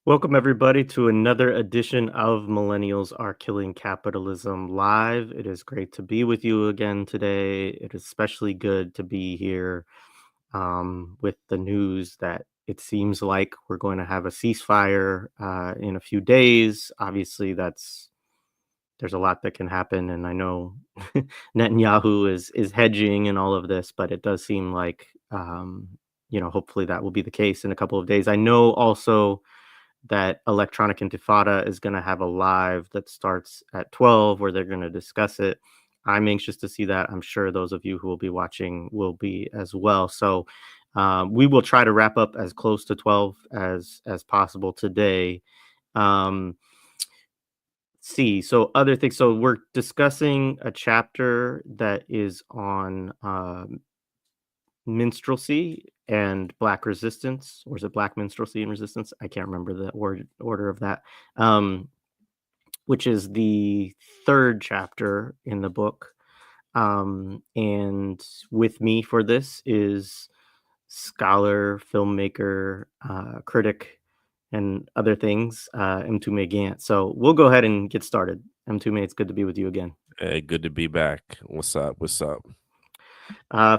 Welcome, everybody, to another edition of Millennials Are Killing Capitalism Live. It is great to be with you again today. It is especially good to be here with the news that it seems like we're going to have a ceasefire in a few days. Obviously, there's a lot that can happen, and I know Netanyahu is hedging and all of this, but it does seem like hopefully that will be the case in a couple of days. I know also that Electronic Intifada is going to have a live that starts at 12 where they're going to discuss it. I'm anxious to see that. I'm sure those of you who will be watching will be as well. So we will try to wrap up as close to 12 as possible today. See, so other things. So we're discussing a chapter that is on minstrelsy and black resistance, or is it black minstrelsy and resistance? I can't remember the order of that, which is the third chapter in the book. And with me for this is scholar, filmmaker, critic, and other things, Mtume Gant. So we'll go ahead and get started. Mtume, it's good to be with you again. Hey, good to be back. What's up?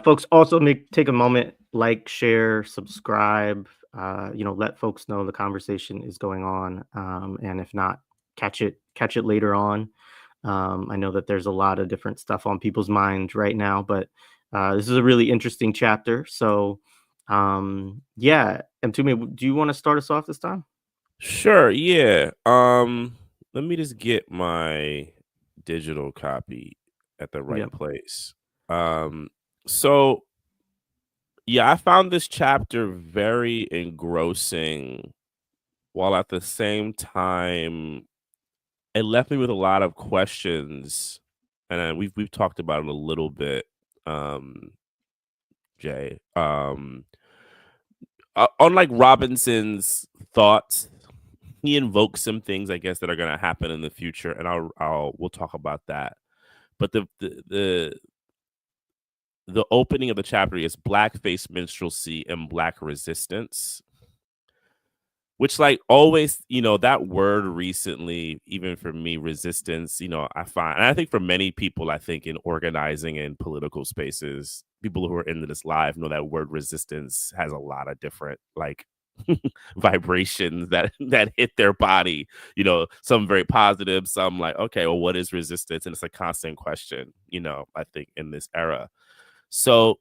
Folks, also take a moment, like, share, subscribe, let folks know the conversation is going on. And if not, catch it later on. I know that there's a lot of different stuff on people's minds right now, but this is a really interesting chapter. So yeah, Mtume, do you want to start us off this time? Sure, yeah. Let me just get my digital copy at the right place. So yeah, I found this chapter very engrossing, while at the same time it left me with a lot of questions, and we've talked about it a little bit, Jay. Unlike Robinson's thoughts, he invokes some things, I guess, that are going to happen in the future, and we'll talk about that. But the opening of the chapter is Blackface, Minstrelsy, and Black Resistance, which, like, always, that word recently, even for me, resistance, I find, and I think for many people, I think in organizing and political spaces, people who are into this live know that word resistance has a lot of different, like, vibrations that hit their body, some very positive, some like, okay, well, what is resistance? And it's a constant question, I think in this era. So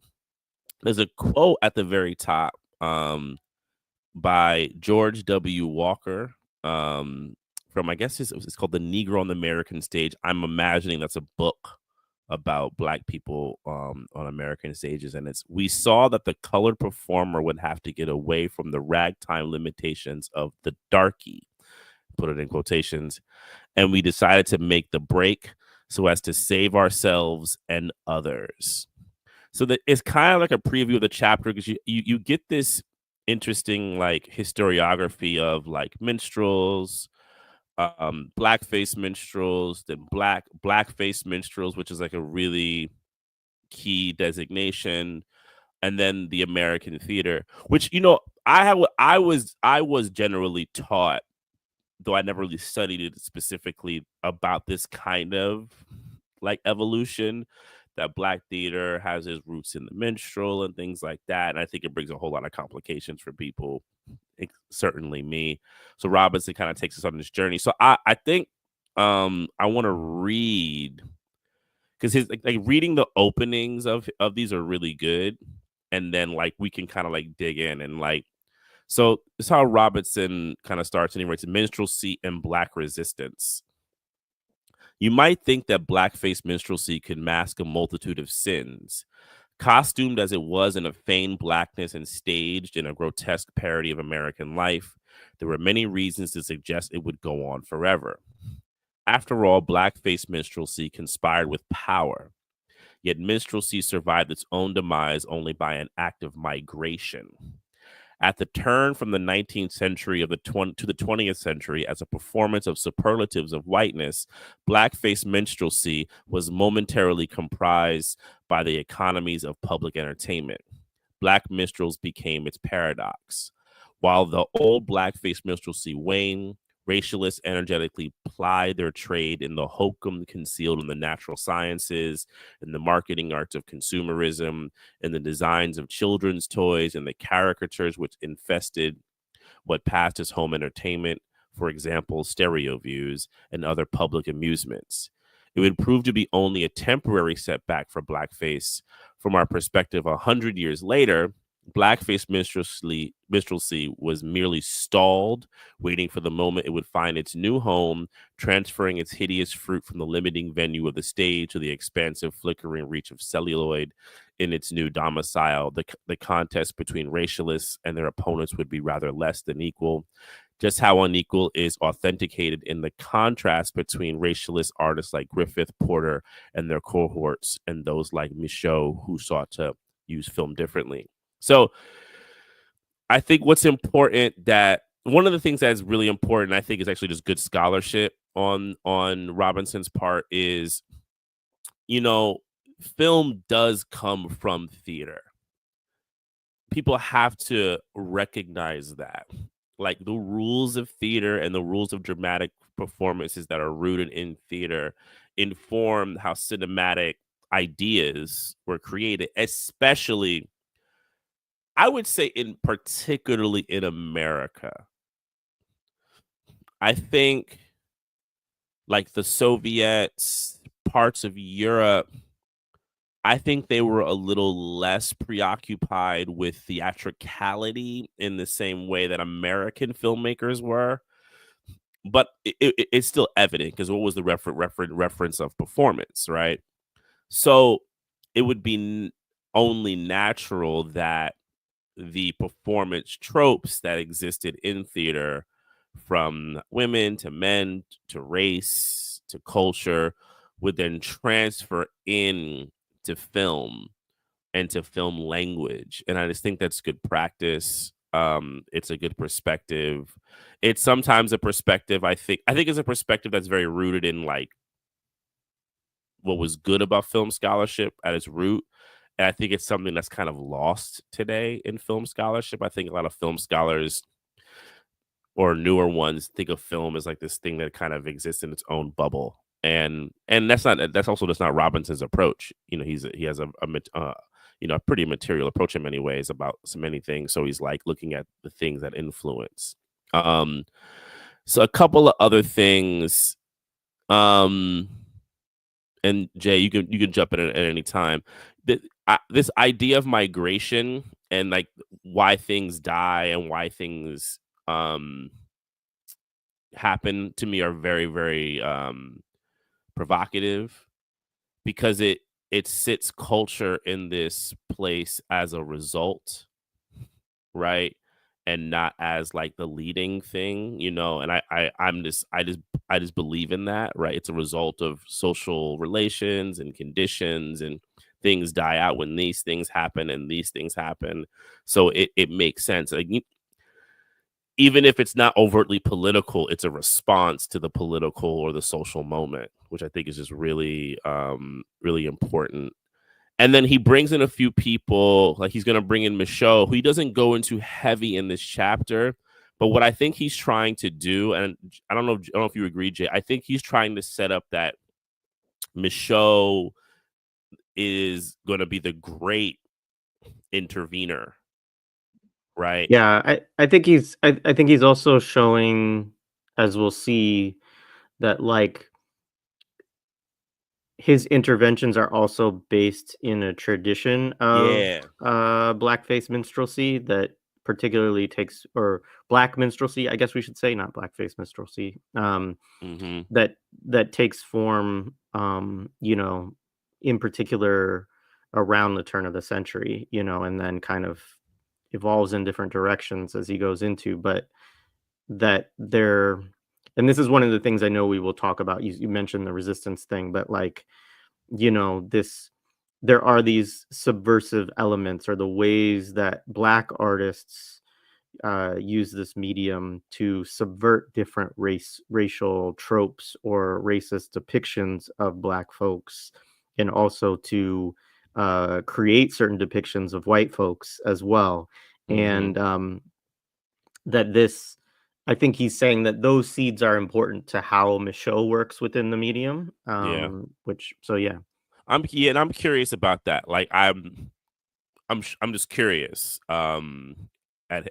there's a quote at the very top by George W. Walker from, I guess it's called The Negro on the American Stage. I'm imagining that's a book about Black people on American stages, and we saw that the colored performer would have to get away from the ragtime limitations of the darky, put it in quotations, and we decided to make the break so as to save ourselves and others. So that it's kind of like a preview of the chapter, because you get this interesting, like, historiography of, like, minstrels, blackface minstrels, then blackface minstrels, which is like a really key designation, and then the American theater, which I was generally taught, though I never really studied it specifically, about this kind of, like, evolution, that Black theater has its roots in the minstrel and things like that, and I think it brings a whole lot of complications for people, certainly me. So Robinson kind of takes us on this journey. So I think I want to read, because his like reading the openings of these are really good, and then, like, we can kind of, like, dig in and, like, so this is how Robinson kind of starts, and he writes Minstrelsy and Black Resistance. You might think that blackface minstrelsy could mask a multitude of sins. Costumed as it was in a feigned blackness and staged in a grotesque parody of American life, there were many reasons to suggest it would go on forever. After all, blackface minstrelsy conspired with power. Yet minstrelsy survived its own demise only by an act of migration. At the turn from the 19th century to the 20th century, as a performance of superlatives of whiteness, blackface minstrelsy was momentarily comprised by the economies of public entertainment. Black minstrels became its paradox. While the old blackface minstrelsy waned, racialists energetically plied their trade in the hokum concealed in the natural sciences, in the marketing arts of consumerism, in the designs of children's toys, and the caricatures which infested what passed as home entertainment, for example, stereo views and other public amusements. It would prove to be only a temporary setback for blackface. From our perspective, 100 years later, blackface minstrelsy was merely stalled, waiting for the moment it would find its new home, transferring its hideous fruit from the limiting venue of the stage to the expansive, flickering reach of celluloid in its new domicile. The contest between racialists and their opponents would be rather less than equal. Just how unequal is authenticated in the contrast between racialist artists like Griffith, Porter, and their cohorts, and those like Micheaux, who sought to use film differently. So I think what's important, that one of the things that's really important, I think, is actually just good scholarship on Robinson's part, is, film does come from theater. People have to recognize that. Like, the rules of theater and the rules of dramatic performances that are rooted in theater inform how cinematic ideas were created, especially, I would say, particularly in America. I think, like, the Soviets, parts of Europe, I think they were a little less preoccupied with theatricality in the same way that American filmmakers were. But it's still evident, because what was the reference of performance, right? So it would be only natural that the performance tropes that existed in theater, from women to men to race to culture, would then transfer in to film and to film language. And I just think that's good practice. It's a good perspective. It's sometimes a perspective, I think it's a perspective that's very rooted in, like, what was good about film scholarship at its root. And I think it's something that's kind of lost today in film scholarship. I think a lot of film scholars, or newer ones, think of film as like this thing that kind of exists in its own bubble. And that's also just not Robinson's approach. He has a pretty material approach in many ways about so many things. So he's like looking at the things that influence. So a couple of other things. And Jay, you can jump in at any time. This idea of migration and, like, why things die and why things happen, to me, are very, very provocative, because it sits culture in this place as a result, right? And not as, like, the leading thing, and I just believe in that, right? It's a result of social relations and conditions, and things die out when these things happen, and these things happen. So it makes sense. Like, even if it's not overtly political, it's a response to the political or the social moment, which I think is just really, really important. And then he brings in a few people, like he's going to bring in Micheaux, who he doesn't go into heavy in this chapter. But what I think he's trying to do, and I don't know if you agree, Jay, I think he's trying to set up that Micheaux is going to be the great intervener, right? Yeah, I think he's also showing, as we'll see, that, like, his interventions are also based in a tradition of Yeah. blackface minstrelsy that particularly takes, or black minstrelsy, I guess we should say, not blackface minstrelsy, Mm-hmm. that takes form, in particular around the turn of the century, and then kind of evolves in different directions as he goes into, but that there, and this is one of the things I know we will talk about. You mentioned the resistance thing, but, like, this, there are these subversive elements, or the ways that black artists use this medium to subvert different racial tropes or racist depictions of black folks, and also to create certain depictions of white folks as well. Mm-hmm. And that this I think he's saying that those seeds are important to how Micheaux works within the medium, Yeah. which so yeah. And I'm curious about that. Like I'm just curious at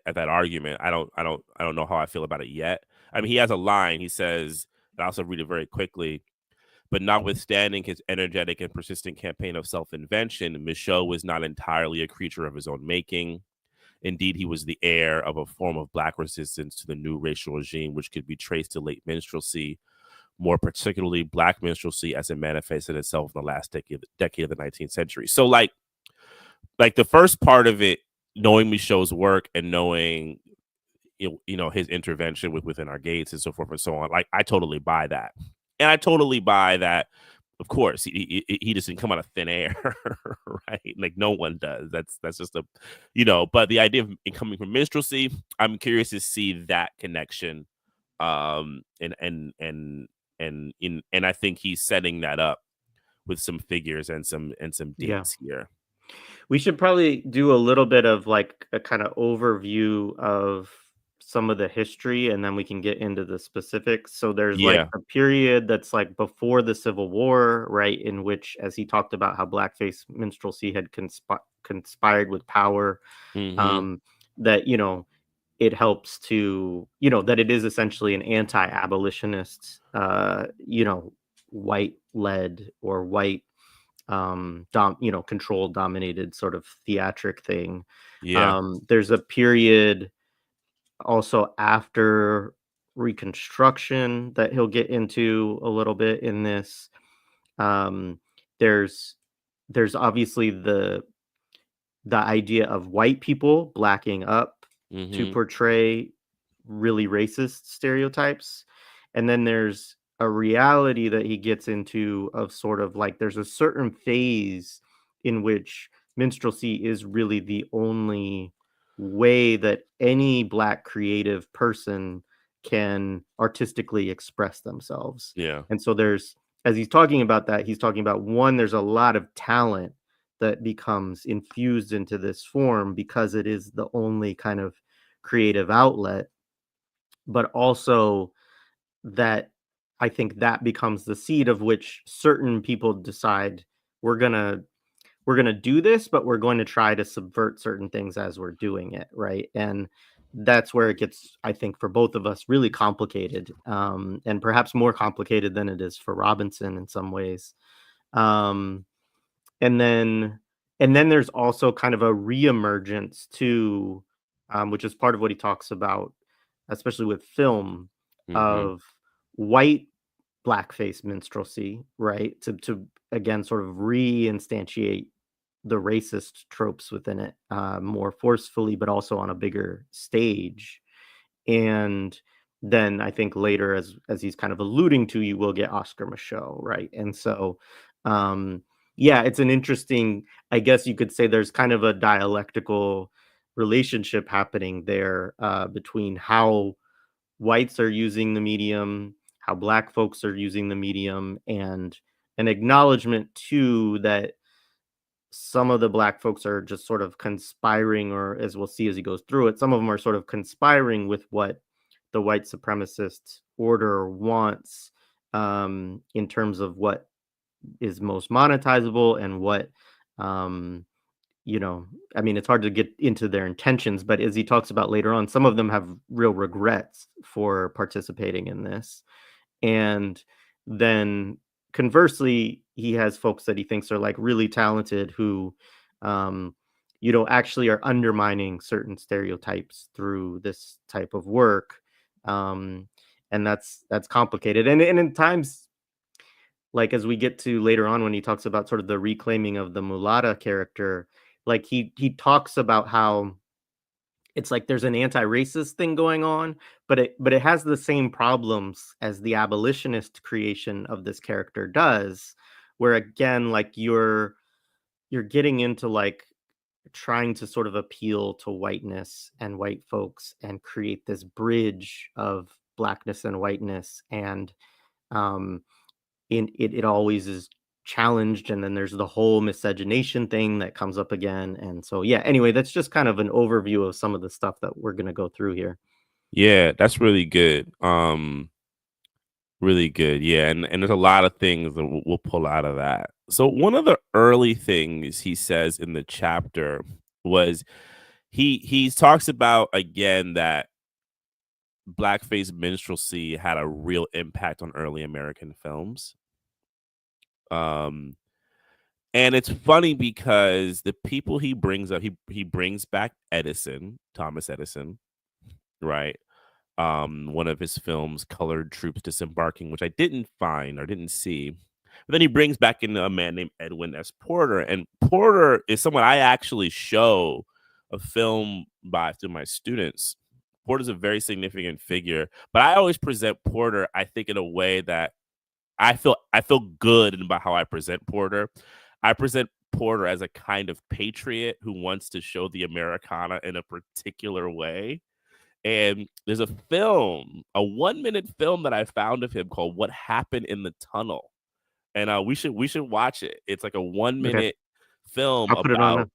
that argument. I don't know how I feel about it yet. I mean, he has a line. He says, and I'll also read it very quickly. But notwithstanding his energetic and persistent campaign of self-invention, Micheaux was not entirely a creature of his own making. Indeed, he was the heir of a form of black resistance to the new racial regime, which could be traced to late minstrelsy, more particularly black minstrelsy as it manifested itself in the last decade of the 19th century. So like the first part of it, knowing Micheaux's work and knowing his intervention within our gates and so forth and so on, like I totally buy that. And I totally buy that. Of course, he just didn't come out of thin air, right? Like no one does. That's just But the idea of it coming from minstrelsy, I'm curious to see that connection, and I think he's setting that up with some figures and some Yeah. dates here. We should probably do a little bit of like a kind of overview of some of the history and then we can get into the specifics. So there's like Yeah. a period that's like before the Civil War, right? In which, as he talked about how blackface minstrelsy had conspired with power, Mm-hmm. um, that, it helps to, that it is essentially an anti abolitionist, white led or white controlled dominated sort of theatric thing. Yeah. There's a period also after reconstruction that he'll get into a little bit in this. um there's obviously the idea of white people blacking up to Mm-hmm. portray really racist stereotypes. And then there's a reality that he gets into of sort of like there's a certain phase in which minstrelsy is really the only way that any black creative person can artistically express themselves. Yeah. And so there's, as he's talking about that, he's talking about one, there's a lot of talent that becomes infused into this form because it is the only kind of creative outlet, but also that I think that becomes the seed of which certain people decide we're gonna we're gonna do this, but we're going to try to subvert certain things as we're doing it, right? And that's where it gets, I think, for both of us, really complicated, and perhaps more complicated than it is for Robinson in some ways. Um, and then there's also kind of a reemergence too, which is part of what he talks about, especially with film, Mm-hmm. of white blackface minstrelsy, right? To again sort of reinstantiate the racist tropes within it, more forcefully, but also on a bigger stage. And then I think later, as he's kind of alluding to, you will get Oscar Micheaux, right? And so, um, yeah, it's an interesting. I guess you could say there's kind of a dialectical relationship happening there, between how whites are using the medium, how black folks are using the medium, and an acknowledgement too that some of the black folks are just sort of conspiring, or as we'll see as he goes through it, some of them are sort of conspiring with what the white supremacist order wants, in terms of what is most monetizable and what, um, you know, I mean, it's hard to get into their intentions, but as he talks about later on, some of them have real regrets for participating in this. And then conversely, he has folks that he thinks are like really talented who, um, actually are undermining certain stereotypes through this type of work. Um, and that's complicated. And in times, like as we get to later on when he talks about sort of the reclaiming of the mulatta character, like he talks about how it's like there's an anti-racist thing going on, but it has the same problems as the abolitionist creation of this character does, where again, like you're getting into like trying to sort of appeal to whiteness and white folks and create this bridge of blackness and whiteness. And um it always is challenged, and then there's the whole miscegenation thing that comes up again. And so yeah, anyway, that's just kind of an overview of some of the stuff that we're going to go through here. Yeah, that's really good. Really good. Yeah, and there's a lot of things that we'll pull out of that. So one of the early things he says in the chapter was he talks about again that blackface minstrelsy had a real impact on early American films. Um and it's funny because the people he brings up, he brings back Edison, Thomas Edison, right? One of his films, Colored Troops Disembarking, which I didn't find or didn't see. But then he brings back in a man named Edwin S. Porter, and Porter is someone I actually show a film by to my students. Porter's a very significant figure, but I always present Porter, I think, in a way that I feel good about how I present Porter. I present Porter as a kind of patriot who wants to show the Americana in a particular way. And there's a film, a 1-minute film that I found of him called "What Happened in the Tunnel," and we should watch it. It's like a one Okay, minute film I'll put it on now. about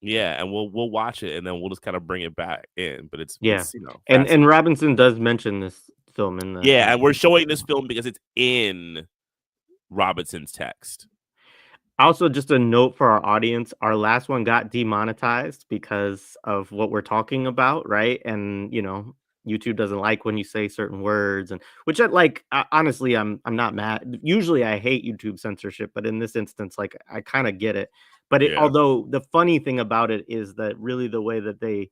yeah, and we'll watch it and then we'll just kind of bring it back in. But it's Yeah, it's and fascinating. Robinson does mention this film Yeah, in and we're the book showing as this well. film because it's in Robinson's text. Also, just a note for our audience, our last one got demonetized because of what we're talking about, right? And, YouTube doesn't like when you say certain words and which I like honestly I'm not mad. Usually I hate YouTube censorship, but in this instance like I kind of get it. But Yeah, although the funny thing about it is that really the way that they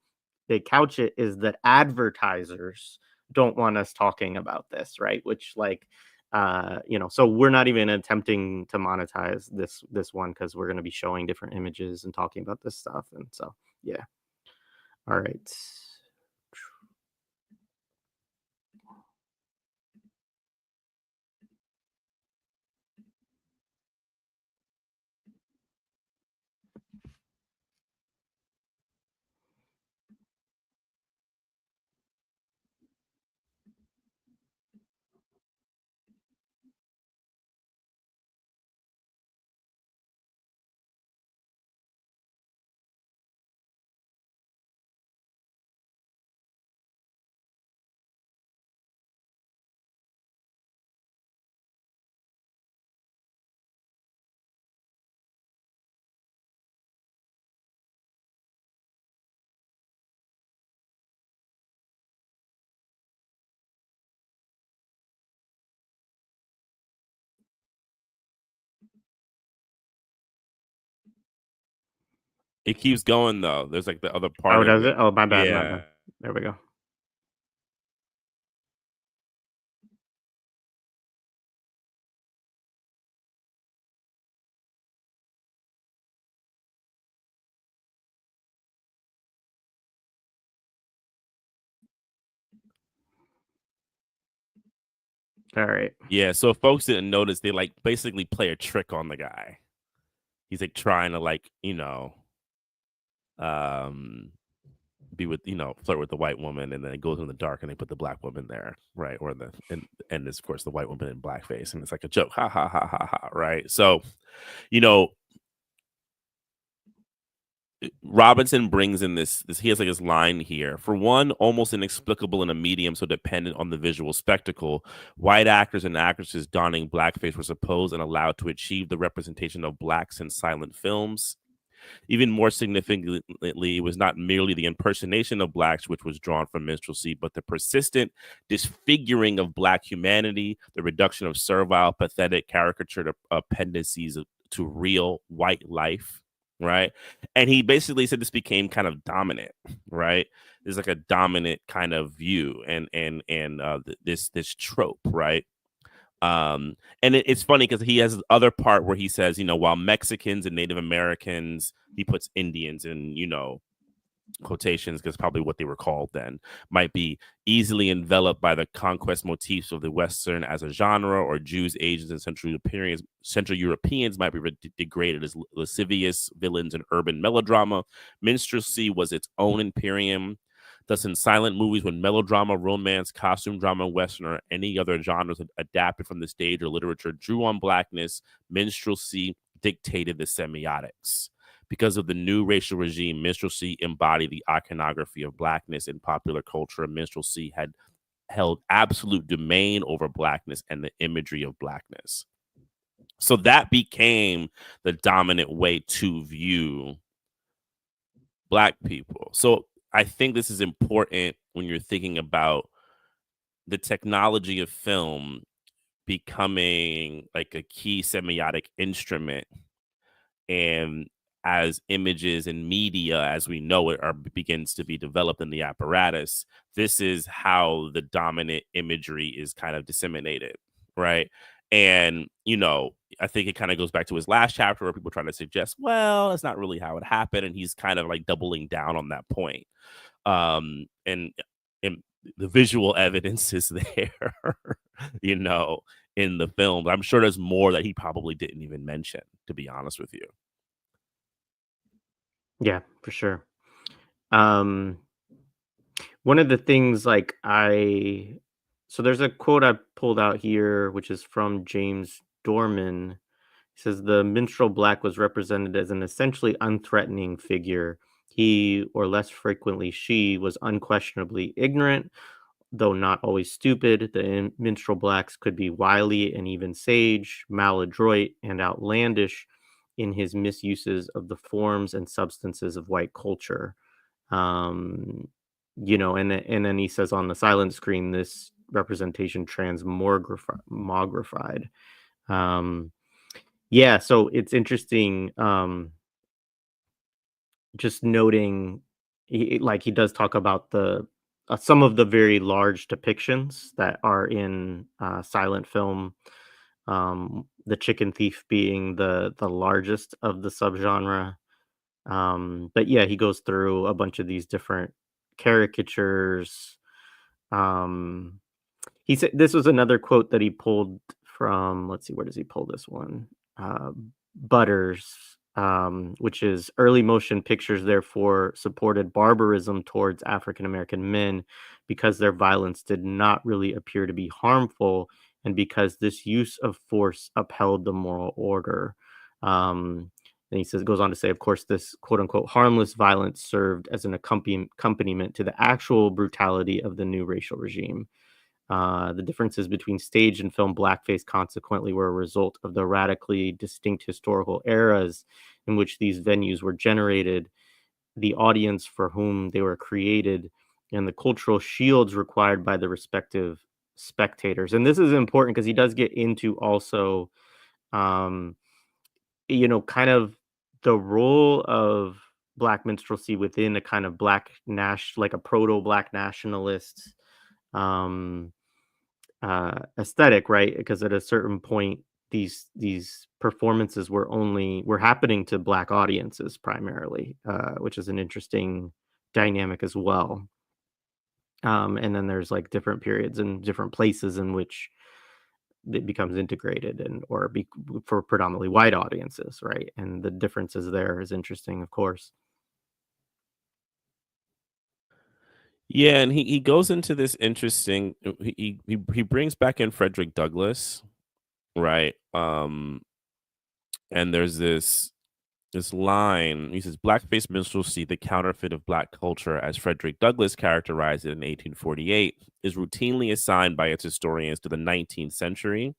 couch it is that advertisers don't want us talking about this, right? Which like so we're not even attempting to monetize this one because we're going to be showing different images and talking about this stuff. And so yeah. All right. it keeps going though. There's like the other part Oh, of does it? it. Oh, my bad, my Yeah. bad. There we go. All right. Yeah, so if folks didn't notice, they like basically play a trick on the guy. He's like trying to like, um be with flirt with the white woman, and then it goes in the dark and they put the black woman there, right? Or and is of course the white woman in blackface, and it's like a joke, ha ha ha ha ha, right? So you know Robinson brings in this he has like this line here. For one, almost inexplicable in a medium so dependent on the visual spectacle, white actors and actresses donning blackface were supposed and allowed to achieve the representation of blacks in silent films. Even more significantly, it was not merely the impersonation of blacks which was drawn from minstrelsy, but the persistent disfiguring of black humanity, the reduction of servile, pathetic, caricatured appendices to real white life, right? And he basically said this became kind of dominant, right? There's like a dominant kind of view and this trope, right? And it's funny because he has other part where he says, while Mexicans and Native Americans, he puts Indians in, quotations because probably what they were called then, might be easily enveloped by the conquest motifs of the Western as a genre, or Jews, Asians, and Central Europeans might be degraded as lascivious villains in urban melodrama. Minstrelsy was its own imperium. Thus, in silent movies, when melodrama, romance, costume drama, Western, or any other genres adapted from the stage or literature drew on blackness, minstrelsy dictated the semiotics. Because of the new racial regime, minstrelsy embodied the iconography of Blackness in popular culture. Minstrelsy had held absolute domain over Blackness and the imagery of Blackness. So that became the dominant way to view Black people. So I think this is important when you're thinking about the technology of film becoming like a key semiotic instrument, and as images and media as we know it begins to be developed in the apparatus, this is how the dominant imagery is kind of disseminated, right? And I think it kind of goes back to his last chapter where people trying to suggest, well, that's not really how it happened, and he's kind of like doubling down on that point. And the visual evidence is there, in the film. I'm sure there's more that he probably didn't even mention, to be honest with you. Yeah, for sure. Um, One of the things so there's a quote I pulled out here, which is from James Dorman. He says the minstrel Black was represented as an essentially unthreatening figure. He, or less frequently she, was unquestionably ignorant, though not always stupid. The minstrel Blacks could be wily and even sage, maladroit and outlandish in his misuses of the forms and substances of white culture. Um, and then he says on the silent screen, this representation transmogrified. Yeah, so it's interesting. Just noting, he does talk about the some of the very large depictions that are in silent film. The chicken thief being the largest of the subgenre. But yeah, he goes through a bunch of these different caricatures. Um, he said this was another quote that he pulled from, let's see, where does he pull this one? Uh, Butters, which is early motion pictures, therefore supported barbarism towards African American men because their violence did not really appear to be harmful and because this use of force upheld the moral order. And he goes on to say, of course, this quote unquote harmless violence served as an accompaniment to the actual brutality of the new racial regime. The differences between stage and film blackface consequently were a result of the radically distinct historical eras in which these venues were generated, the audience for whom they were created, and the cultural shields required by the respective spectators. And this is important because he does get into also, um, kind of the role of Black minstrelsy within a kind of like a proto Black nationalist um aesthetic, right? Because at a certain point, these performances were happening to Black audiences primarily, which is an interesting dynamic as well. And then there's like different periods and different places in which it becomes integrated for predominantly white audiences, right? And the differences there is interesting, of course. Yeah, and he goes into this interesting. He brings back in Frederick Douglass, right? And there's this line. He says, "Blackface minstrelsy, the counterfeit of Black culture, as Frederick Douglass characterized it in 1848, is routinely assigned by its historians to the 19th century.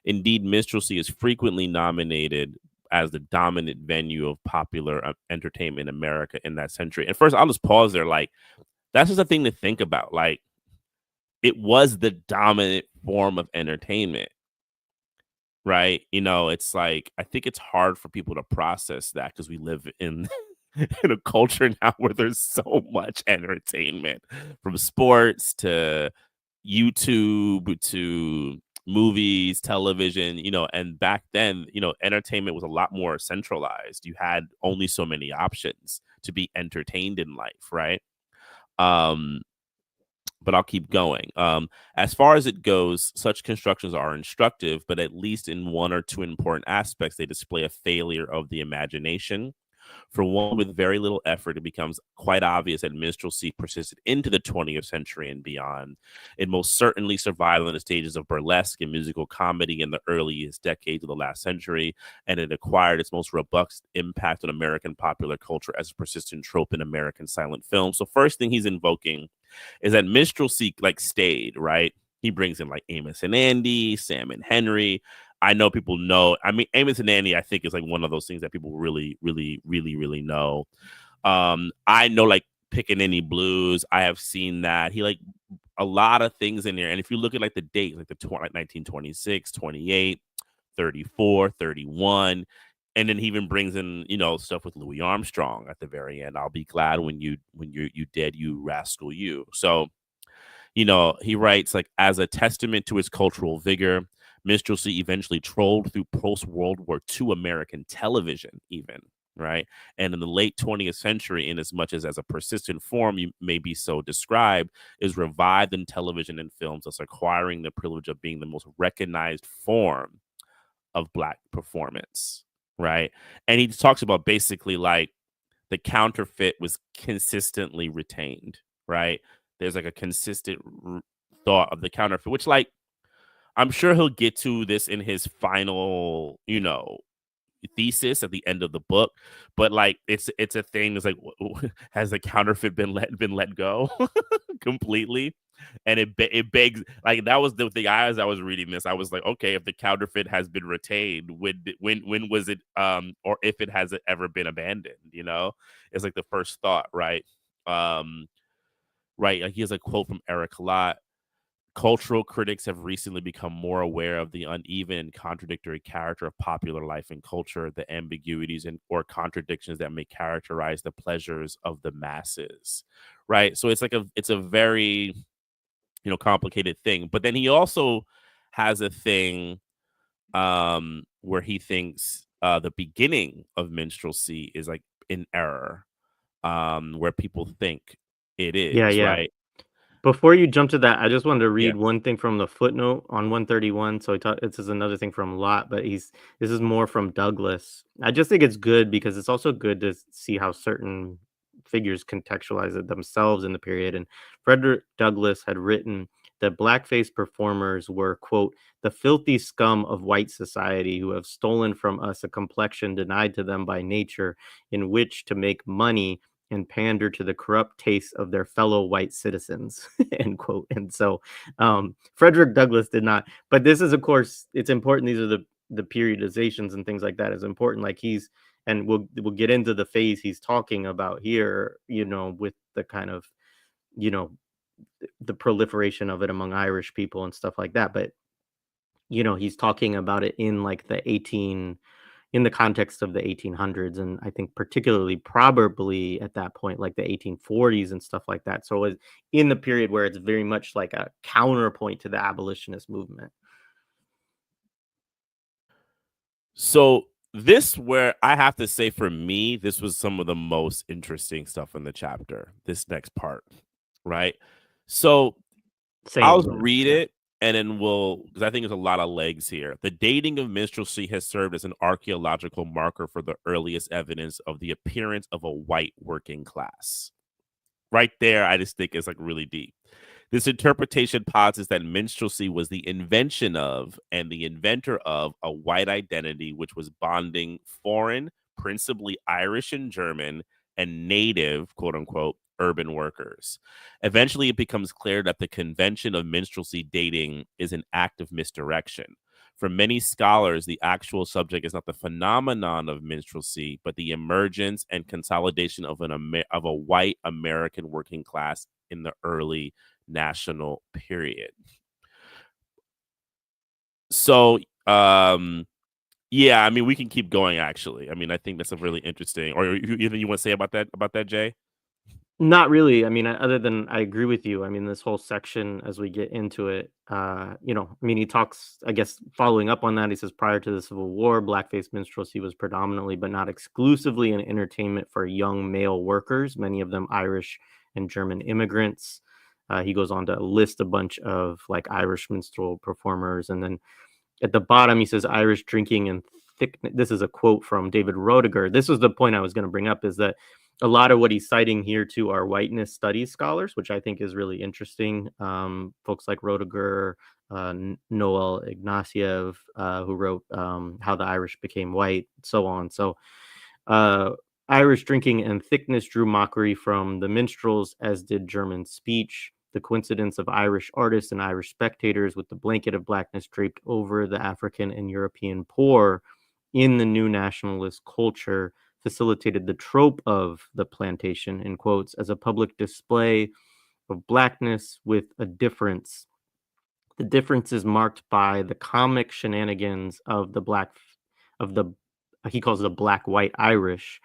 Indeed, minstrelsy is frequently nominated as the dominant venue of popular entertainment in America in that century." And first, I'll just pause there. Like, that's just a thing to think about. Like, it was the dominant form of entertainment, right? It's like, I think it's hard for people to process that because we live in in a culture now where there's so much entertainment, from sports to YouTube to movies, television, and back then, entertainment was a lot more centralized. You had only so many options to be entertained in life, right? Um, but I'll keep going. As far as it goes, such constructions are instructive, but at least in one or two important aspects, they display a failure of the imagination. For one, with very little effort, it becomes quite obvious that minstrelsy persisted into the 20th century and beyond. It most certainly survived on the stages of burlesque and musical comedy in the earliest decades of the last century, and it acquired its most robust impact on American popular culture as a persistent trope in American silent film. So first thing he's invoking is that minstrelsy like stayed, right? He brings in like Amos and Andy, Sam and Henry. I know people know. I mean, Amos and Andy, I think, is like one of those things that people really, really, really, really know. I know like Pickaninny Blues. I have seen that. He like a lot of things in there. And if you look at like the dates, like like 1926, 28, 34, 31, and then he even brings in, you know, stuff with Louis Armstrong at the very end. I'll be glad when you dead, you rascal, you. So, you know, he writes like, as a testament to his cultural vigor, minstrelsy eventually trolled through post-World War II American television, even, right? And in the late 20th century, in as much as a persistent form you may be so described, is revived in television and films, thus acquiring the privilege of being the most recognized form of Black performance, right? And he talks about basically like the counterfeit was consistently retained, right? There's like a consistent thought of the counterfeit, which like I'm sure he'll get to this in his final, you know, thesis at the end of the book, but like it's a thing. It's like, has the counterfeit been let go completely? And it begs, like, that was the thing. As I was reading this, I was like, okay, if the counterfeit has been retained, when was it, or if it has ever been abandoned? You know, it's like the first thought, right? Right. Like, here's a quote from Eric Lott. Cultural critics have recently become more aware of the uneven and contradictory character of popular life and culture, the ambiguities and or contradictions that may characterize the pleasures of the masses. Right. So it's like it's a very, you know, complicated thing. But then he also has a thing where he thinks the beginning of minstrelsy is like in error, where people think it Yeah, is, yeah. right? Before you jump to that, I just wanted to Yeah. read one thing from the footnote on 131. So this is another thing from Lot, but this is more from Douglas. I just think it's good because it's also good to see how certain figures contextualize it themselves in the period. And Frederick Douglass had written that blackface performers were, quote, the filthy scum of white society who have stolen from us a complexion denied to them by nature in which to make money and pander to the corrupt tastes of their fellow white citizens, end quote. And so Frederick Douglass did not, but this is, of course, it's important. These are the periodizations and things like that is important. Like and we'll get into the phase he's talking about here, you know, with the kind of, you know, the proliferation of it among Irish people and stuff like that. But, you know, he's talking about it in like in the context of the 1800s, and I think particularly probably at that point like the 1840s and stuff like that. So it's in the period where it's very much like a counterpoint to the abolitionist movement. So this, where I have to say, for me, this was some of the most interesting stuff in the chapter, this next part, right? So Same, I'll yeah, read yeah. it and then because I think there's a lot of legs here. The dating of minstrelsy has served as an archaeological marker for the earliest evidence of the appearance of a white working class. Right there, I just think it's like really deep. This interpretation posits that minstrelsy was the invention of and the inventor of a white identity, which was bonding foreign, principally Irish and German, and native, quote unquote, urban workers. Eventually, it becomes clear that the convention of minstrelsy dating is an act of misdirection. For many scholars, the actual subject is not the phenomenon of minstrelsy, but the emergence and consolidation of of a white American working class in the early national period. So, yeah, I mean, we can keep going. Actually, I mean, I think that's a really interesting. Or anything you want to say about that, Jay? Not really. I mean, other than I agree with you. I mean, this whole section as we get into it, you know, I mean, he talks, I guess, following up on that, he says prior to the Civil War, blackface minstrelsy was predominantly, but not exclusively, an entertainment for young male workers, many of them Irish and German immigrants. He goes on to list a bunch of like Irish minstrel performers. And then at the bottom, he says Irish drinking and thickness. This is a quote from David Roediger. This was the point I was going to bring up, is that a lot of what he's citing here too are whiteness studies scholars, which I think is really interesting. Folks like Roediger, Noel Ignatieff, who wrote How the Irish Became White, so on. So Irish drinking and thickness drew mockery from the minstrels, as did German speech. The coincidence of Irish artists and Irish spectators with the blanket of blackness draped over the African and European poor in the new nationalist culture facilitated the trope of the plantation, in quotes, as a public display of blackness with a difference. The difference is marked by the comic shenanigans of the he calls it the black-white Irish,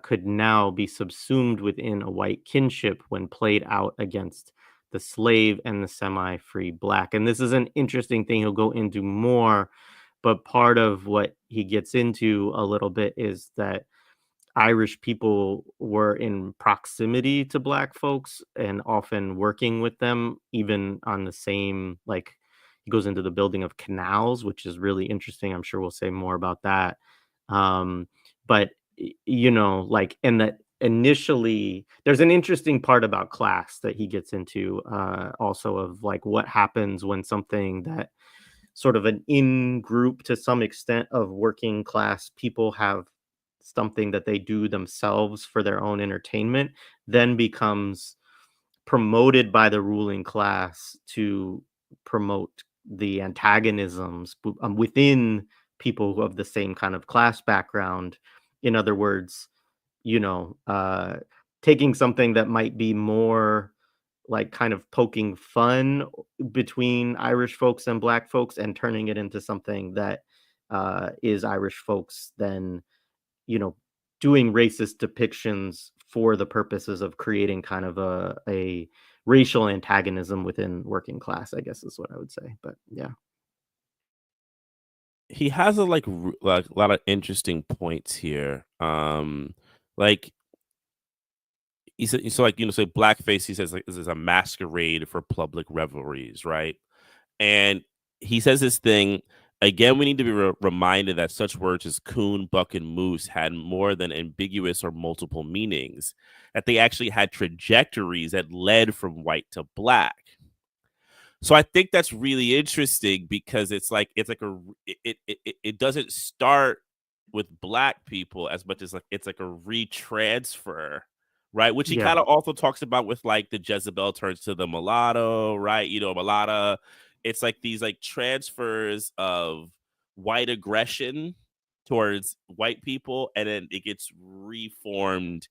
could now be subsumed within a white kinship when played out against the slave and the semi-free black. And this is an interesting thing he'll go into more, but part of what he gets into a little bit is that Irish people were in proximity to black folks and often working with them, even on the same, like, he goes into the building of canals, which is really interesting. I'm sure we'll say more about that. But like, and that initially there's an interesting part about class that he gets into, also, of like what happens when something that sort of an in group to some extent of working class people have something that they do themselves for their own entertainment, then becomes promoted by the ruling class to promote the antagonisms within people of the same kind of class background. In other words, taking something that might be more like kind of poking fun between Irish folks and black folks and turning it into something that is Irish folks then doing racist depictions for the purposes of creating kind of a racial antagonism within working class, I guess is what I would say. But yeah. He has a like a lot of interesting points here. Like he said, so like so blackface. He says like this is a masquerade for public revelries, right? And he says this thing again. We need to be reminded that such words as coon, buck, and moose had more than ambiguous or multiple meanings. That they actually had trajectories that led from white to black. So I think that's really interesting because it doesn't start with black people as much as like it's like a retransfer, right? Which he Yeah. kind of also talks about with like the Jezebel turns to the mulatto, right? Mulatto. It's like these like transfers of white aggression towards white people, and then it gets reformed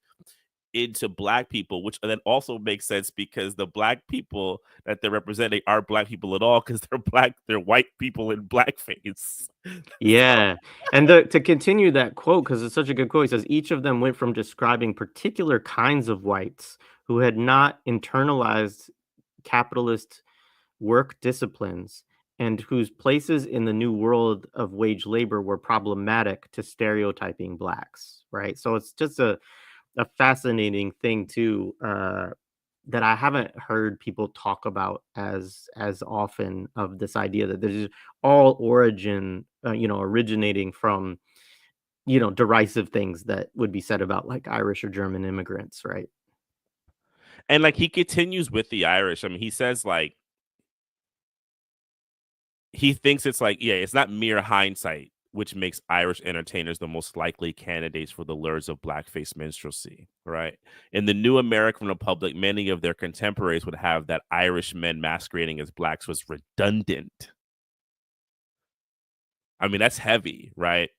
into black people, which then also makes sense because the black people that they're representing aren't black people at all because they're white people in blackface. Yeah. And to continue that quote, because it's such a good quote, he says, each of them went from describing particular kinds of whites who had not internalized capitalist work disciplines and whose places in the new world of wage labor were problematic to stereotyping blacks, right? So it's just a fascinating thing too, that I haven't heard people talk about as often, of this idea that there's all originating from derisive things that would be said about like Irish or German immigrants, right? And like he continues with the Irish. I mean, he says like he thinks it's like, yeah, it's not mere hindsight which makes Irish entertainers the most likely candidates for the lures of blackface minstrelsy, right? In the new American Republic, many of their contemporaries would have that Irish men masquerading as blacks was redundant. I mean, that's heavy, right?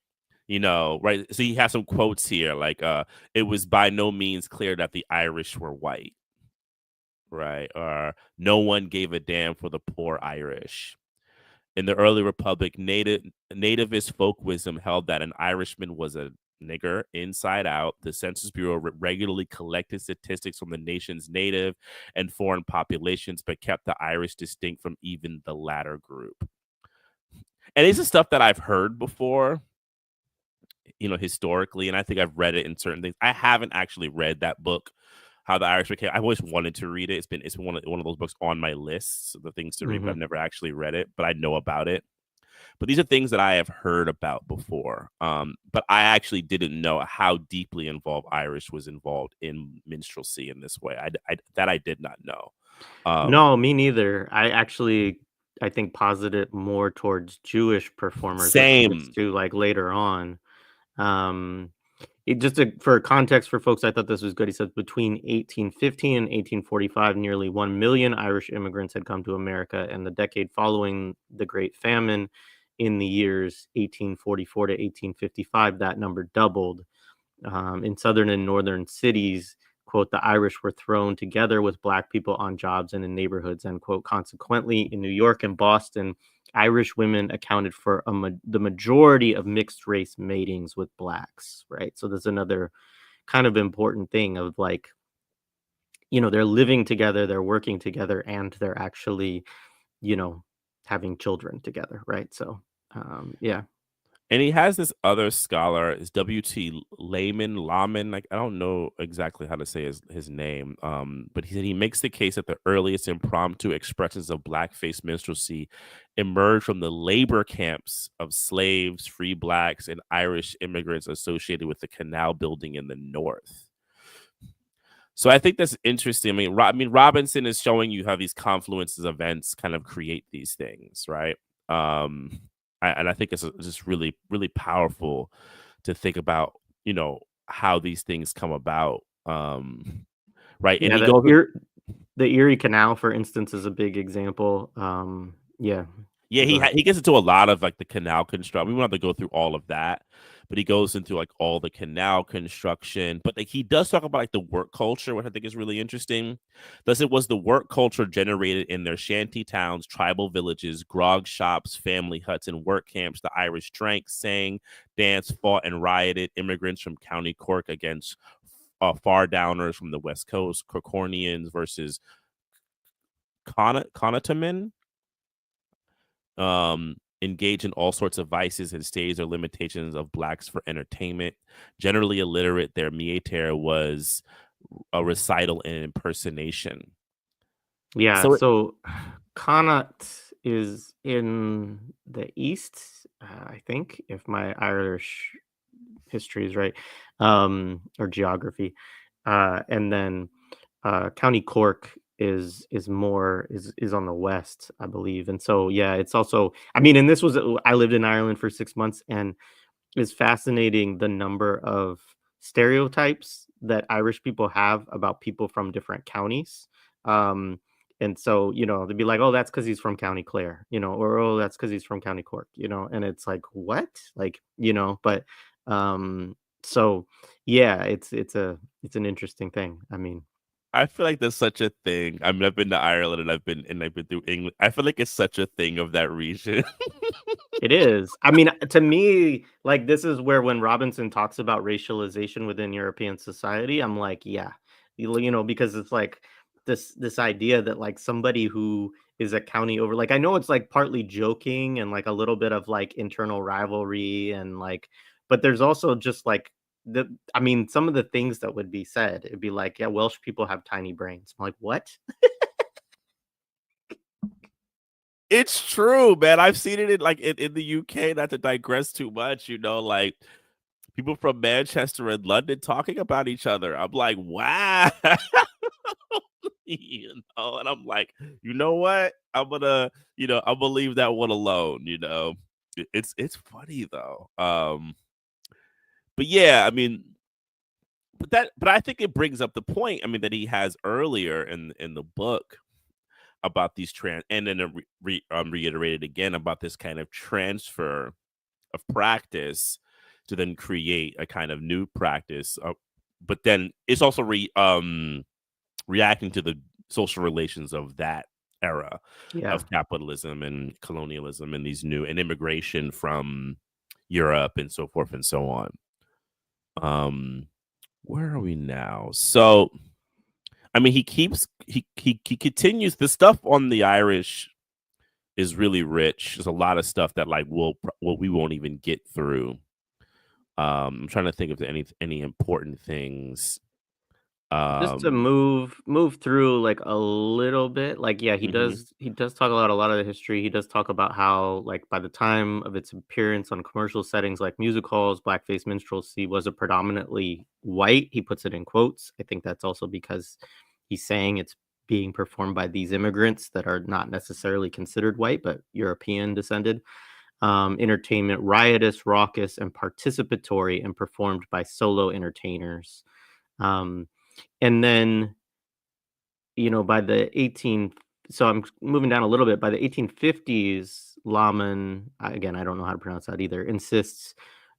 Right? So he has some quotes here, like, it was by no means clear that the Irish were white, right? Or no one gave a damn for the poor Irish. In the early republic, nativist folk wisdom held that an Irishman was a nigger inside out. The Census Bureau regularly collected statistics from the nation's native and foreign populations, but kept the Irish distinct from even the latter group. And this is stuff that I've heard before, historically, and I think I've read it in certain things. I haven't actually read that book, How the Irish Became. I've always wanted to read it. It's been one of those books on my list, the things to read, but I've never actually read it, but I know about it. But these are things that I have heard about before. But I actually didn't know how deeply involved Irish was involved in minstrelsy in this way. I did not know. No, me neither. I think posited more towards Jewish performers, which he gets Same. to like later on. Um, for context for folks, I thought this was good. He says between 1815 and 1845, nearly 1 million Irish immigrants had come to America, and the decade following the Great Famine, in the years 1844 to 1855, that number doubled. In southern and northern cities, quote, the Irish were thrown together with Black people on jobs and in neighborhoods, end quote. Consequently, in New York and Boston, Irish women accounted for the majority of mixed race matings with Blacks, right? So there's another kind of important thing of like, they're living together, they're working together, and they're actually, you know, having children together, right? So, yeah. And he has this other scholar, is W.T. Laman. Like I don't know exactly how to say his name, but he said he makes the case that the earliest impromptu expressions of blackface minstrelsy emerged from the labor camps of slaves, free Blacks, and Irish immigrants associated with the canal building in the North. So I think that's interesting. I mean, Robinson is showing you how these confluences of events kind of create these things, right? And I think it's just really, really powerful to think about, how these things come about, right? And Yeah, he goes, the Erie Canal, for instance, is a big example. Yeah, yeah, go ahead. he gets into a lot of like the canal construction. We won't have to go through all of that, but he goes into like all the canal construction. But like he does talk about like the work culture, which I think is really interesting. Thus, it was the work culture generated in their shanty towns, tribal villages, grog shops, family huts, and work camps. The Irish drank, sang, danced, fought, and rioted. Immigrants from County Cork against far downers from the West Coast, Corkornians versus Connatamen. Engage in all sorts of vices and stays or limitations of Blacks for entertainment. Generally illiterate, their meter was a recital and impersonation. Yeah, So so Connacht is in the east, I think, if my Irish history is right, or geography. And then County Cork is on the west, I believe. And so yeah, it's also, I mean, and this was I lived in Ireland for 6 months, and it's fascinating the number of stereotypes that Irish people have about people from different counties. Um, and so, they'd be like, "Oh, that's because he's from County Clare," or "Oh, that's because he's from County Cork," and it's like, what? Like, but so yeah, it's an interesting thing. I mean, I feel like there's such a thing. I mean, I've been to Ireland and I've been through England. I feel like it's such a thing of that region. it is. I mean, to me, like, this is where when Robinson talks about racialization within European society, I'm like, yeah, because it's like this idea that like somebody who is a county over, like, I know it's like partly joking and like a little bit of like internal rivalry and like, but there's also just like I mean, some of the things that would be said, it'd be like, yeah, Welsh people have tiny brains. I'm like, what? It's true, man. I've seen it in the UK, not to digress too much, like people from Manchester and London talking about each other. I'm like, wow. And I'm like, you know what? I'm gonna leave that one alone. It's funny though. But yeah, I mean, but I think it brings up the point, I mean, that he has earlier in the book about these and then reiterated again about this kind of transfer of practice to then create a kind of new practice. But then it's also reacting to the social relations of that era Yeah. of capitalism and colonialism and and immigration from Europe and so forth and so on. Where are we now? So I mean, he continues. The stuff on the Irish is really rich. There's a lot of stuff that like we won't even get through. I'm trying to think of any important things. Just to Um, move through, like, a little bit, like, yeah, mhm. he does talk about a lot of the history. He does talk about how, like, by the time of its appearance on commercial settings like music halls, blackface minstrelsy was a predominantly white, he puts it in quotes. I think that's also because he's saying it's being performed by these immigrants that are not necessarily considered white, but European descended. Entertainment riotous, raucous, and participatory, and performed by solo entertainers. Um, and then, by the 18 so I'm moving down a little bit. By the 1850s, Laman, again, I don't know how to pronounce that either, insists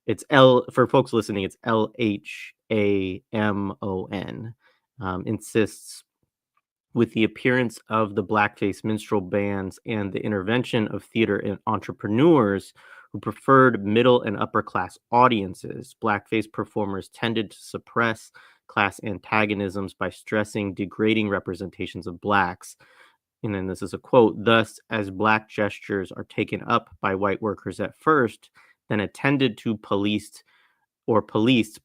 it's L for folks listening, it's Lhamon, insists with the appearance of the blackface minstrel bands and the intervention of theater and entrepreneurs who preferred middle and upper class audiences, blackface performers tended to suppress class antagonisms by stressing degrading representations of blacks. And then this is a quote: thus, as black gestures are taken up by white workers at first, then attended to policed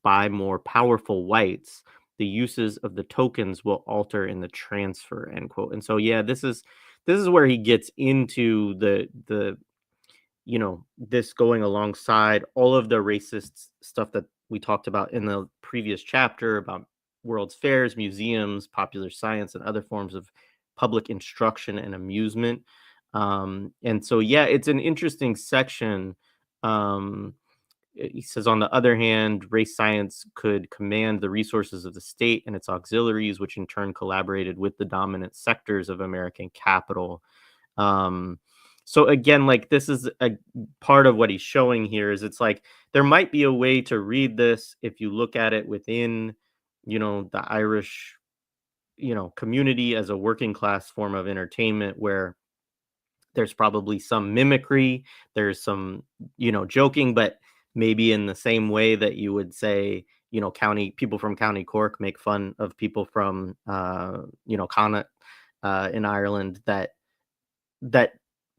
by more powerful whites, the uses of the tokens will alter in the transfer, end quote. And so, yeah, this is where he gets into the this going alongside all of the racist stuff that we talked about in the previous chapter about world's fairs, museums, popular science, and other forms of public instruction and amusement. And so, yeah, it's an interesting section. um, he says, on the other hand, race science could command the resources of the state and its auxiliaries, which in turn collaborated with the dominant sectors of American capital. Um, so again, like, this is a part of what he's showing here is it's like there might be a way to read this if you look at it within, the Irish, community as a working class form of entertainment where there's probably some mimicry, there's some, joking, but maybe in the same way that you would say, county people from County Cork make fun of people from, Connacht, in Ireland, that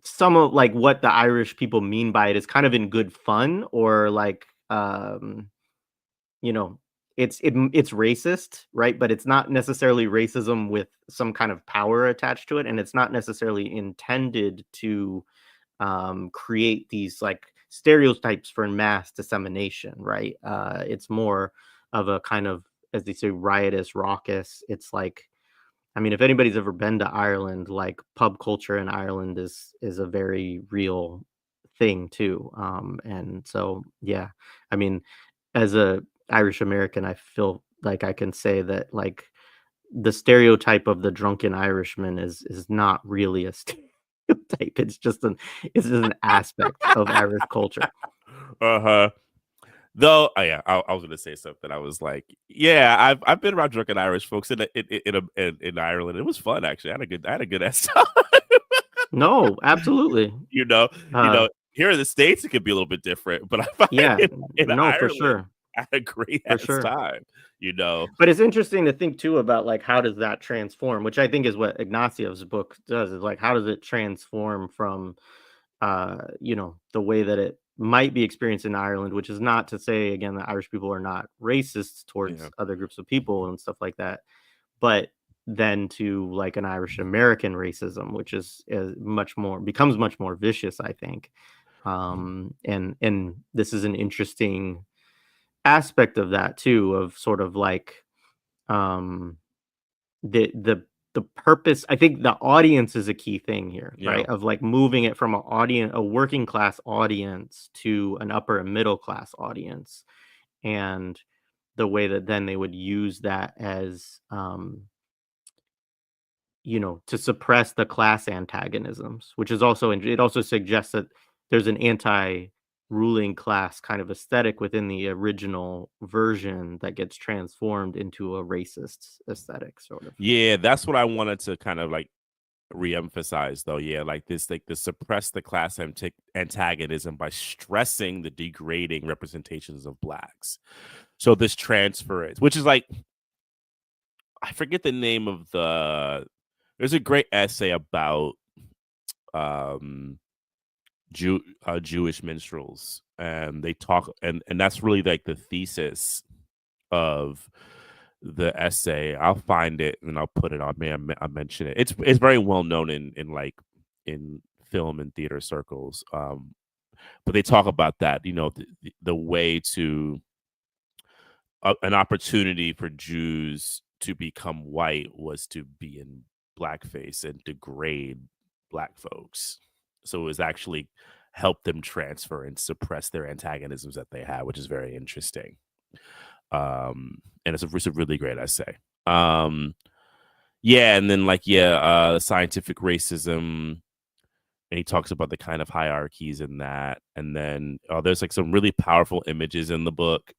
some of like what the Irish people mean by it is kind of in good fun, or like, you know, it's racist, right? But it's not necessarily racism with some kind of power attached to it, and it's not necessarily intended to create these like stereotypes for mass dissemination, right? It's more of a kind of, as they say, riotous, raucous. It's like, I mean, if anybody's ever been to Ireland, like pub culture in Ireland is a very real thing too. And so, yeah, I mean, as a Irish American, I feel like I can say that, like, the stereotype of the drunken Irishman is not really a stereotype. It's just an aspect of Irish culture. Uh-huh. Though, yeah, I was gonna say something. I was like, yeah, I've been around drunken Irish folks in Ireland. It was fun actually. I had a good ass time. No, absolutely. you know, you Uh, know. Here in the States, it could be a little bit different, but I find yeah, in no, for Ireland, sure, I had a great for ass sure. time. You know, But it's interesting to think too about, like, how does that transform, which I think is what Ignatiev's book does, is like how does it transform from the way that it might be experienced in Ireland, which is not to say again that Irish people are not racist yeah. towards other groups of people and stuff like that, but then to like an Irish American racism, which is much more becomes much more vicious, I think. And this is an interesting aspect of that too, of sort of like, um the purpose. I think the audience is a key thing here, Yeah. right? Of like moving it from a working class audience to an upper and middle class audience, and the way that then they would use that as, to suppress the class antagonisms, which is also, it also suggests that there's an anti-ruling class kind of aesthetic within the original version that gets transformed into a racist aesthetic, sort of. Yeah, that's what I wanted to kind of like reemphasize though. Yeah, like this, like the suppress the class antagonism by stressing the degrading representations of blacks. So this transference, which is like, I forget the name of there's a great essay about um Jewish minstrels, and they talk, and that's really like the thesis of the essay. I'll find it and I'll put it on. I mention it. It's very well known in like in film and theater circles. But they talk about that. The way to an opportunity for Jews to become white was to be in blackface and degrade black folks. So it was actually help them transfer and suppress their antagonisms that they had, which is very interesting. And it's a really great essay. Yeah, and then scientific racism, and he talks about the kind of hierarchies in that, and then there's like some really powerful images in the book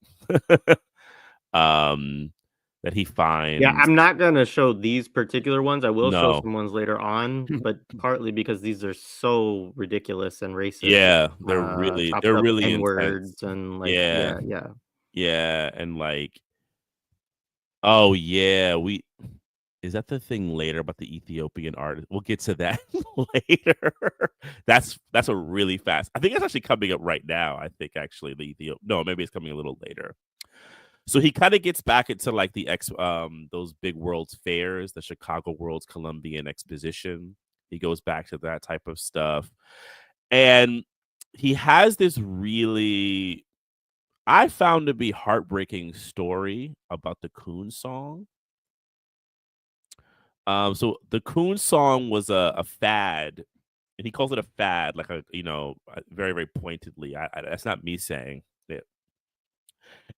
that he Yeah, finds. I'm not gonna show these particular ones. I will show No, some ones later on, but partly because these are so ridiculous and racist, yeah, chopped they're up really intense. N-words and like, Yeah, yeah, yeah. yeah, and like, oh yeah, is that the thing later about the Ethiopian artist? We'll get to that later. That's a really fast. I think it's actually coming up right now. I think actually no, maybe it's coming a little later. So he kind of gets back into like those big world's fairs, the Chicago World's Columbian Exposition. He goes back to that type of stuff. And he has this really, I found to be heartbreaking story about the Coon song. So the Coon song was a fad, and he calls it a fad, like very, very pointedly. That's not me saying it.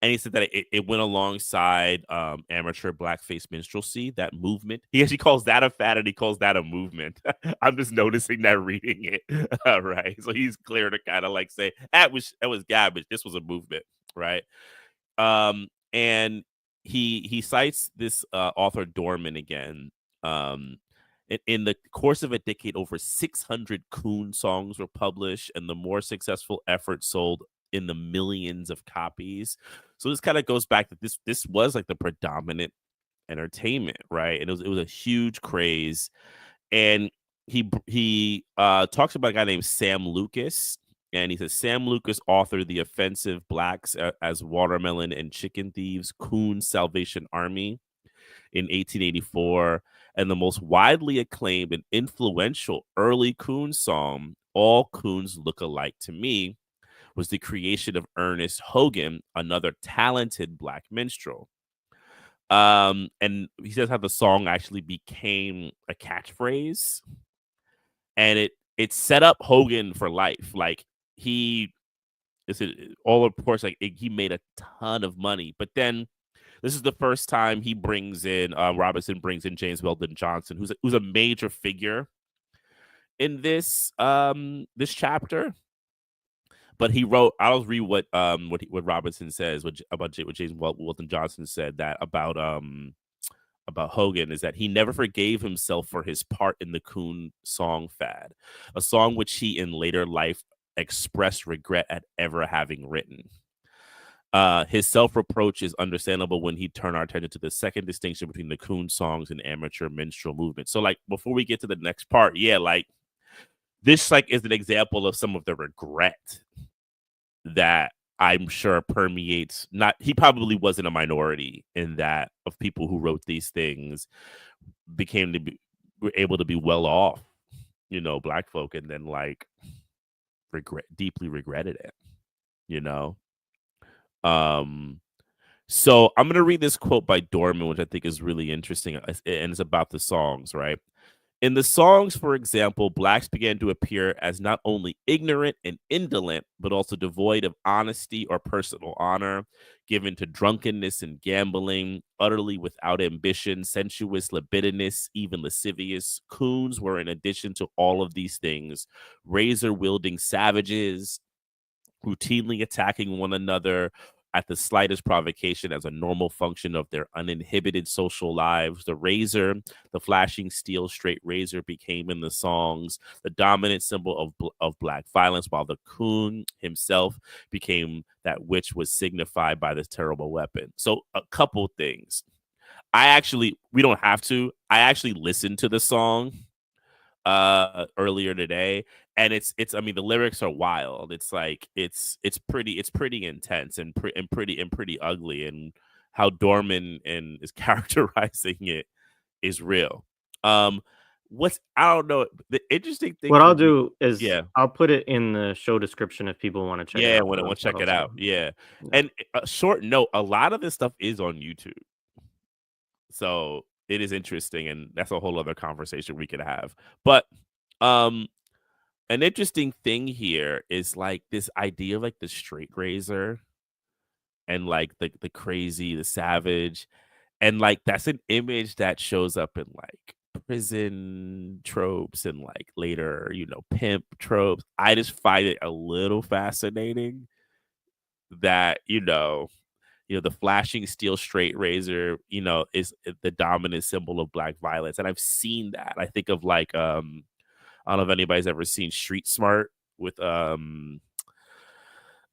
And he said that it went alongside amateur blackface minstrelsy, that movement. He actually calls that a fad, and he calls that a movement. I'm just noticing that reading it. Right. So he's clear to kind of like say that was garbage. This was a movement, right? And he cites this author Dorman again. In the course of a decade, over 600 coon songs were published, and the more successful effort sold in the millions of copies. So this kind of goes back that this was like the predominant entertainment, right? And it was a huge craze. And he talks about a guy named Sam Lucas, and he says Sam Lucas authored The Offensive Blacks as Watermelon and Chicken Thieves, Coon Salvation Army in 1884, and the most widely acclaimed and influential early coon song, All Coons Look Alike to Me, was the creation of Ernest Hogan, another talented black minstrel. And he says how the song actually became a catchphrase, and it set up Hogan for life. Like he all of course, like he made a ton of money, but then this is the first time he brings in Robinson brings in James Weldon Johnson, who's a major figure in this chapter. But he wrote. I'll read what Robinson says about what James Weldon Johnson said that about Hogan is that he never forgave himself for his part in the Coon song fad, a song which he in later life expressed regret at ever having written. His self-reproach is understandable when he turned our attention to the second distinction between the coon songs and amateur minstrel movement. So, like, before we get to the next part, yeah, like this, like, is an example of some of the regret that I'm sure permeates. Not, he probably wasn't a minority in that of people who wrote these things were able to be well off, black folk, and then like deeply regretted it, you know. So I'm gonna read this quote by Dorman, which I think is really interesting, and it's about the songs, right? In the songs, for example, blacks began to appear as not only ignorant and indolent, but also devoid of honesty or personal honor, given to drunkenness and gambling, utterly without ambition, sensuous, libidinous, even lascivious. Coons were, in addition to all of these things, razor-wielding savages, routinely attacking one another at the slightest provocation as a normal function of their uninhibited social lives. The razor, the flashing steel straight razor, became in the songs the dominant symbol of black violence, while the coon himself became that which was signified by this terrible weapon. So a couple things. We don't have to. I actually listened to the song earlier today, and it's I mean the lyrics are wild. It's like it's pretty intense and pretty ugly, and how Dorman and is characterizing it is real. Um, what's I don't know. The interesting thing What for I'll me, do is yeah, I'll put it in the show description if people wanna check it yeah, out when I for want to check it themselves, out, yeah. yeah. And a short note, a lot of this stuff is on YouTube, so it is interesting, and that's a whole other conversation we could have. But um, an interesting thing here is like this idea of like the straight razor and like the crazy, the savage, and like that's an image that shows up in like prison tropes and like later, pimp tropes. I just find it a little fascinating that, the flashing steel straight razor, is the dominant symbol of black violence. And I've seen that. I think of like I don't know if anybody's ever seen Street Smart with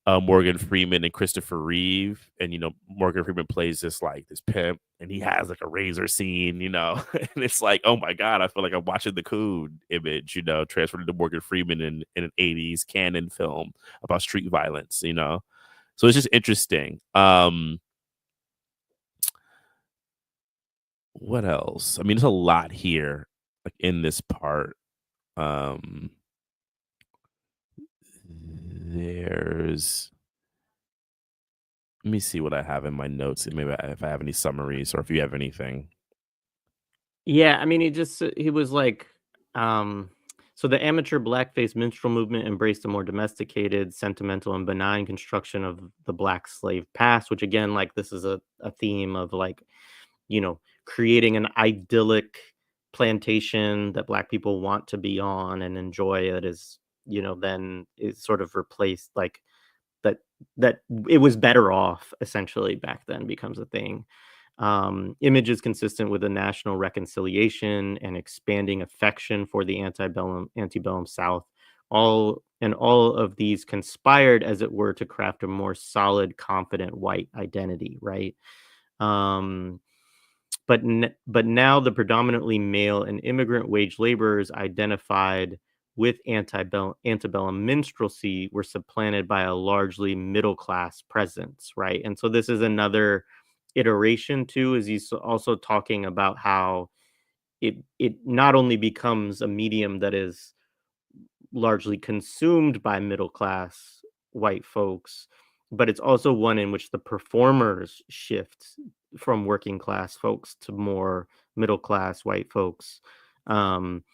Morgan Freeman and Christopher Reeve, and Morgan Freeman plays this pimp, and he has like a razor scene, and it's like, oh my god, I feel like I'm watching the Coon image, transferred into Morgan Freeman in an '80s canon film about street violence, so it's just interesting. What else? I mean, there's a lot here, like in this part. Um, there's Let me see what I have in my notes. Maybe if I have any summaries or if you have anything. Yeah, I mean, he was like, um, so the amateur blackface minstrel movement embraced a more domesticated, sentimental, and benign construction of the black slave past, which again, like this is a theme of like, creating an idyllic plantation that black people want to be on and enjoy that is, then is sort of replaced like that that it was better off essentially back then becomes a thing. Images consistent with a national reconciliation and expanding affection for the antebellum South. All of these conspired, as it were, to craft a more solid, confident white identity, right? Um, but now the predominantly male and immigrant wage laborers identified with antebellum minstrelsy were supplanted by a largely middle class presence, right? And so this is another iteration too, is he's also talking about how it not only becomes a medium that is largely consumed by middle class white folks, but it's also one in which the performers shift from working class folks to more middle class white folks. Um,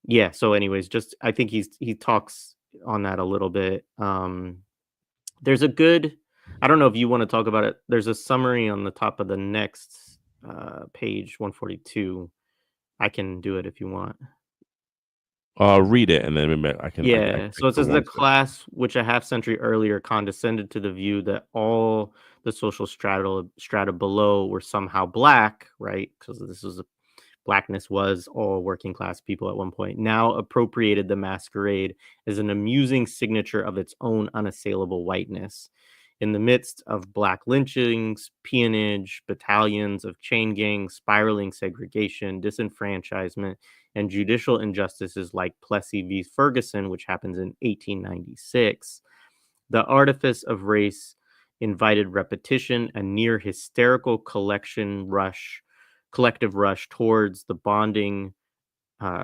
yeah. So, anyways, just I think he talks on that a little bit. There's a good. I don't know if you want to talk about it. There's a summary on the top of the next page, 142. I can do it if you want. Read it, and then maybe I Yeah, so it go says the one step. class, which a half century earlier condescended to the view that all the social strata below were somehow black, right? Because blackness was all working class people at one point. Now appropriated the masquerade as an amusing signature of its own unassailable whiteness. In the midst of black lynchings, peonage, battalions of chain gangs, spiraling segregation, disenfranchisement, and judicial injustices like Plessy v. Ferguson, which happens in 1896, the artifice of race invited repetition, a near hysterical collective rush towards the bonding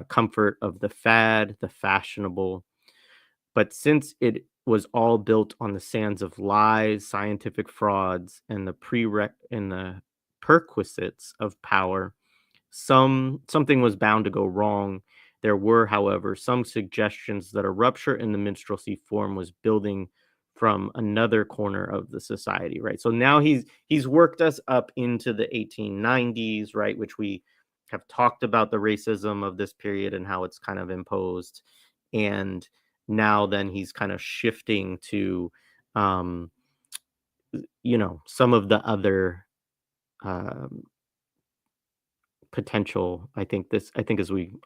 comfort of the fad, the fashionable. But since it was all built on the sands of lies, scientific frauds, and the perquisites of power, something was bound to go wrong. There were, however, some suggestions that a rupture in the minstrelsy form was building from another corner of the society, right? So now he's worked us up into the 1890s, right, which we have talked about the racism of this period and how it's kind of imposed. And now then he's kind of shifting to um some of the other um potential. I think as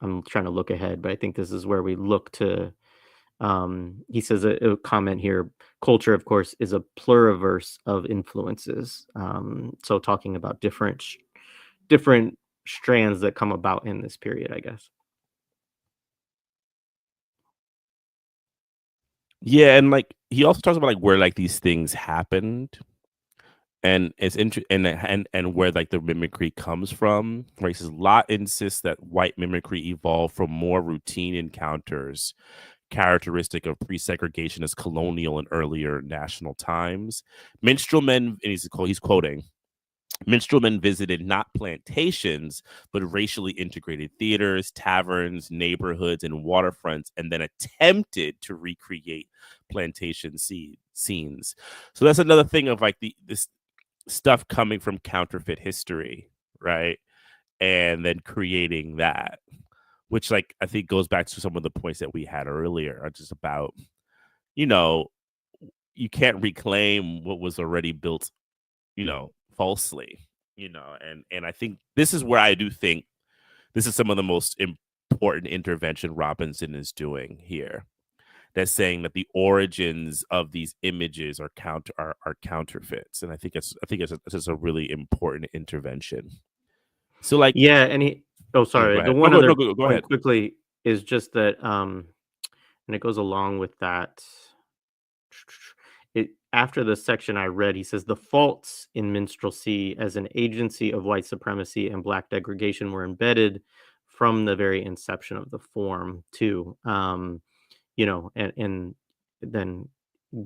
I'm trying to look ahead, but I think this is where we look to he says a comment here, culture of course is a pluriverse of influences. So talking about different strands that come about in this period, I guess. Yeah, and like he also talks about like where like these things happened, And it's and where like the mimicry comes from, right? He says Lott insists that white mimicry evolved from more routine encounters, characteristic of pre-segregationist colonial and earlier national times. Minstrelmen, and he's quoting, minstrelmen visited not plantations, but racially integrated theaters, taverns, neighborhoods, and waterfronts, and then attempted to recreate plantation scenes. So that's another thing of like this stuff coming from counterfeit history, right? And then creating that, which like I think goes back to some of the points that we had earlier, just about, you know, you can't reclaim what was already built, falsely, and I think this is where I do think this is some of the most important intervention Robinson is doing here. That's saying that the origins of these images are counterfeits, and I think it's just a really important intervention. So, like, Yeah, and oh, yeah, go sorry. The ahead. No, one go, no, other go point ahead. quickly is just that, and it goes along with that. After the section I read, he says the faults in minstrelsy as an agency of white supremacy and black degradation were embedded from the very inception of the form too. And then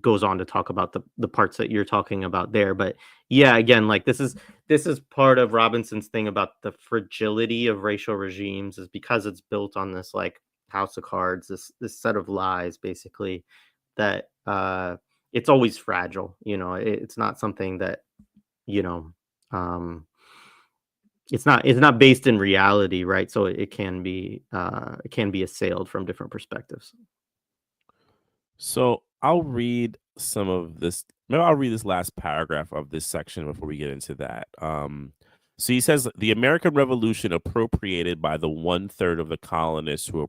goes on to talk about the parts that you're talking about there. But yeah, again, like this is part of Robinson's thing about the fragility of racial regimes, is because it's built on this like house of cards, this set of lies, basically, that it's always fragile. It's not something that, you know, um it's not based in reality, right? So it can be assailed from different perspectives. So I'll read some of this. Maybe I'll read this last paragraph of this section before we get into that. So he says the American Revolution, appropriated by the 1/3 of the colonists who are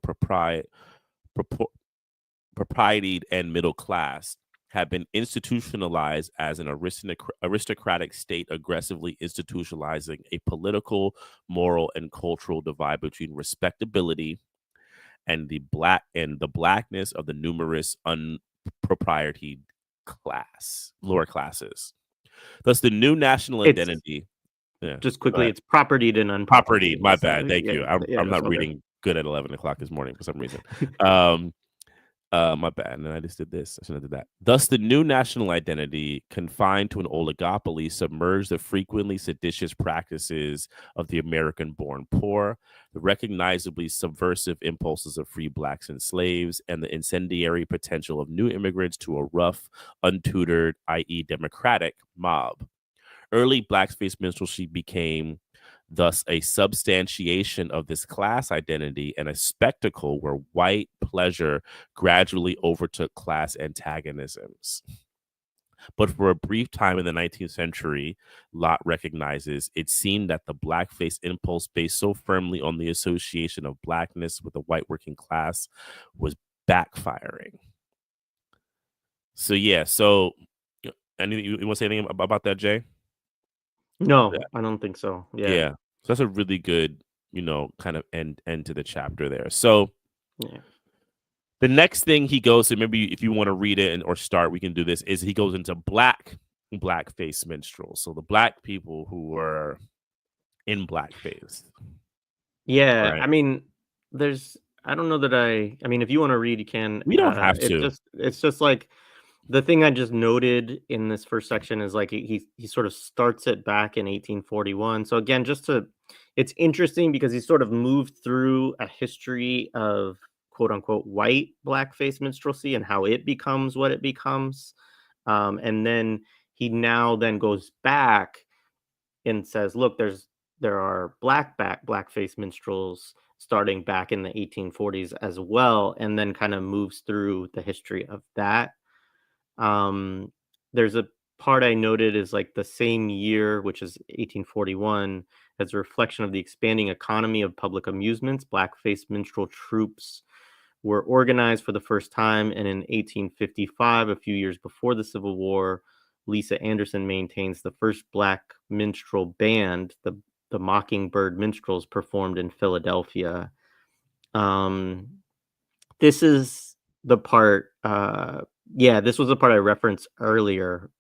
proprietied and middle class, had been institutionalized as an aristocratic state, aggressively institutionalizing a political, moral, and cultural divide between respectability and the blackness of the numerous unproprietied lower classes. Thus, the new national It's identity. Yeah, just go quickly, ahead. it's propertied and Property. unpropertied. My So bad. Thank yeah, you. I'm that's not all good. reading good at 11 o'clock this morning for some reason. My bad. And then I just did this. I shouldn't have did that. Thus, the new national identity, confined to an oligopoly, submerged the frequently seditious practices of the American-born poor, the recognizably subversive impulses of free blacks and slaves, and the incendiary potential of new immigrants to a rough, untutored, i.e., democratic mob. Early blackface minstrelsy became thus a substantiation of this class identity and a spectacle where white pleasure gradually overtook class antagonisms. But for a brief time in the 19th century, Lott recognizes it seemed that the blackface impulse, based so firmly on the association of blackness with the white working class, was backfiring. So yeah, anything you want to say anything about that, Jay? No, I don't think so. Yeah. Yeah. So that's a really good, kind of end to the chapter there. So Yeah. the next thing he goes to, maybe if you want to read it or start, we can do this, is he goes into blackface minstrels. So the black people who were in blackface. Yeah, Right. I mean, I don't know that I mean, if you wanna read, you can. We don't have to. It's just like the thing I just noted in this first section is like he sort of starts it back in 1841. So again, it's interesting because he sort of moved through a history of quote unquote white blackface minstrelsy and how it becomes what it becomes. And then he now then goes back and says, "Look, there are blackface minstrels starting back in the 1840s as well," and then kind of moves through the history of that. There's a part I noted is like the same year, which is 1841, as a reflection of the expanding economy of public amusements, blackface minstrel troupes were organized for the first time, and in 1855, a few years before the Civil War, Lisa Anderson maintains the first black minstrel band, the Mockingbird Minstrels, performed in Philadelphia. Um, this is the part, yeah, this was the part I referenced earlier,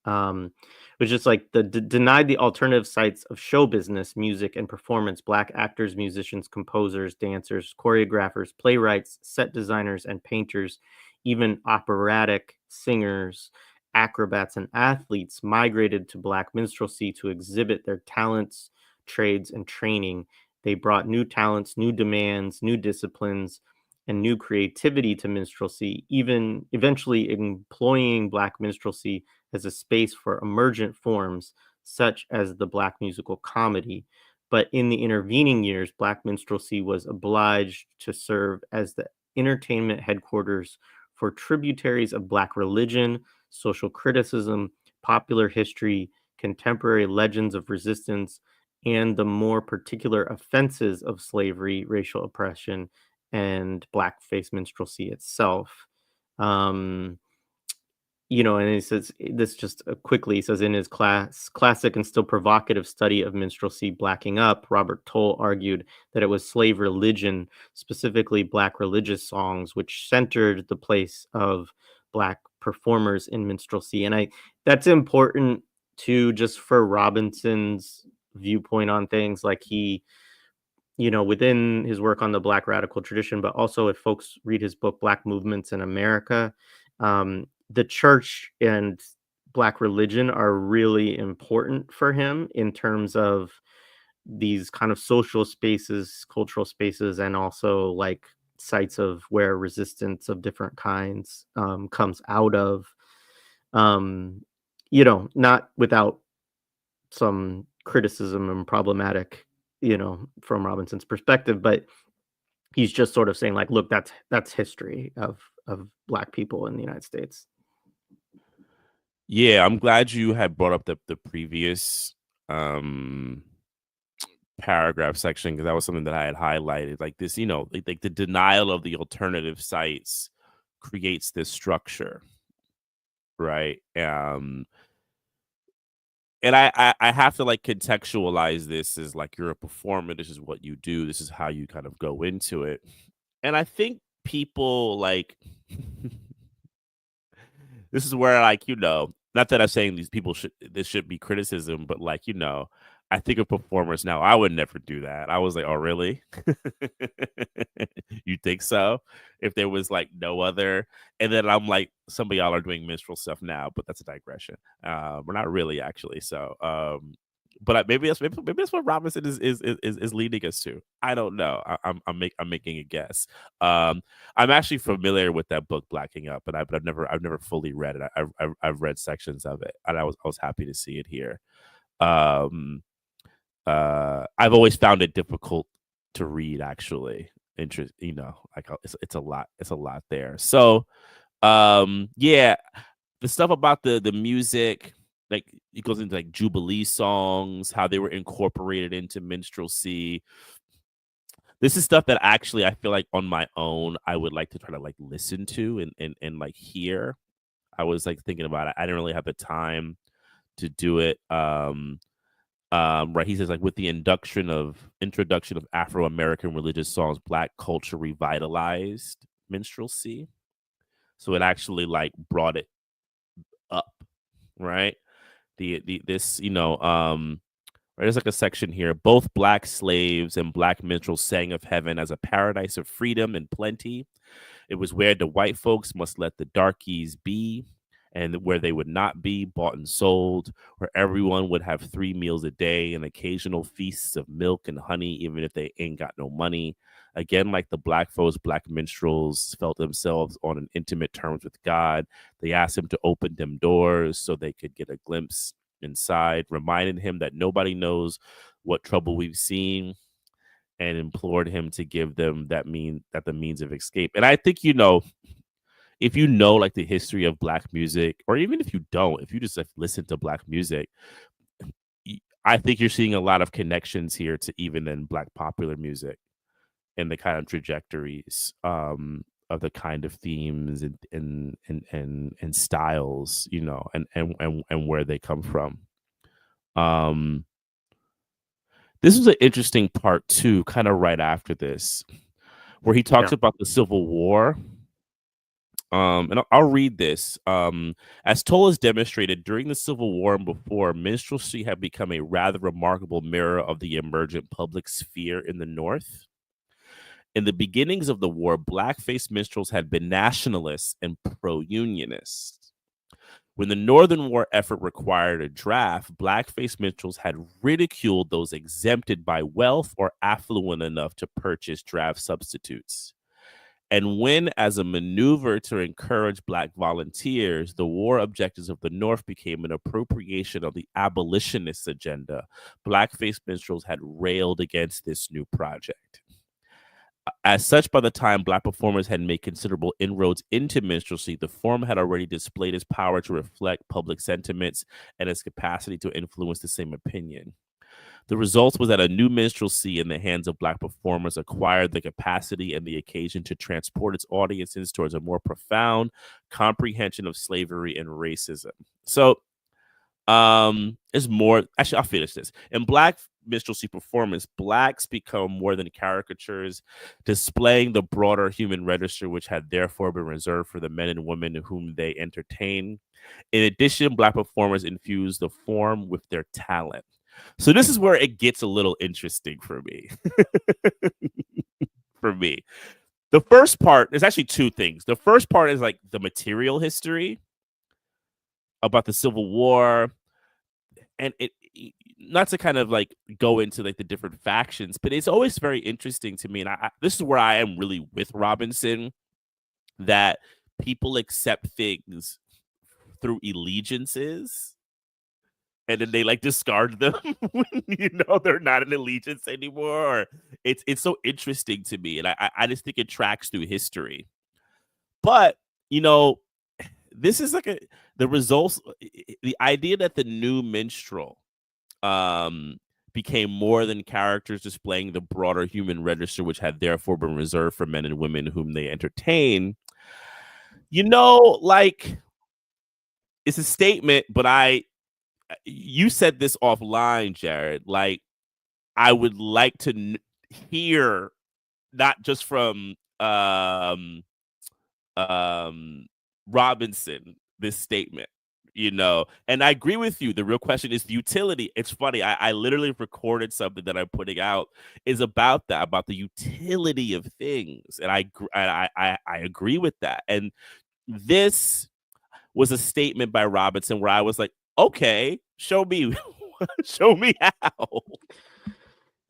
was just like denied the alternative sites of show business, music, and performance. Black actors, musicians, composers, dancers, choreographers, playwrights, set designers, and painters, even operatic singers, acrobats, and athletes migrated to Black minstrelsy to exhibit their talents, trades, and training. They brought new talents, new demands, new disciplines, and new creativity to minstrelsy, even eventually employing Black minstrelsy as a space for emergent forms such as the Black musical comedy. But in the intervening years, Black minstrelsy was obliged to serve as the entertainment headquarters for tributaries of Black religion, social criticism, popular history, contemporary legends of resistance, and the more particular offenses of slavery, racial oppression, and blackface minstrelsy itself. Um, and he says this just quickly. He says in his classic and still provocative study of minstrelsy, Blacking Up, Robert Toll argued that it was slave religion, specifically Black religious songs, which centered the place of Black performers in minstrelsy. And that's important too, just for Robinson's viewpoint on things. Like within his work on the Black radical tradition, but also if folks read his book, Black Movements in America, the church and Black religion are really important for him in terms of these kind of social spaces, cultural spaces, and also like sites of where resistance of different kinds comes out of, not without some criticism and problematic, from Robinson's perspective, but he's just sort of saying like, look, that's history of Black people in the United States. Yeah, I'm glad you had brought up the previous paragraph section, because that was something that I had highlighted. Like this, like the denial of the alternative sites creates this structure, right? And I have to like contextualize this as like you're a performer. This is what you do. This is how you kind of go into it. And I think people like this is where like not that I'm saying these people this should be criticism, but like I think of performers now. I would never do that. I was like, oh really? You think so? If there was like no other, and then I'm like, some of y'all are doing minstrel stuff now, but that's a digression. We're not really actually. So, but maybe that's what Robinson is leading us to. I don't know. I'm making a guess. I'm actually familiar with that book, Blacking Up, but I've never fully read it. I've read sections of it, and I was happy to see it here. I've always found it difficult to read, actually. Like it's a lot there. So yeah, the stuff about the music, like it goes into like Jubilee songs, how they were incorporated into minstrelsy. This is stuff that actually I feel like on my own I would like to try to like listen to and like hear. I was like thinking about it. I didn't really have the time to do it. Right, he says like with the introduction of Afro-American religious songs, Black culture revitalized minstrelsy. So it actually like brought it up, right? This there's like a section here. Both Black slaves and Black minstrels sang of heaven as a paradise of freedom and plenty. It was where the white folks must let the darkies be, and where they would not be bought and sold, where everyone would have 3 meals a day and occasional feasts of milk and honey, even if they ain't got no money. Again, like the Black folks, Black minstrels felt themselves on an intimate terms with God. They asked him to open them doors so they could get a glimpse inside, reminded him that nobody knows what trouble we've seen, and implored him to give them the means of escape. And I think if you know like the history of Black music, or even if you don't, if you just like, listen to Black music, I think you're seeing a lot of connections here to even then Black popular music and the kind of trajectories of the kind of themes and styles, and where they come from. This is an interesting part too, kind of right after this, where he talks about the Civil War. And I'll read this. As Toll has demonstrated during the Civil War and before, minstrelsy had become a rather remarkable mirror of the emergent public sphere in the North. In the beginnings of the war, blackface minstrels had been nationalists and pro-unionist. When the Northern War effort required a draft, blackface minstrels had ridiculed those exempted by wealth or affluent enough to purchase draft substitutes. And when, as a maneuver to encourage Black volunteers, the war objectives of the North became an appropriation of the abolitionist agenda, blackface minstrels had railed against this new project. As such, by the time Black performers had made considerable inroads into minstrelsy, the form had already displayed its power to reflect public sentiments and its capacity to influence the same opinion. The result was that a new minstrelsy in the hands of Black performers acquired the capacity and the occasion to transport its audiences towards a more profound comprehension of slavery and racism. So, it's more. Actually, I'll finish this. In Black minstrelsy performance, Blacks become more than caricatures, displaying the broader human register, which had therefore been reserved for the men and women whom they entertain. In addition, Black performers infuse the form with their talent. So this is where it gets a little interesting for me. For me, the first part, there's actually two things. The first part is like the material history about the Civil War, and it not to kind of like go into like the different factions, but it's always very interesting to me. And this is where I am really with Robinson, that people accept things through allegiances and then they like discard them when they're not an allegiance anymore. It's so interesting to me, and I just think it tracks through history. But this is like the results. The idea that the new minstrel became more than characters displaying the broader human register, which had therefore been reserved for men and women whom they entertain. Like it's a statement, but you said this offline, Jared. Like, I would like to hear not just from Robinson this statement, and I agree with you. The real question is the utility. It's funny. I literally recorded something that I'm putting out is about that, about the utility of things, and I agree with that. And this was a statement by Robinson where I was like, okay, show me how.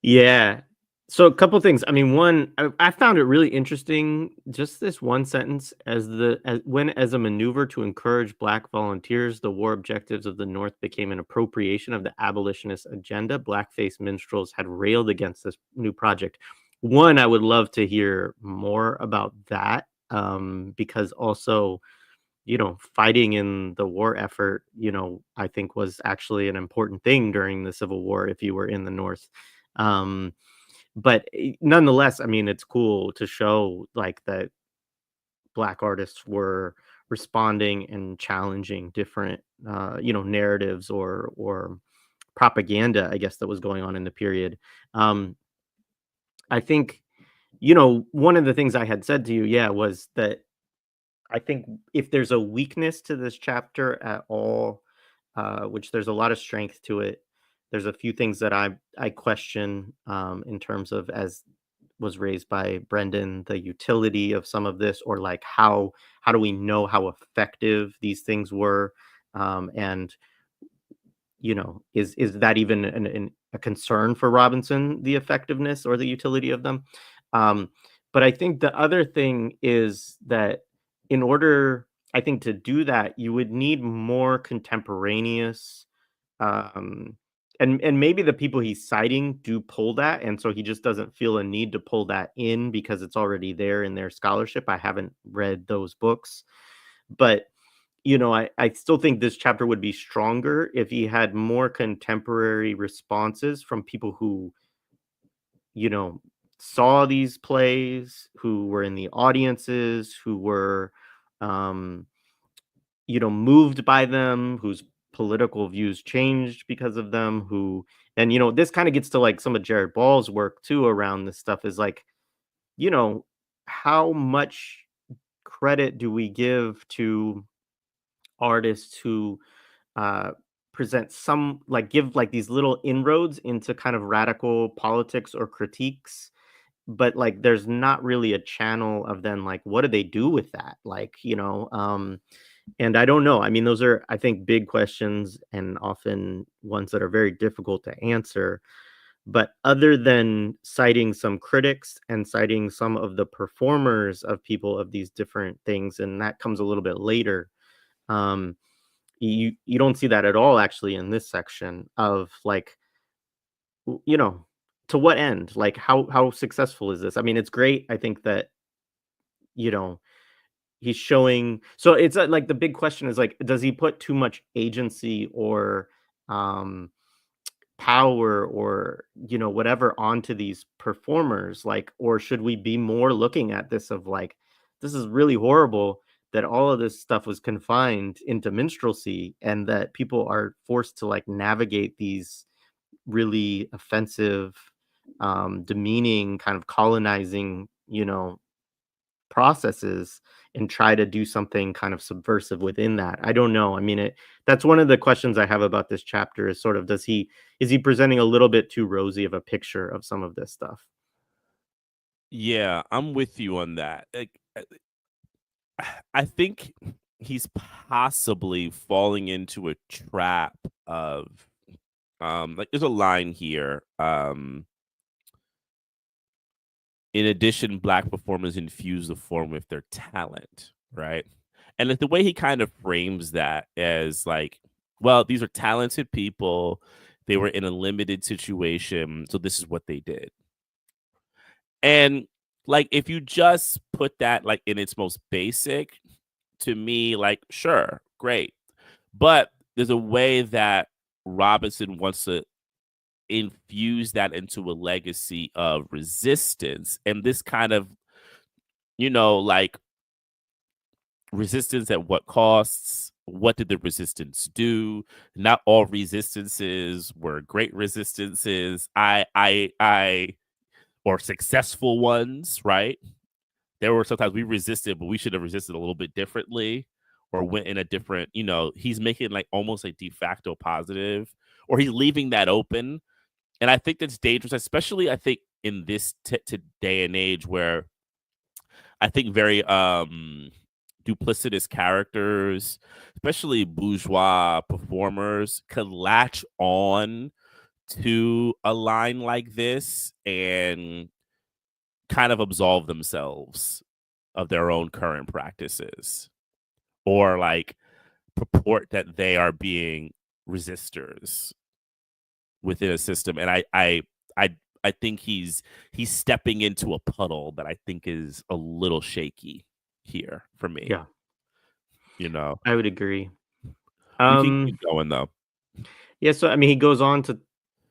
Yeah. So a couple things. I mean, one, I found it really interesting, just this one sentence, as a maneuver to encourage Black volunteers, the war objectives of the North became an appropriation of the abolitionist agenda. Blackface minstrels had railed against this new project. One, I would love to hear more about that, because also, fighting in the war effort, I think was actually an important thing during the Civil War if you were in the North. But nonetheless, I mean, it's cool to show like that Black artists were responding and challenging different, narratives or propaganda, I guess, that was going on in the period. I think, one of the things I had said to you, yeah, was that I think if there's a weakness to this chapter at all, which there's a lot of strength to it, there's a few things that I question, in terms of, as was raised by Brendan, the utility of some of this, or like how do we know how effective these things were, and is that even a concern for Robinson, the effectiveness or the utility of them? But I think the other thing is that in order, I think, to do that, you would need more contemporaneous, um, and maybe the people he's citing do pull that, and so he just doesn't feel a need to pull that in because it's already there in their scholarship. I haven't read those books, but I still think this chapter would be stronger if he had more contemporary responses from people who, you know, saw these plays, who were in the audiences, who were, um, moved by them, whose political views changed because of them, and this kind of gets to like some of Jared Ball's work too around this stuff, is like, you know, how much credit do we give to artists who uh, present some like give like these little inroads into kind of radical politics or critiques, but like there's not really a channel of then like what do they do with that, like, and I don't know. I mean, those are, I think, big questions and often ones that are very difficult to answer. But other than citing some critics and citing some of the performers of people of these different things, and that comes a little bit later, um, you don't see that at all actually in this section of like, you know, to what end? Like how successful is this? I mean, it's great. I think that, you know, he's showing, so it's like the big question is like, does he put too much agency or um power or, whatever onto these performers, like, or should we be more looking at this of like, this is really horrible that all of this stuff was confined into minstrelsy and that people are forced to like navigate these really offensive, demeaning, kind of colonizing, processes, and try to do something kind of subversive within that. I don't know. I mean, that's one of the questions I have about this chapter is sort of, is he presenting a little bit too rosy of a picture of some of this stuff? Yeah, I'm with you on that. Like, I think he's possibly falling into a trap of like there's a line here. In addition, black performers infuse the form with their talent, right? And the way he kind of frames that as like, well, these are talented people. They were in a limited situation, so this is what they did. And like if you just put that like in its most basic, to me, like, sure, great. But there's a way that Robinson wants to infuse that into a legacy of resistance. And this kind of, like resistance at what costs? What did the resistance do? Not all resistances were great resistances. Or successful ones, right? There were sometimes we resisted, but we should have resisted a little bit differently or went in a different, he's making like almost a de facto positive or he's leaving that open. And I think that's dangerous, especially I think in this day and age where I think very duplicitous characters, especially bourgeois performers, could latch on to a line like this and kind of absolve themselves of their own current practices or like purport that they are being resistors within a system. And I think he's stepping into a puddle that I think is a little shaky here for me. Yeah, I would agree. We can keep Um, going though. yeah, so I mean, he goes on to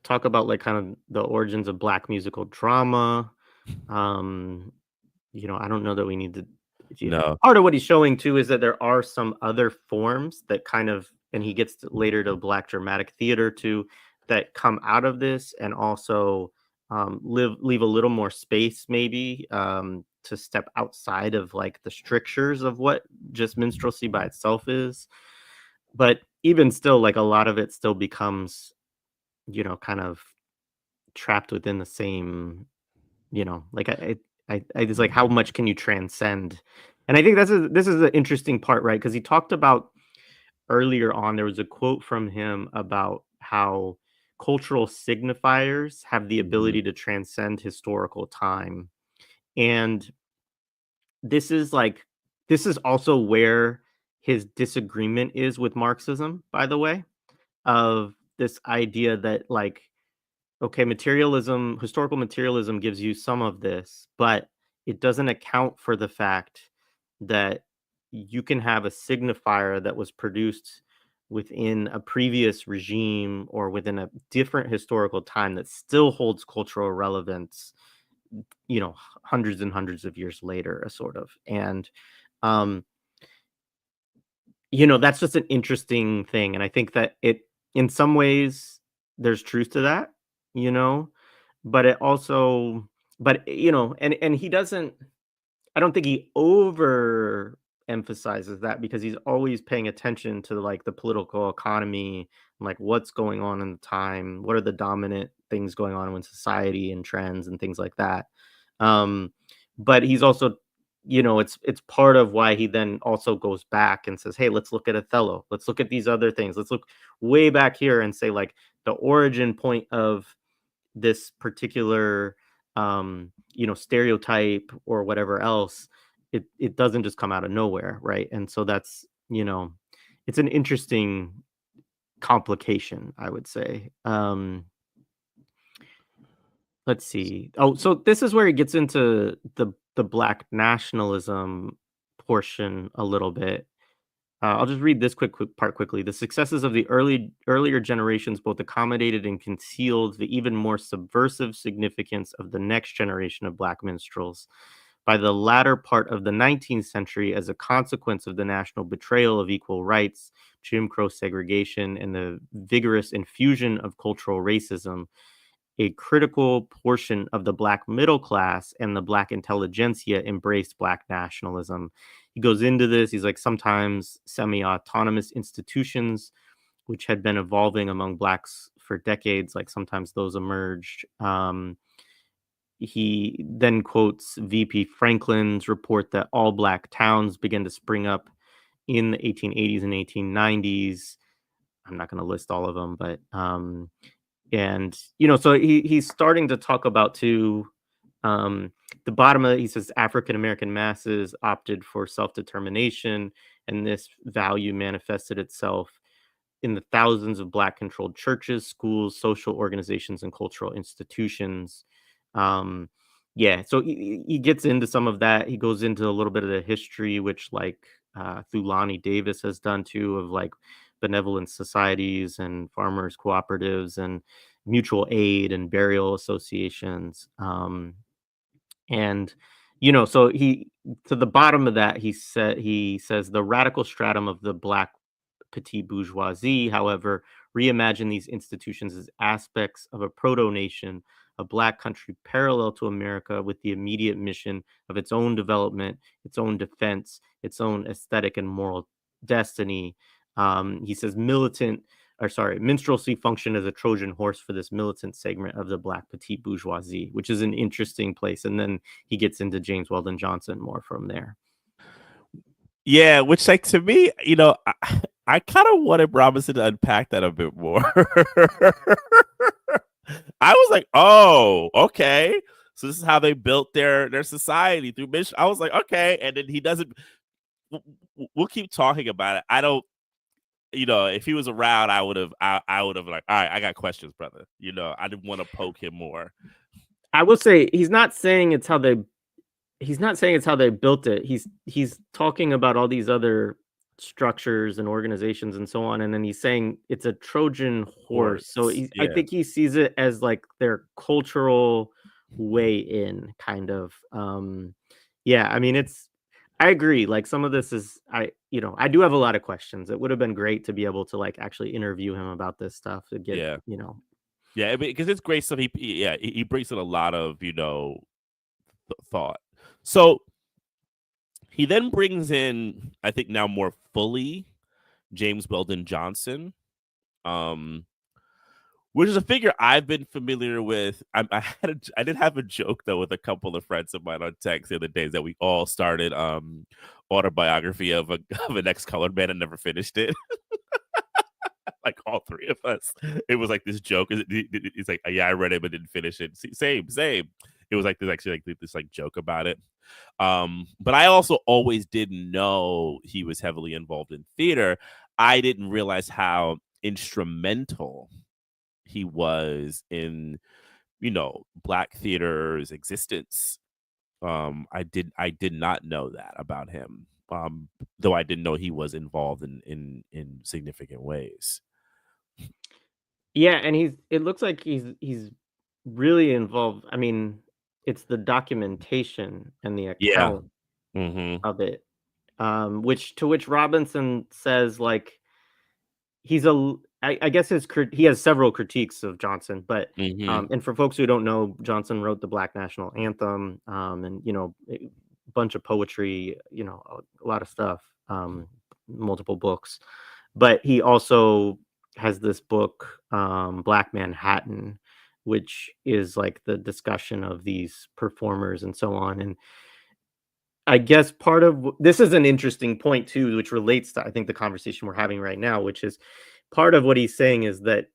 talk about like kind of the origins of black musical drama. Um, I don't know that we need to. No. Part of what he's showing too is that there are some other forms that kind of, and he gets later to black dramatic theater too, that come out of this and also leave a little more space maybe to step outside of like the strictures of what just minstrelsy by itself is. But even still, like a lot of it still becomes, kind of trapped within the same, like I just like how much can you transcend? And I think this is the interesting part, right? Because he talked about earlier on, there was a quote from him about how cultural signifiers have the Mhm. ability to transcend historical time. And this is like, this is also where his disagreement is with Marxism, by the way, of this idea that like, okay, materialism, historical materialism gives you some of this, but it doesn't account for the fact that you can have a signifier that was produced within a previous regime or within a different historical time that still holds cultural relevance, hundreds and hundreds of years later, a sort of. And um, that's just an interesting thing. And I think that in some ways, there's truth to that, you know, but it also, and he doesn't. I don't think he over emphasizes that because he's always paying attention to like the political economy and like what's going on in the time, what are the dominant things going on in society and trends and things like that. Um, but he's also, it's part of why he then also goes back and says, "Hey, let's look at Othello. Let's look at these other things. Let's look way back here and say like the origin point of this particular stereotype or whatever else, it doesn't just come out of nowhere, right? And so that's, it's an interesting complication, I would say. Let's see. Oh, so this is where he gets into the black nationalism portion a little bit. I'll just read this quick part quickly. The successes of the earlier generations both accommodated and concealed the even more subversive significance of the next generation of Black minstrels. By the latter part of the 19th century, as a consequence of the national betrayal of equal rights, Jim Crow segregation, and the vigorous infusion of cultural racism, a critical portion of the Black middle class and the Black intelligentsia embraced Black nationalism. He goes into this. He's like, sometimes semi-autonomous institutions, which had been evolving among Blacks for decades, like sometimes those emerged. He then quotes VP Franklin's report that all Black towns began to spring up in the 1880s and 1890s. I'm not going to list all of them, but and so he's starting to talk about too, the bottom of it. He says African American masses opted for self-determination, and this value manifested itself in the thousands of Black controlled churches, schools, social organizations, and cultural institutions. um yeah, so he gets into some of that. He goes into a little bit of the history, which like Thulani Davis has done too, of like benevolent societies and farmers cooperatives and mutual aid and burial associations. And so he, to the bottom of that, he says the radical stratum of the Black petite bourgeoisie, however, reimagine these institutions as aspects of a proto-nation, a Black country parallel to America with the immediate mission of its own development, its own defense, its own aesthetic and moral destiny. He says minstrelsy functioned as a Trojan horse for this militant segment of the Black petite bourgeoisie, which is an interesting place. And then he gets into James Weldon Johnson more from there. Yeah, which like to me, I kind of wanted Robinson to unpack that a bit more. I was like, oh, okay. So this is how they built their society through mission. I was like, okay. And then he doesn't. We'll keep talking about it. I don't. If he was around, I would have like, all right, I got questions, brother. I didn't want to poke him more. I will say he's not saying it's how they built it. He's talking about all these other structures and organizations and so on, and then he's saying it's a Trojan horse. So I think he sees it as like their cultural way in, kind of. Yeah, I mean, I agree. Like some of this is, I do have a lot of questions. It would have been great to be able to like actually interview him about this stuff to get, Yeah, because it's great stuff. He brings in a lot of thought. So he then brings in, I think now more fully, James Weldon Johnson, which is a figure I've been familiar with. I did have a joke though with a couple of friends of mine on text the other days that we all started autobiography of an ex-colored man and never finished it. Like all three of us. It was like this joke. It's like, yeah, I read it but didn't finish it. Same. It was like there's actually like this like joke about it. But I also always didn't know he was heavily involved in theater. I didn't realize how instrumental he was in, Black theater's existence. I did not know that about him. Though I didn't know he was involved in significant ways. Yeah, and it looks like he's really involved. I mean, it's the documentation and the account of it, which Robinson says like I guess he has several critiques of Johnson, but and for folks who don't know, Johnson wrote the Black National Anthem, and bunch of poetry, a lot of stuff, multiple books. But he also has this book, Black Manhattan, which is like the discussion of these performers and so on. And I guess part of this is an interesting point too, which relates to I think the conversation we're having right now, which is part of what he's saying is that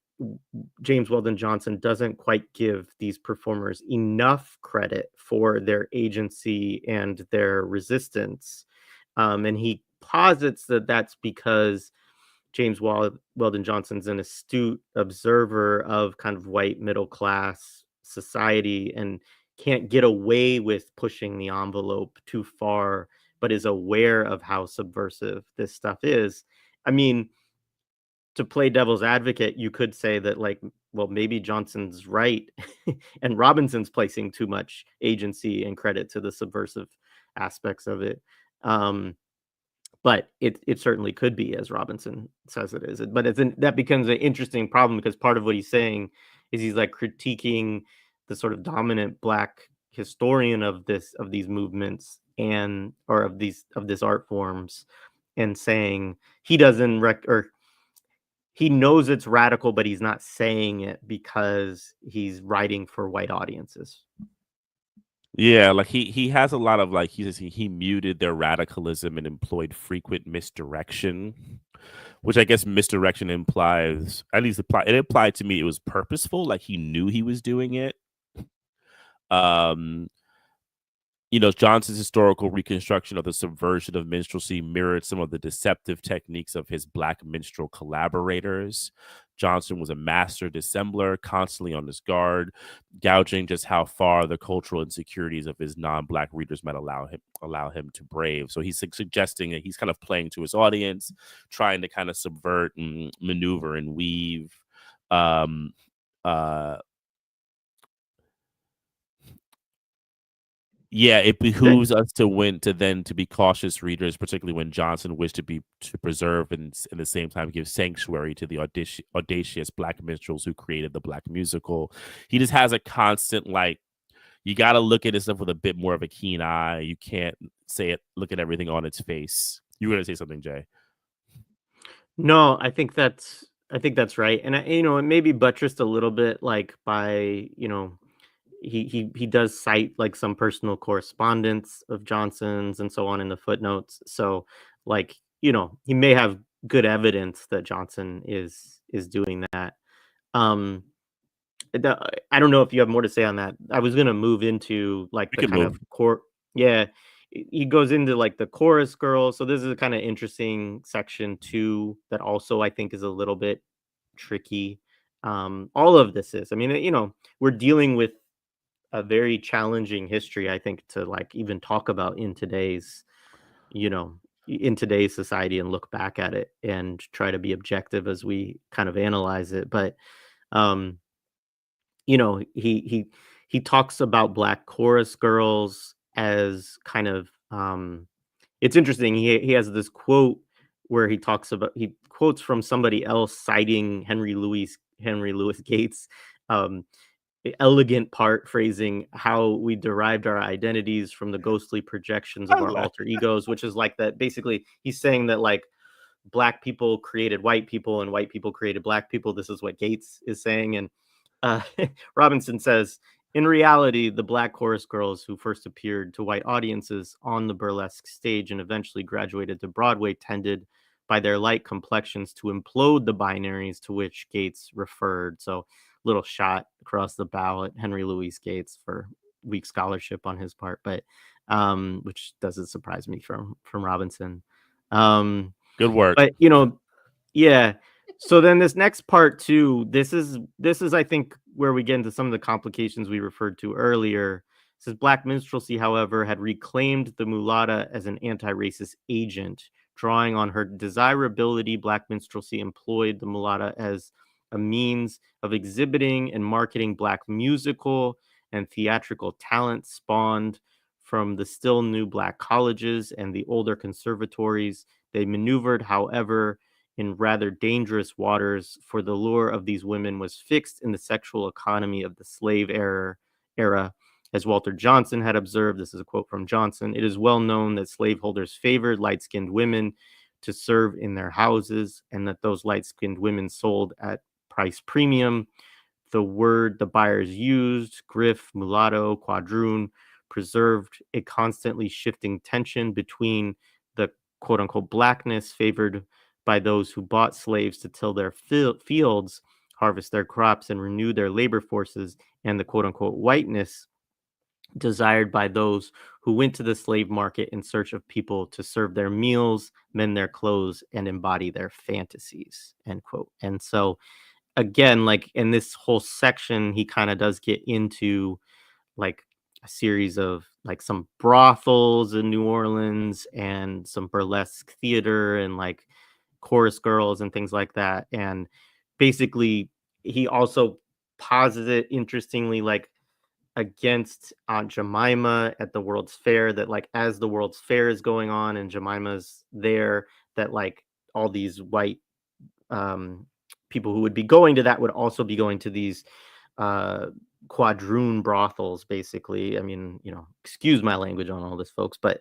James Weldon Johnson doesn't quite give these performers enough credit for their agency and their resistance, and he posits that that's because Weldon Johnson's an astute observer of kind of white middle class society and can't get away with pushing the envelope too far, but is aware of how subversive this stuff is. I mean, to play devil's advocate, you could say that, like, well, maybe Johnson's right and Robinson's placing too much agency and credit to the subversive aspects of it. Um, but it certainly could be as Robinson says it is. But that becomes an interesting problem because part of what he's saying is he's like critiquing the sort of dominant black historian of these movements and or of this art forms and saying he doesn't or he knows it's radical, but he's not saying it because he's writing for white audiences. Yeah, like he has a lot of like he says he muted their radicalism and employed frequent misdirection, which I guess misdirection implies it implied to me it was purposeful, like he knew he was doing it. Um, Johnson's historical reconstruction of the subversion of minstrelsy mirrored some of the deceptive techniques of his black minstrel collaborators. Johnson was a master dissembler, constantly on his guard, gouging just how far the cultural insecurities of his non-black readers might allow him to brave. So he's suggesting that he's kind of playing to his audience, trying to kind of subvert and maneuver and weave. Yeah, it behooves us to be cautious readers, particularly when Johnson wished to preserve and in the same time give sanctuary to the audacious black minstrels who created the black musical. He just has a constant like, you got to look at this stuff with a bit more of a keen eye. You can't look at everything on its face. You were going to say something, Jay? No, I think that's right, and it may be buttressed a little bit like by he does cite like some personal correspondence of Johnson's and so on in the footnotes. So like, he may have good evidence that Johnson is doing that. Um I don't know if you have more to say on that. I was going to move into like We the can kind move. of core. Yeah. He goes into like the chorus girl. So this is a kind of interesting section too that also I think is a little bit tricky. All of this is, I mean, we're dealing with a very challenging history, I think, to like even talk about you know, in today's society and look back at it and try to be objective as we kind of analyze it. But, um, he talks about black chorus girls as kind of, it's interesting. He has this quote where he quotes from somebody else citing Henry Louis Gates, um, elegant part phrasing how we derived our identities from the ghostly projections of I our love- alter egos, which is like that. Basically, he's saying that like black people created white people and white people created black people. This is what Gates is saying. And uh, Robinson says, in reality, the black chorus girls who first appeared to white audiences on the burlesque stage and eventually graduated to Broadway tended, by their light complexions, to implode the binaries to which Gates referred. So, little shot across the bow at Henry Louis Gates for weak scholarship on his part, but which doesn't surprise me from Robinson. Good work. But yeah. So then this next part too, this is I think where we get into some of the complications we referred to earlier. It says black minstrelsy, however, had reclaimed the mulatta as an anti-racist agent. Drawing on her desirability, black minstrelsy employed the mulatta as a means of exhibiting and marketing black musical and theatrical talent spawned from the still new black colleges and the older conservatories. They maneuvered, however, in rather dangerous waters, for the lure of these women was fixed in the sexual economy of the slave era, As Walter Johnson had observed, this is a quote from Johnson, it is well known that slaveholders favored light-skinned women to serve in their houses, and that those light-skinned women sold at price premium. The word the buyers used, griff, mulatto, quadroon, preserved a constantly shifting tension between the quote unquote blackness favored by those who bought slaves to till their fields, harvest their crops, and renew their labor forces, and the quote unquote whiteness desired by those who went to the slave market in search of people to serve their meals, mend their clothes, and embody their fantasies, end quote. And so, again, like in this whole section, he kind of does get into like a series of like some brothels in New Orleans and some burlesque theater and like chorus girls and things like that. And basically, he also posits it interestingly, like against Aunt Jemima at the World's Fair, that like as the World's Fair is going on and Jemima's there, that like all these white um, people who would be going to that would also be going to these uh, quadroon brothels, basically. I mean, you know, excuse my language on all this, folks, but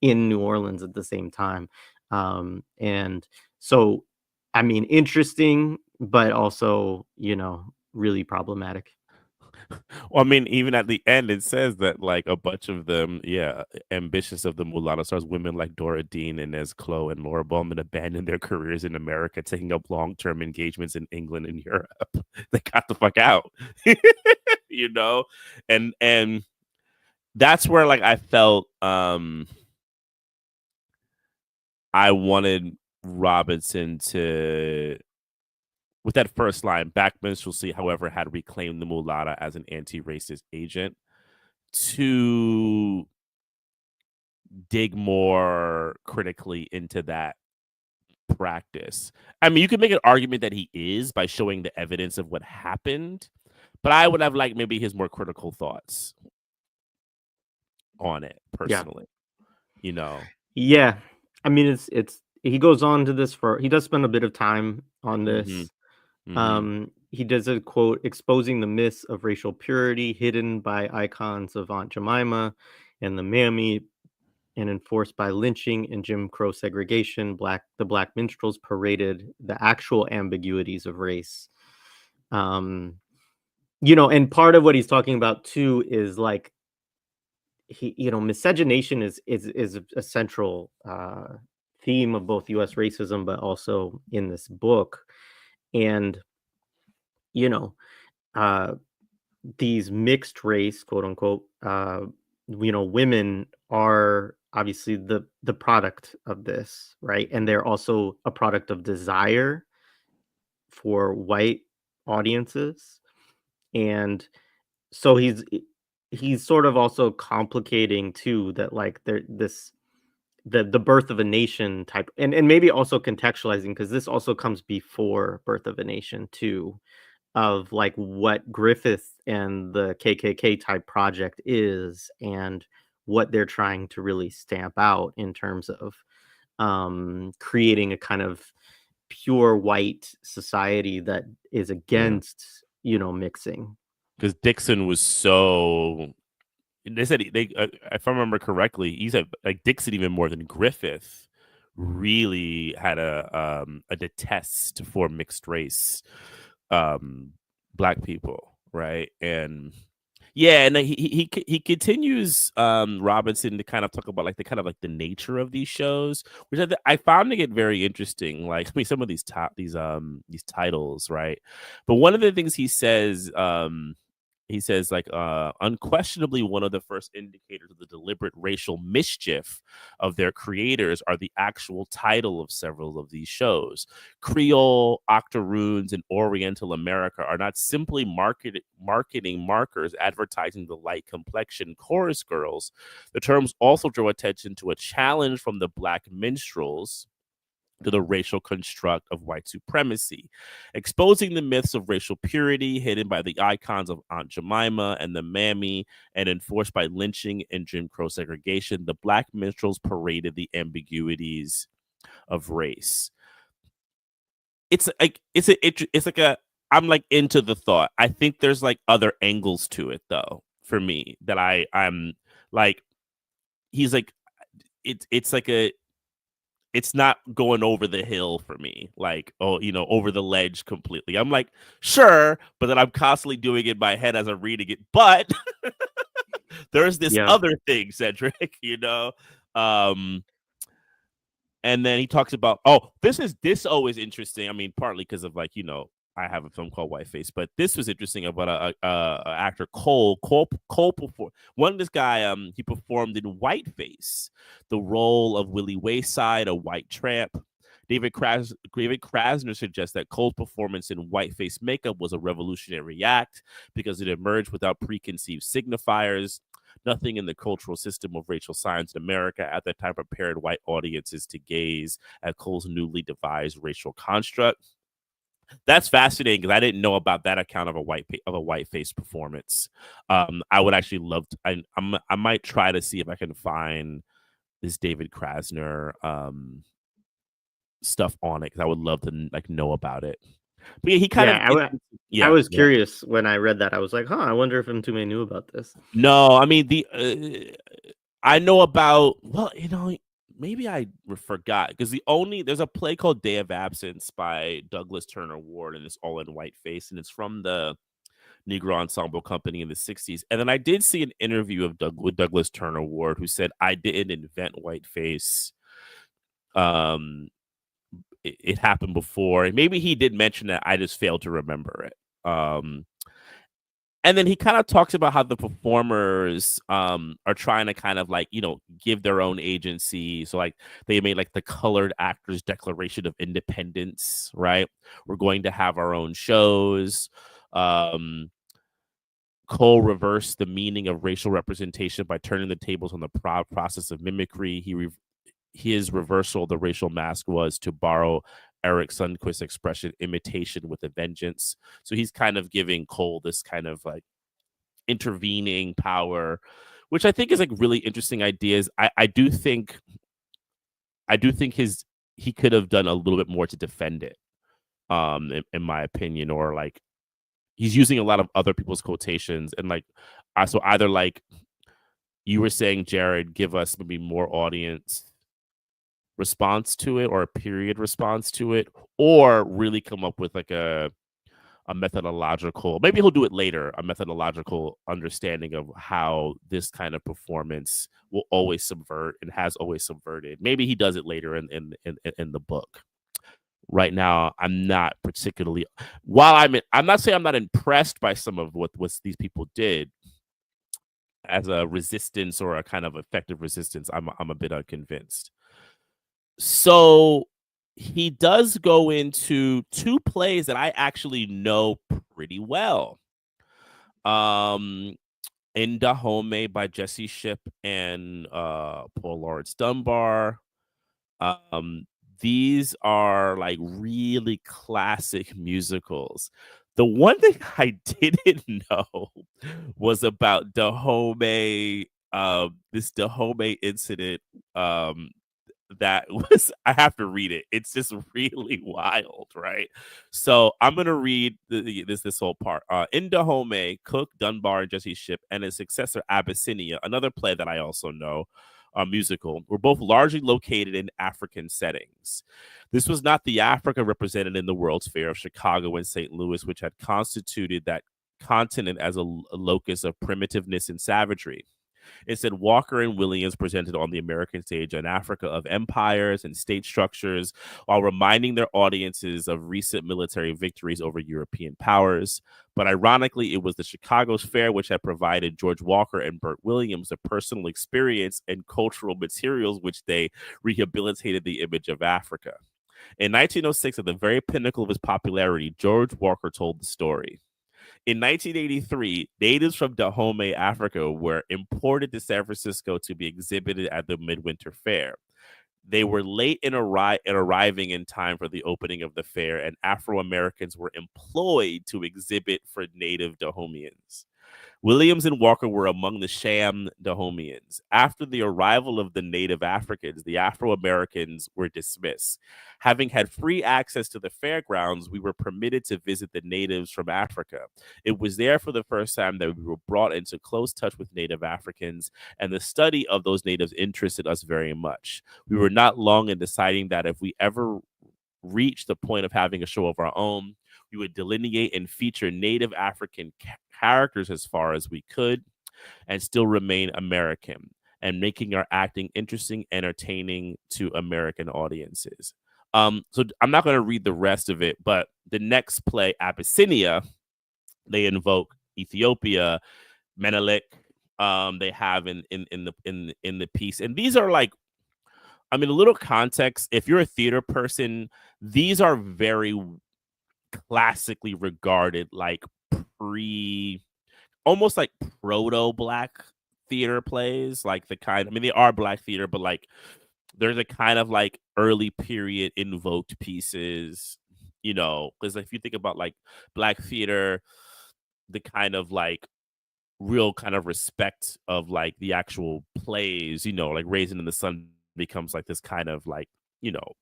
in New Orleans at the same time. And so, I mean, interesting, but also, you know, really problematic. Well, I mean, even at the end, it says that like a bunch of them, ambitious of the mulatto stars, women like Dora Dean, Inez Clow, and Laura Bowman abandoned their careers in America, taking up long-term engagements in England and Europe. They got the fuck out, you know, and that's where like I felt I wanted Robinson to. With that first line, Back Minstrelsy, however, had reclaimed the mulatta as an anti-racist agent, to dig more critically into that practice. I mean, you could make an argument that he is by showing the evidence of what happened, but I would have liked maybe his more critical thoughts on it Yeah. personally, you know. Yeah. I mean, it's he goes on to this for he does spend a bit of time on Mhm. this. Mhm. He does a quote exposing the myths of racial purity hidden by icons of Aunt Jemima and the Mammy and enforced by lynching and Jim Crow segregation. The black minstrels paraded the actual ambiguities of race. Um, you know, and part of what he's talking about too is like miscegenation is a central theme of both U.S. racism, but also in this book. And you know, uh, these mixed race, quote unquote, women are obviously the product of this, right? And they're also a product of desire for white audiences. And so he's sort of also complicating too that like there this the birth of a nation type, and maybe also contextualizing because this also comes before birth of a nation too, of like what Griffith and the KKK type project is and what they're trying to really stamp out in terms of creating a kind of pure white society that is Yeah. against, mixing. Because Dixon was so. They said if I remember correctly, he said like Dixon even more than Griffith really had a detest for mixed race um black people, right? And yeah, and he continues Robinson to kind of talk about like the nature of these shows, which I found to get very interesting. Like I mean, some of these these titles, right? But one of the things he says like unquestionably one of the first indicators of the deliberate racial mischief of their creators are the actual title of several of these shows. Creole, Octoroons, and Oriental America are not simply marketing markers advertising the light complexion chorus girls. The terms also draw attention to a challenge from the black minstrels to the racial construct of white supremacy, exposing the myths of racial purity hidden by the icons of Aunt Jemima and the Mammy and enforced by lynching and Jim Crow segregation. The black minstrels paraded the ambiguities of race. It's like I'm like into the thought. I think there's like other angles to it though for me that I'm like, he's like, it's like a, it's not going over the hill for me, like, oh, over the ledge completely. I'm like, sure, but then I'm constantly doing it in my head as I'm reading it. But there's this Yeah. other thing, Cedric, Um, and then he talks about, this always interesting. I mean, partly because of like, I have a film called Whiteface, but this was interesting about a actor Cole performed. This guy, he performed in Whiteface, the role of Willie Wayside, a white tramp. David Krasner suggests that Cole's performance in whiteface makeup was a revolutionary act because it emerged without preconceived signifiers. Nothing in the cultural system of racial science in America at that time prepared white audiences to gaze at Cole's newly devised racial construct. That's fascinating because I didn't know about that account of a whiteface performance. I would actually love to. I might try to see if I can find this David Krasner stuff on it because I would love to like know about it. But yeah, he kind Yeah, of I was yeah. curious when I read that. I was like, "Huh, I wonder if Mtume knew about this." No, I mean I know about, well, maybe I forgot because there's a play called Day of Absence by Douglas Turner Ward, and it's all in whiteface, and it's from the Negro Ensemble Company in the 60s. And then I did see an interview with Douglas Turner Ward, who said, I didn't invent whiteface. It happened before. And maybe he did mention that, I just failed to remember it. And then he kind of talks about how the performers are trying to kind of like, give their own agency. So like they made like the Colored Actors Declaration of Independence, right? We're going to have our own shows. Cole reversed the meaning of racial representation by turning the tables on the process of mimicry. His reversal of the racial mask was, to borrow Eric Sundquist's expression, imitation with a vengeance. So he's kind of giving Cole this kind of like intervening power, which I think is like really interesting ideas. I do think he could have done a little bit more to defend it, in my opinion, or like he's using a lot of other people's quotations, and like so either like you were saying, Jared, give us maybe more audience response to it or a period response to it, or really come up with like a methodological, maybe he'll do it later, a methodological understanding of how this kind of performance will always subvert and has always subverted. Maybe he does it later in the book. Right now, I'm not particularly, I'm not saying I'm not impressed by some of what these people did as a resistance or a kind of effective resistance. I'm a bit unconvinced. So he does go into two plays that I actually know pretty well. In Dahomey by Jesse Shipp and Paul Lawrence Dunbar. These are like really classic musicals. The one thing I didn't know was about Dahomey, this Dahomey incident, that was, I have to read it. It's just really wild, right? So I'm gonna read this whole part. In Dahomey, Cook, Dunbar, and Jesse Shipp, and his successor Abyssinia, another play that I also know, musical, were both largely located in African settings. This was not the Africa represented in the World's Fair of Chicago and St. Louis, which had constituted that continent as a locus of primitiveness and savagery. Instead, Walker and Williams presented on the American stage an Africa of empires and state structures while reminding their audiences of recent military victories over European powers. But ironically, it was the Chicago's fair which had provided George Walker and Burt Williams the personal experience and cultural materials which they rehabilitated the image of Africa. In 1906, at the very pinnacle of his popularity, George Walker told the story. In 1983, natives from Dahomey, Africa, were imported to San Francisco to be exhibited at the Midwinter Fair. They were late in arriving in time for the opening of the fair, and Afro-Americans were employed to exhibit for native Dahomeans. Williams and Walker were among the sham Dahomians. After the arrival of the native Africans, the Afro-Americans were dismissed. Having had free access to the fairgrounds, we were permitted to visit the natives from Africa. It was there for the first time that we were brought into close touch with native Africans, and the study of those natives interested us very much. We were not long in deciding that if we ever reached the point of having a show of our own, we would delineate and feature native African characters as far as we could and still remain American and making our acting interesting, entertaining to American audiences. So I'm not going to read the rest of it, but the next play, Abyssinia, they invoke Ethiopia, Menelik. They have in the piece, and these are like, I mean, a little context. If you're a theater person, these are very classically regarded like almost like proto black theater plays, like the kind, I mean, they are black theater, but like there's a kind of like early period invoked pieces, you know, because if you think about like black theater, the kind of like real kind of respect of like the actual plays, you know, like Raisin in the Sun becomes like this kind of like, you know,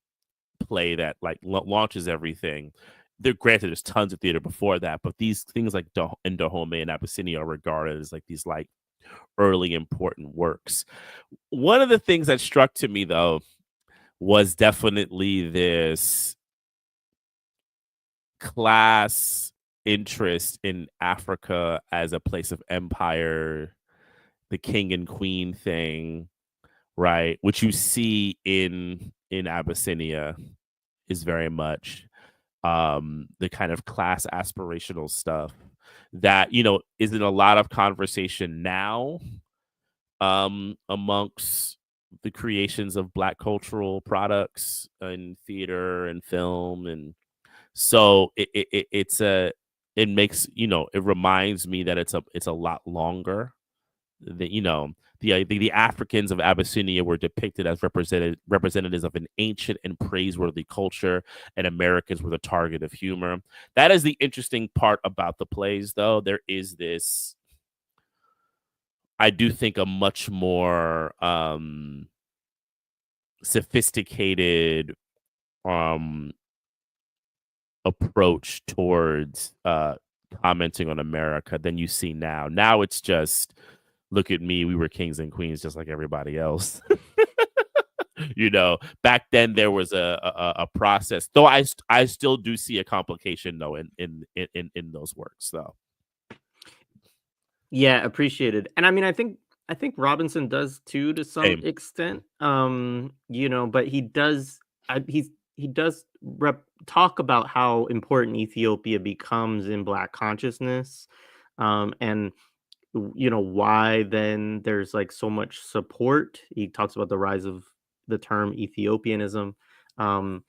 play that like launches everything. They're granted there's tons of theater before that, but these things like Dahomey and Abyssinia are regarded as like these like early important works. One of the things that struck to me though was definitely this class interest in Africa as a place of empire, the king and queen thing, right? Which you see in Abyssinia is very much the kind of class aspirational stuff that, you know, is in a lot of conversation now amongst the creations of black cultural products in theater and film. And so it makes, you know, it reminds me that it's a lot longer. That, you know, the Africans of Abyssinia were depicted as representatives of an ancient and praiseworthy culture, and Americans were the target of humor. That is the interesting part about the plays, though. There is this, I do think, a much more sophisticated approach towards commenting on America than you see now. Now it's just, look at me, we were kings and queens just like everybody else. You know, back then there was a process, though I still do see a complication though in those works though. Yeah, appreciated. And I mean, I think Robinson does too to some Same. extent. You know, but he does he does talk about how important Ethiopia becomes in Black consciousness, and you know why then there's like so much support. He talks about the rise of the term Ethiopianism, um,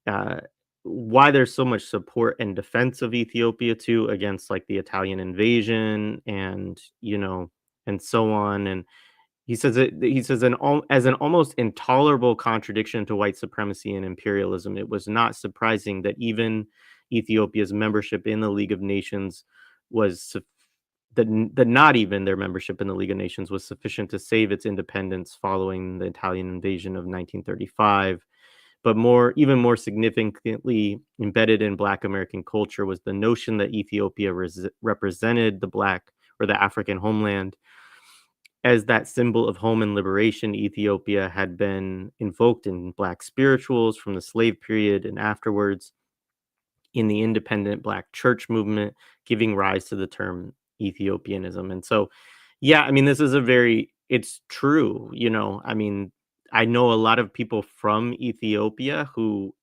uh, why there's so much support and defense of Ethiopia too against like the Italian invasion, and you know, and so on. And he says as an almost intolerable contradiction to white supremacy and imperialism, it was not surprising that even Ethiopia's membership in the League of Nations was that not even their membership in the League of Nations was sufficient to save its independence following the Italian invasion of 1935. But even more significantly embedded in Black American culture was the notion that Ethiopia represented the Black or the African homeland. As that symbol of home and liberation, Ethiopia had been invoked in Black spirituals from the slave period and afterwards in the independent Black church movement, giving rise to the term Ethiopianism. And so, yeah, I mean, this is it's true, you know, I mean, I know a lot of people from Ethiopia who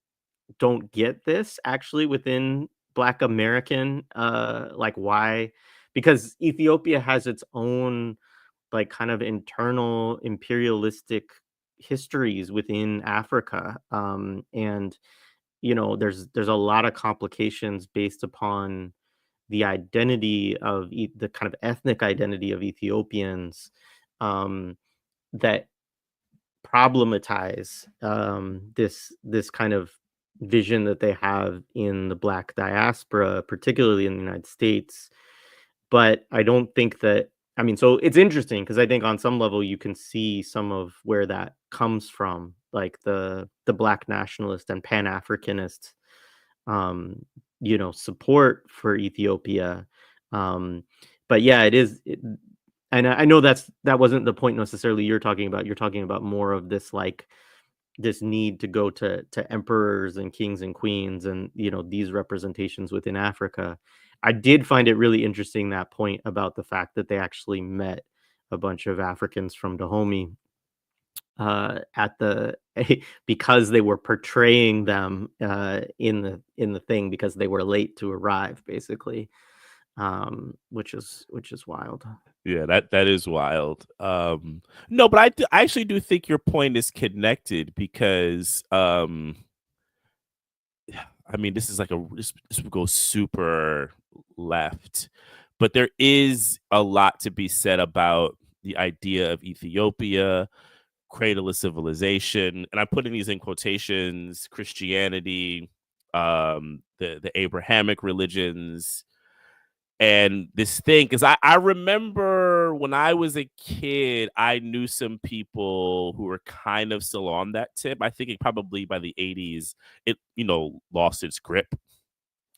don't get this actually within Black American, like why, because Ethiopia has its own like kind of internal imperialistic histories within Africa. And you know, there's a lot of complications based upon the identity of the kind of ethnic identity of Ethiopians, that problematize this kind of vision that they have in the Black diaspora, particularly in the United States. but I don't think that. I mean, so it's interesting because I think on some level you can see some of where that comes from, like the Black nationalist and Pan Africanist, um, support for Ethiopia. Um, but yeah, it is. And I know that wasn't the point necessarily you're talking about. You're talking about more of this, like, this need to go to emperors and kings and queens and these representations within Africa. I did find it really interesting, that point about the fact that they actually met a bunch of Africans from Dahomey at the because they were portraying them in the thing because they were late to arrive, basically, which is wild. Yeah, that is wild. No, but I actually do think your point is connected because I mean, this is like this would go super left, but there is a lot to be said about the idea of Ethiopia, cradle of civilization, and I'm putting these in quotations: Christianity, the Abrahamic religions, and this thing. Because I remember when I was a kid, I knew some people who were kind of still on that tip. I think probably by the 80s, it lost its grip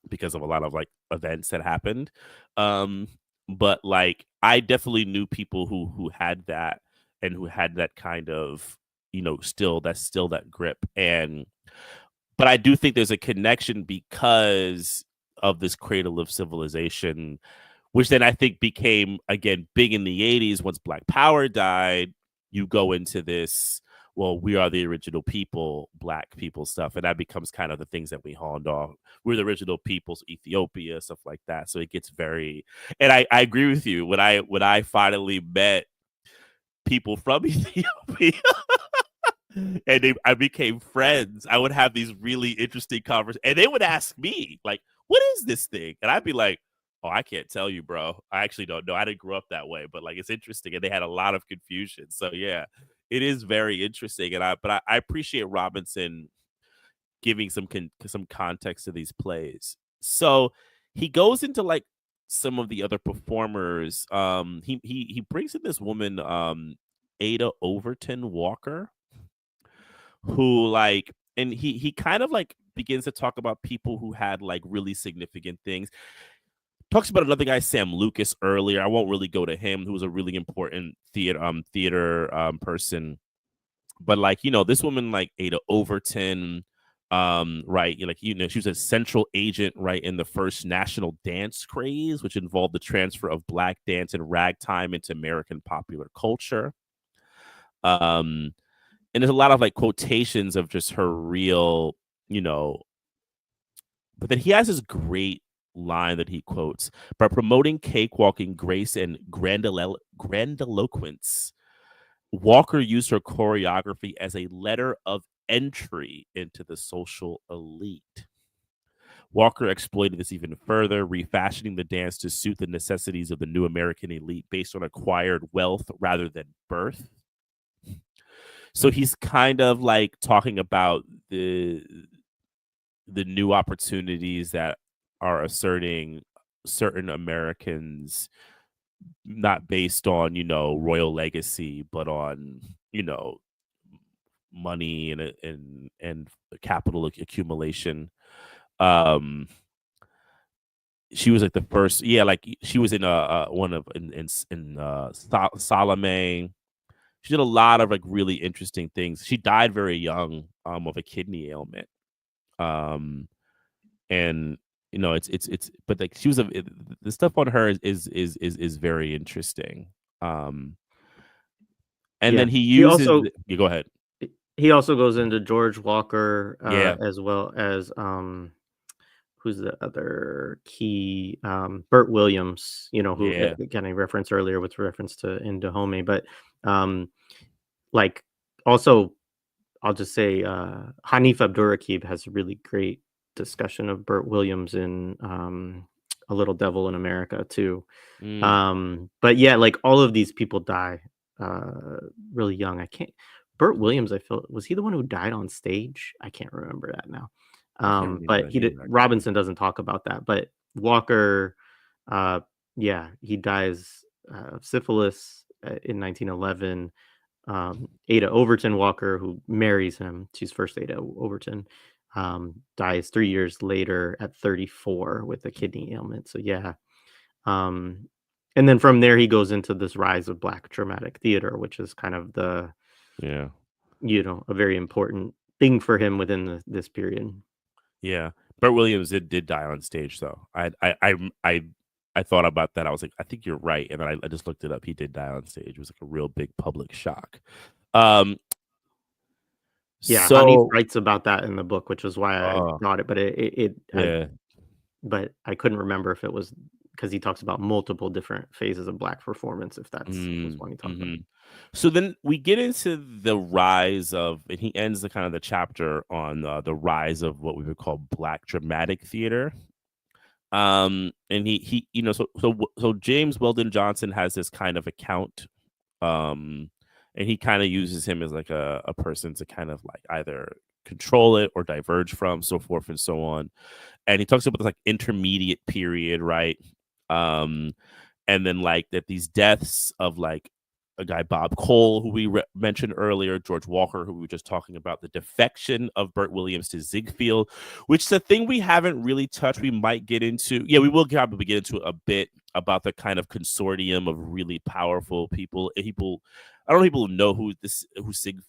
because of a lot of like events that happened. But like I definitely knew people who had that and who had that kind of still that grip. But I do think there's a connection because of this cradle of civilization, which then I think became again big in the 80s. Once Black Power died, you go into this, well, we are the original people, Black people stuff, and that becomes kind of the things that we honed off. We're the original peoples, Ethiopia, stuff like that. So it gets very, and I agree with you. When I finally met people from Ethiopia and I became friends, I would have these really interesting conversations, and they would ask me like, "What is this thing?" And I'd be like, "Oh, I can't tell you, bro. I actually don't know. I didn't grow up that way, but like it's interesting." And they had a lot of confusion. So yeah, it is very interesting. And I appreciate Robinson giving some context to these plays. So he goes into like some of the other performers. He brings in this woman, Ada Overton Walker, who like, and he kind of like begins to talk about people who had like really significant things. Talks about another guy, Sam Lucas, earlier. I won't really go to him, who was a really important theater person. But like, this woman like Ada Overton, right, like she was a central agent, right, in the first national dance craze, which involved the transfer of Black dance and ragtime into American popular culture. And there's a lot of like quotations of just her real, but then he has this great line that he quotes: by promoting cakewalking, grace, and grandiloquence, Walker used her choreography as a letter of entry into the social elite. Walker exploited this even further, refashioning the dance to suit the necessities of the new American elite based on acquired wealth rather than birth. So he's kind of like talking about the new opportunities that are asserting certain Americans, not based on royal legacy, but on money and capital accumulation. She was like the first, yeah, like she was in one of in Salome. She did a lot of like really interesting things. She died very young of a kidney ailment. And it's but like she was the stuff on her is very interesting. And Yeah, then he uses you go ahead. he also goes into George Walker, Yeah. as well as who's the other key, Bert Williams, who Yeah. again I referenced earlier with reference to in Dahomey, but like also I'll just say Hanif Abdurraqib has a really great discussion of Bert Williams in A Little Devil in America too. But yeah, like all of these people die really young. I can't. Bert Williams, I feel, was he the one who died on stage? I can't remember that now. I can't remember But that either, actually. Robinson doesn't talk about that. But Walker, Yeah, he dies of syphilis in 1911. Ada Overton Walker, who marries him, she's first Ada Overton, dies 3 years later at 34 with a kidney ailment. So yeah, um, and then from there he goes into this rise of Black dramatic theater, which is kind of the Yeah. a very important thing for him within this period. Yeah. Burt Williams did die on stage though. I thought about that. I was like, I think you're right. And then I just looked it up. He did die on stage. It was like a real big public shock. Um Yeah, Hanif so writes about that in the book, which is why I uh thought it, but yeah. but I couldn't remember if it was because he talks about multiple different phases of Black performance, if that's was Mm, one he talked about. mhm. So then we get into the rise of, and he ends the kind of the chapter on the rise of what we would call Black dramatic theater. And he so James Weldon Johnson has this kind of account, um, and he kind of uses him as like a person to kind of like either control it or diverge from, so forth and so on. And he talks about this like intermediate period, right? Um, and then like that these deaths of like a guy Bob Cole, who we mentioned earlier, George Walker, who we were just talking about, the defection of Burt Williams to Ziegfeld, which is a thing we haven't really touched. We might get into, yeah, we will probably get into a bit about the kind of consortium of really powerful people. People, I don't know, people know who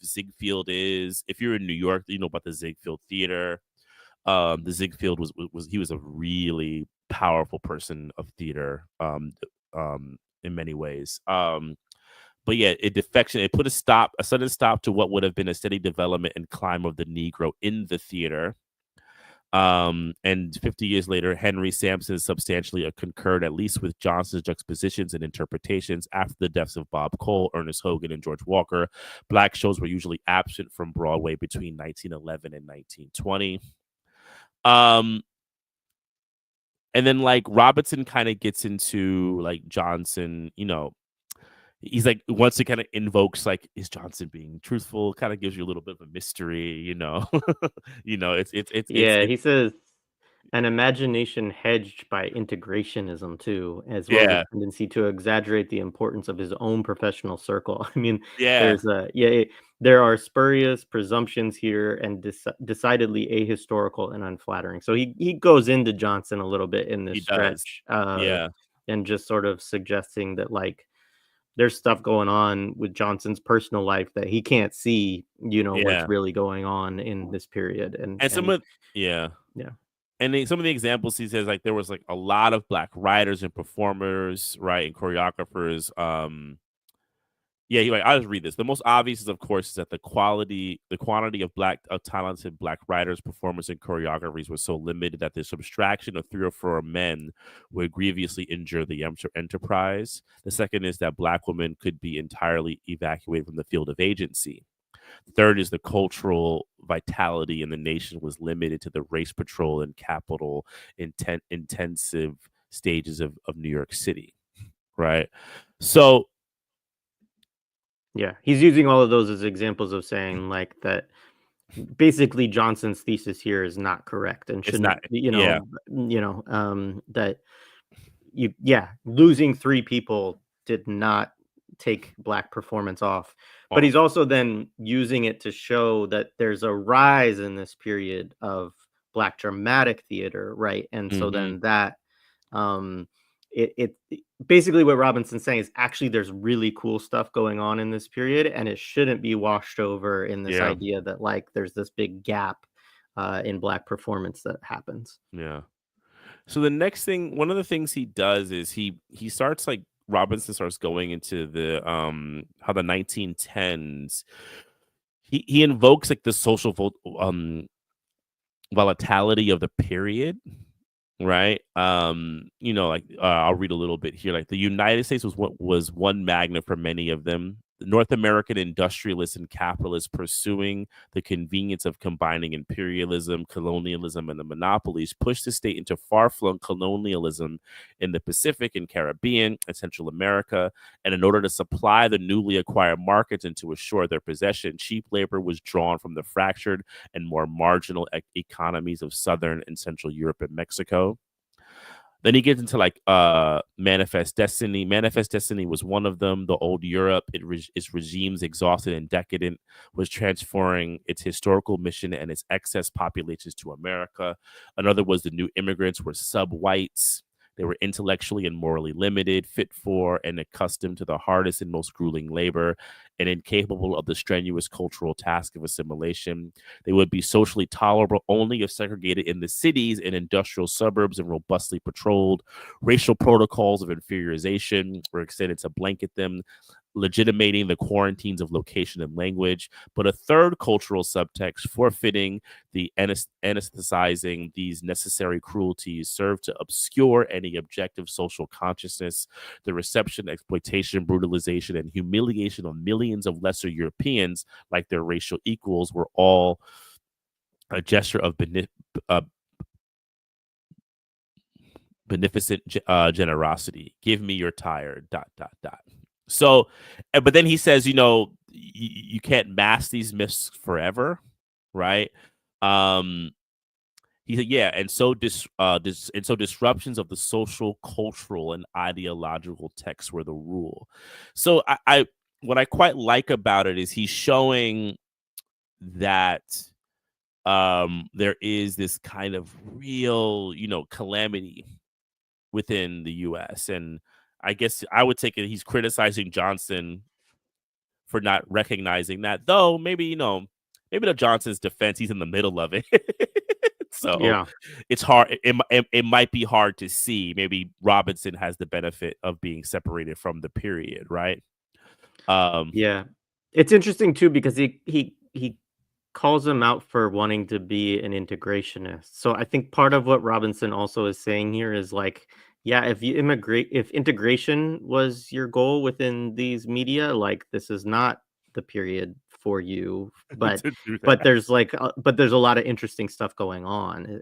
Ziegfeld is. If you're in New York, you know about the Ziegfeld Theater. The Ziegfeld was he was a really powerful person of theater, in many ways. But yeah, it put a sudden stop to what would have been a steady development and climb of the Negro in the theater. And 50 years later, Henry Sampson substantially concurred, at least with Johnson's juxtapositions and interpretations. After the deaths of Bob Cole, Ernest Hogan, and George Walker, Black shows were usually absent from Broadway between 1911 and 1920. Um, and then like Robinson kind of gets into like Johnson, he's like once it kind of invokes like is Johnson being truthful, kind of gives you a little bit of a mystery, Yeah, he says an imagination hedged by integrationism too, as well as a yeah, tendency to exaggerate the importance of his own professional circle. I mean, yeah, there are spurious presumptions here and decidedly ahistorical and unflattering. So he goes into Johnson a little bit in this he does. stretch, Yeah, and just sort of suggesting that like there's stuff going on with Johnson's personal life that he can't see, what's yeah. really going on in this period, And some and of yeah. yeah. And some of the examples he says like there was like a lot of Black writers and performers, right, and choreographers. Yeah, I'll just read this. The most obvious, is, of course, is that the quantity of talented Black writers, performers, and choreographers was so limited that the subtraction of 3 or 4 men would grievously injure the enterprise. The second is that Black women could be entirely evacuated from the field of agency. Third is the cultural vitality in the nation was limited to the race patrol and capital intensive stages of New York City, right? So Yeah, he's using all of those as examples of saying like that basically Johnson's thesis here is not correct and it's not, shouldn't, yeah, that losing 3 people did not take Black performance off. But he's off. also then using it to show that there's a rise in this period of Black dramatic theater, right? And so Mm-hmm. then that um basically what Robinson's saying is actually there's really cool stuff going on in this period and it shouldn't be washed over in this Yeah, idea that like there's this big gap in Black performance that happens. yeah. So the next thing, one of the things he does is he starts like Robinson starts going into the how the 1910s. He invokes like the social volatility of the period, right? Like I'll read a little bit here. Like the United States was one magnet for many of them. The North American industrialists and capitalists pursuing the convenience of combining imperialism, colonialism, and the monopolies pushed the state into far-flung colonialism in the Pacific and Caribbean and Central America. And in order to supply the newly acquired markets and to assure their possession, cheap labor was drawn from the fractured and more marginal economies of Southern and Central Europe and Mexico. Then he gets into like Manifest Destiny. Manifest Destiny was one of them. The old Europe, its regimes exhausted and decadent, was transferring its historical mission and its excess populations to America. Another was the new immigrants were sub-whites. They were intellectually and morally limited, fit for and accustomed to the hardest and most grueling labor, and incapable of the strenuous cultural task of assimilation. They would be socially tolerable only if segregated in the cities and industrial suburbs and robustly patrolled. Racial protocols of inferiorization were extended to blanket them, legitimating the quarantines of location and language. But a third cultural subtext, forfeiting the anesthetizing these necessary cruelties, served to obscure any objective social consciousness. The reception, exploitation, brutalization, and humiliation of millions of lesser Europeans, like their racial equals, were all a gesture of beneficent generosity. Give me your tire, ... So, but then he says, you can't mask these myths forever, right? He said, yeah, and so disruptions of the social, cultural, and ideological texts were the rule. So I what I quite like about it is he's showing that there is this kind of real, calamity within the U.S. And I guess I would take it he's criticizing Johnson for not recognizing that, though maybe to Johnson's defense, he's in the middle of it. So Yeah. it's hard. It might be hard to see. Maybe Robinson has the benefit of being separated from the period, right? Yeah. It's interesting too because he calls him out for wanting to be an integrationist. So I think part of what Robinson also is saying here is like, yeah, if integration was your goal within these media, like this is not the period for you. But to do but that. there's like but there's a lot of interesting stuff going on,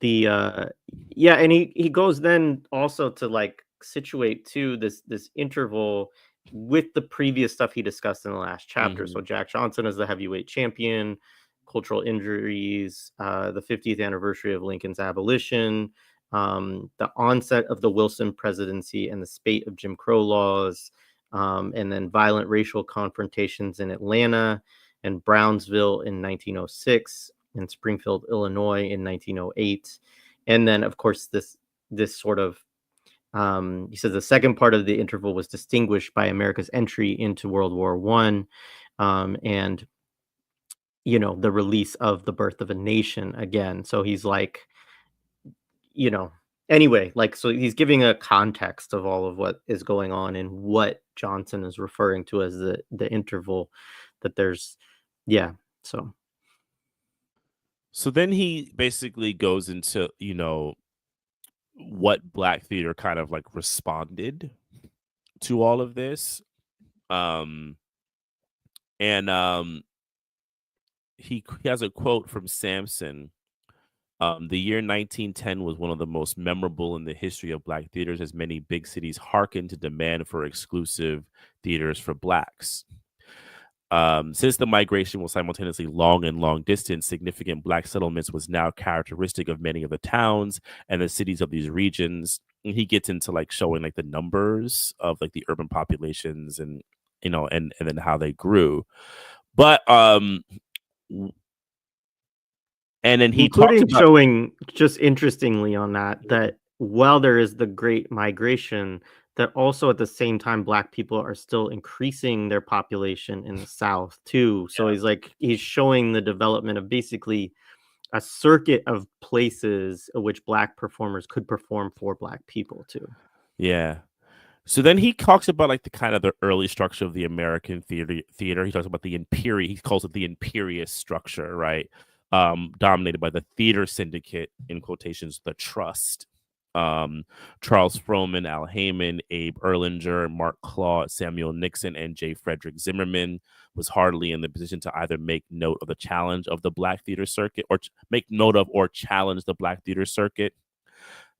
the yeah, and he goes then also to like situate too this interval with the previous stuff he discussed in the last chapter. So Mhm. Jack Johnson as the heavyweight champion, cultural injuries, the 50th anniversary of Lincoln's abolition, the onset of the Wilson presidency and the spate of Jim Crow laws, and then violent racial confrontations in Atlanta and Brownsville in 1906, in Springfield, Illinois in 1908. And then, of course, this sort of he says the second part of the interval was distinguished by America's entry into World War One, and the release of The Birth of a Nation again. So he's like, you know, anyway, like so he's giving a context of all of what is going on and what Johnson is referring to as the interval that there's, yeah. So So then he basically goes into, what Black theater kind of like responded to all of this. Um, and he has a quote from Samson. The year 1910 was one of the most memorable in the history of Black theaters, as many big cities hearkened to demand for exclusive theaters for Blacks. Since the migration was simultaneously long and long distance, significant Black settlements was now characteristic of many of the towns and the cities of these regions. And he gets into like showing like the numbers of like the urban populations and and then how they grew. But and then he talks including about showing, just interestingly on that while there is the Great Migration, that also at the same time Black people are still increasing their population in the South too. So he's showing the development of basically a circuit of places at which Black performers could perform for Black people too. yeah. So then he talks about like the kind of the early structure of the American theater. He talks about the imperial. He calls it the imperious structure, right? Dominated by the theater syndicate, in quotations, the trust. Charles Frohman, Al Heyman, Abe Erlinger, Mark Claude, Samuel Nixon, and J. Frederick Zimmerman was hardly in the position to either make note of the challenge of the Black theater circuit or make note of or challenge the Black theater circuit.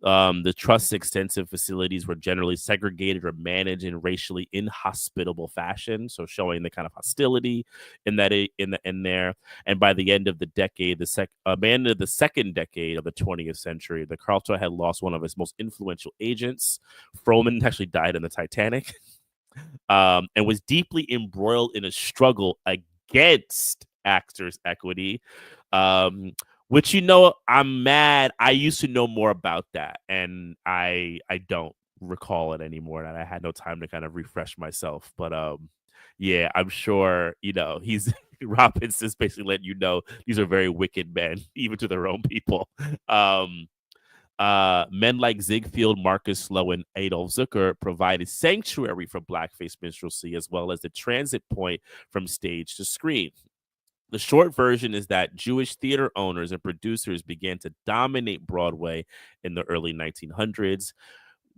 The trust's extensive facilities were generally segregated or managed in racially inhospitable fashion, so showing the kind of hostility in there. And by the end of the decade, end of the second decade of the 20th century, the Carlton had lost one of its most influential agents. Frohman actually died in the Titanic, and was deeply embroiled in a struggle against actors' equity. Which, I'm mad. I used to know more about that, and I don't recall it anymore, and I had no time to kind of refresh myself. But yeah, I'm sure he's Robinson's basically letting you know these are very wicked men, even to their own people. Men like Ziegfeld, Marcus Slowe, and Adolf Zucker provided sanctuary for blackface minstrelsy, as well as the transit point from stage to screen. The short version is that Jewish theater owners and producers began to dominate Broadway in the early 1900s.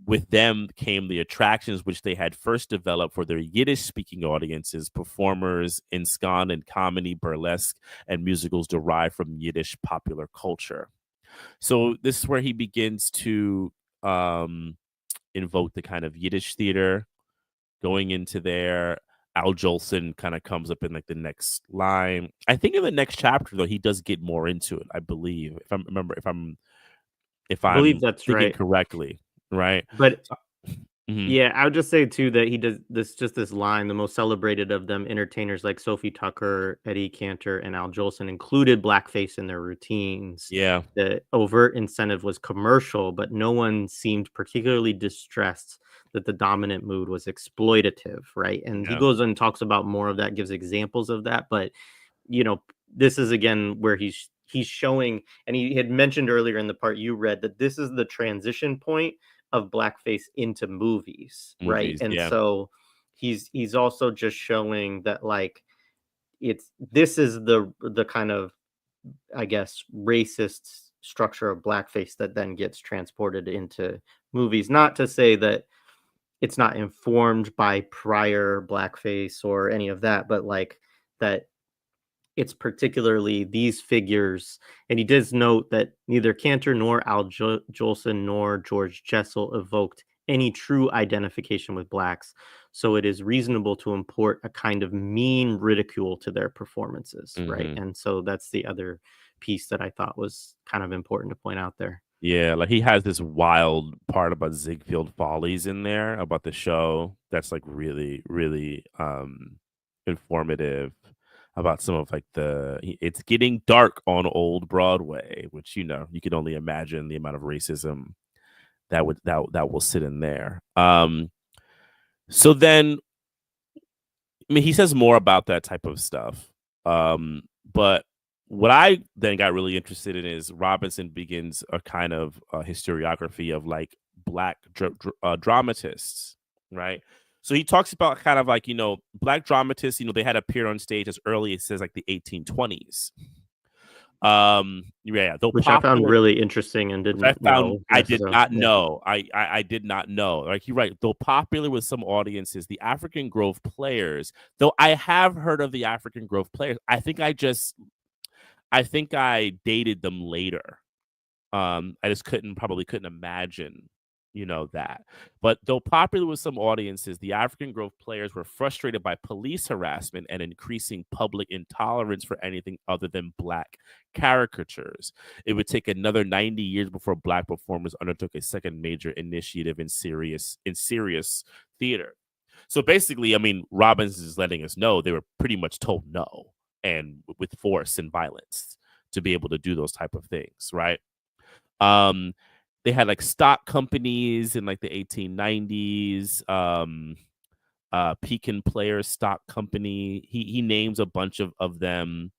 With them came the attractions which they had first developed for their Yiddish-speaking audiences, performers ensconced in comedy, burlesque, and musicals derived from Yiddish popular culture. So this is where he begins to invoke the kind of Yiddish theater. Going into there, Al Jolson kind of comes up in like the next line. I think in the next chapter though, he does get more into it. I believe, if I believe I'm that's thinking right. correctly, right? But So, mhm. yeah, I would just say too that he does this line, the most celebrated of them, entertainers like Sophie Tucker, Eddie Cantor, and Al Jolson included blackface in their routines. Yeah, The overt incentive was commercial, but no one seemed particularly distressed that the dominant mood was exploitative, right? And he yeah, goes and talks about more of that, gives examples of that, but this is again where he's showing, and he had mentioned earlier in the part you read that this is the transition point of blackface into movies, right? movies. And Yeah, so he's also just showing that like this is the kind of, I guess, racist structure of blackface that then gets transported into movies. Not to say that it's not informed by prior blackface or any of that, but like that it's particularly these figures. And he does note that neither Cantor nor Al Jolson nor George Jessel evoked any true identification with blacks, so it is reasonable to import a kind of mean ridicule to their performances, right? hmm And so that's the other piece that I thought was kind of important to point out there. yeah. Like he has this wild part about Ziegfeld Follies in there about the show. That's like really, really informative about some of like it's getting dark on old Broadway, which you can only imagine the amount of racism that will sit in there. So then, I mean, he says more about that type of stuff. But what I then got really interested in is Robinson begins a kind of historiography of like black dramatists, right? So he talks about kind of like, black dramatists, they had appeared on stage as early as says like the 1820s. Yeah, though Which I found popular, really interesting and which I didn't found know I did necessarily. not Yeah. know. I did not know. Like you're right. Though popular with some audiences, the African Grove Players, though I have heard of the African Grove Players, I think I dated them later. I just couldn't imagine, that. But though popular with some audiences, the African Grove Players were frustrated by police harassment and increasing public intolerance for anything other than black caricatures. It would take another 90 years before black performers undertook a second major initiative in serious theater. So basically, I mean, Robbins is letting us know they were pretty much told no, and with force and violence to be able to do those type of things, right? Um, they had like stock companies in like the 1890s. Pekin Players Stock Company. He names a bunch of them,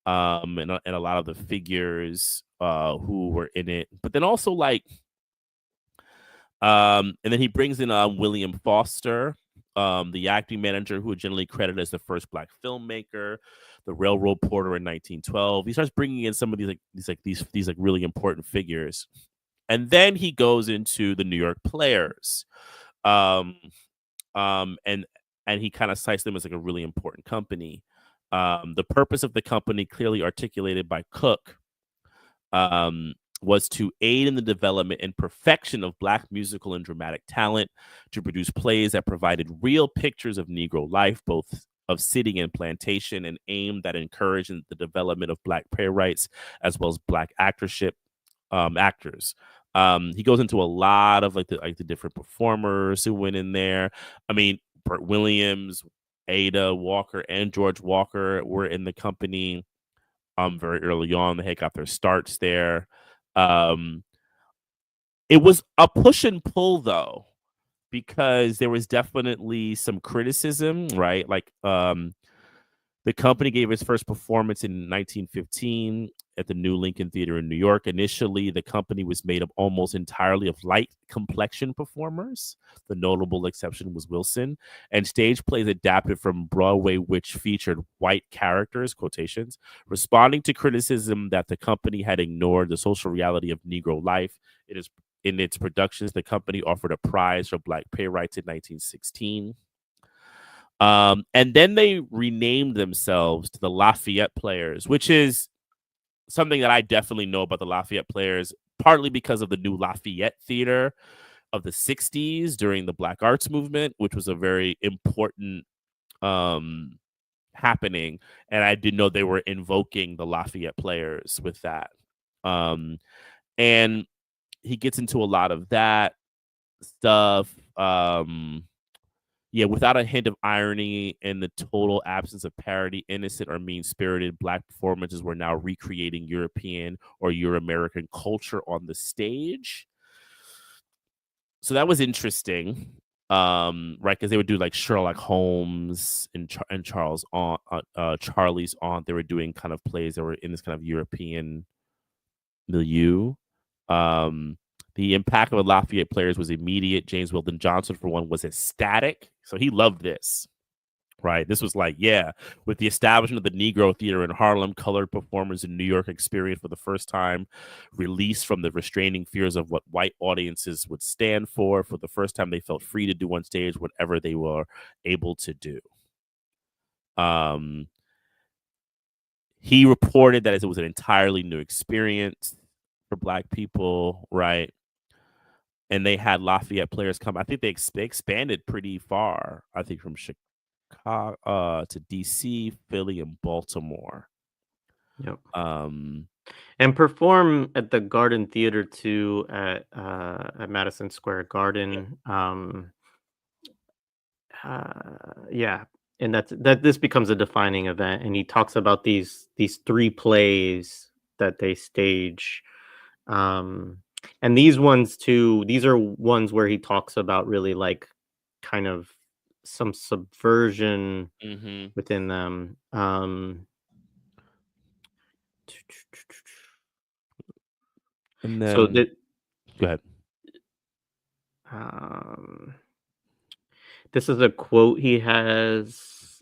and a lot of the figures who were in it. But then also like, and then he brings in William Foster, the acting manager who generally credited as the first black filmmaker, the railroad porter in 1912. He starts bringing in some of these really important figures, and then he goes into the New York Players, um, and he kind of cites them as like a really important company. The purpose of the company clearly articulated by Cook, um, was to aid in the development and perfection of Black musical and dramatic talent, to produce plays that provided real pictures of Negro life, both of city and plantation, and aimed at encouraging the development of Black playwrights as well as Black actors. He goes into a lot of like the different performers who went in there. I mean, Burt Williams, Ada Walker, and George Walker were in the company very early on. They had got their starts there. It was a push and pull though, because there was definitely some criticism, right? Like the company gave its first performance in 1915 at the New Lincoln Theater in New York. Initially, the company was made up almost entirely of light complexion performers. The notable exception was Wilson. And stage plays adapted from Broadway, which featured white characters, quotations, responding to criticism that the company had ignored the social reality of Negro life. It is in its productions, the company offered a prize for Black playwrights in 1916. And then they renamed themselves to the Lafayette Players, which is something that I definitely know about the Lafayette Players, partly because of the new Lafayette Theater of the 60s during the Black Arts Movement, which was a very important happening. And I did know they were invoking the Lafayette Players with that. And he gets into a lot of that stuff. Yeah, without a hint of irony and the total absence of parody, innocent or mean-spirited Black performances were now recreating European or Euro-American culture on the stage. So that was interesting, right? Because they would do like Sherlock Holmes and Charlie's Aunt. They were doing kind of plays that were in this kind of European milieu. The impact of the Lafayette Players was immediate. James Weldon Johnson, for one, was ecstatic. So he loved this, right? This was like, yeah, with the establishment of the Negro Theater in Harlem, colored performers in New York experienced for the first time release from the restraining fears of what white audiences would stand for. For the first time, they felt free to do on stage whatever they were able to do. He reported that it was an entirely new experience for Black people, right? And they had Lafayette Players come. I think they expanded pretty far. I think from Chicago to DC, Philly, and Baltimore. Yep. And perform at the Garden Theater too at Madison Square Garden. Yeah, and that this becomes a defining event. And he talks about these three plays that they stage. And these ones too, these are ones where he talks about really like kind of some subversion within them. And then So go ahead. This is a quote he has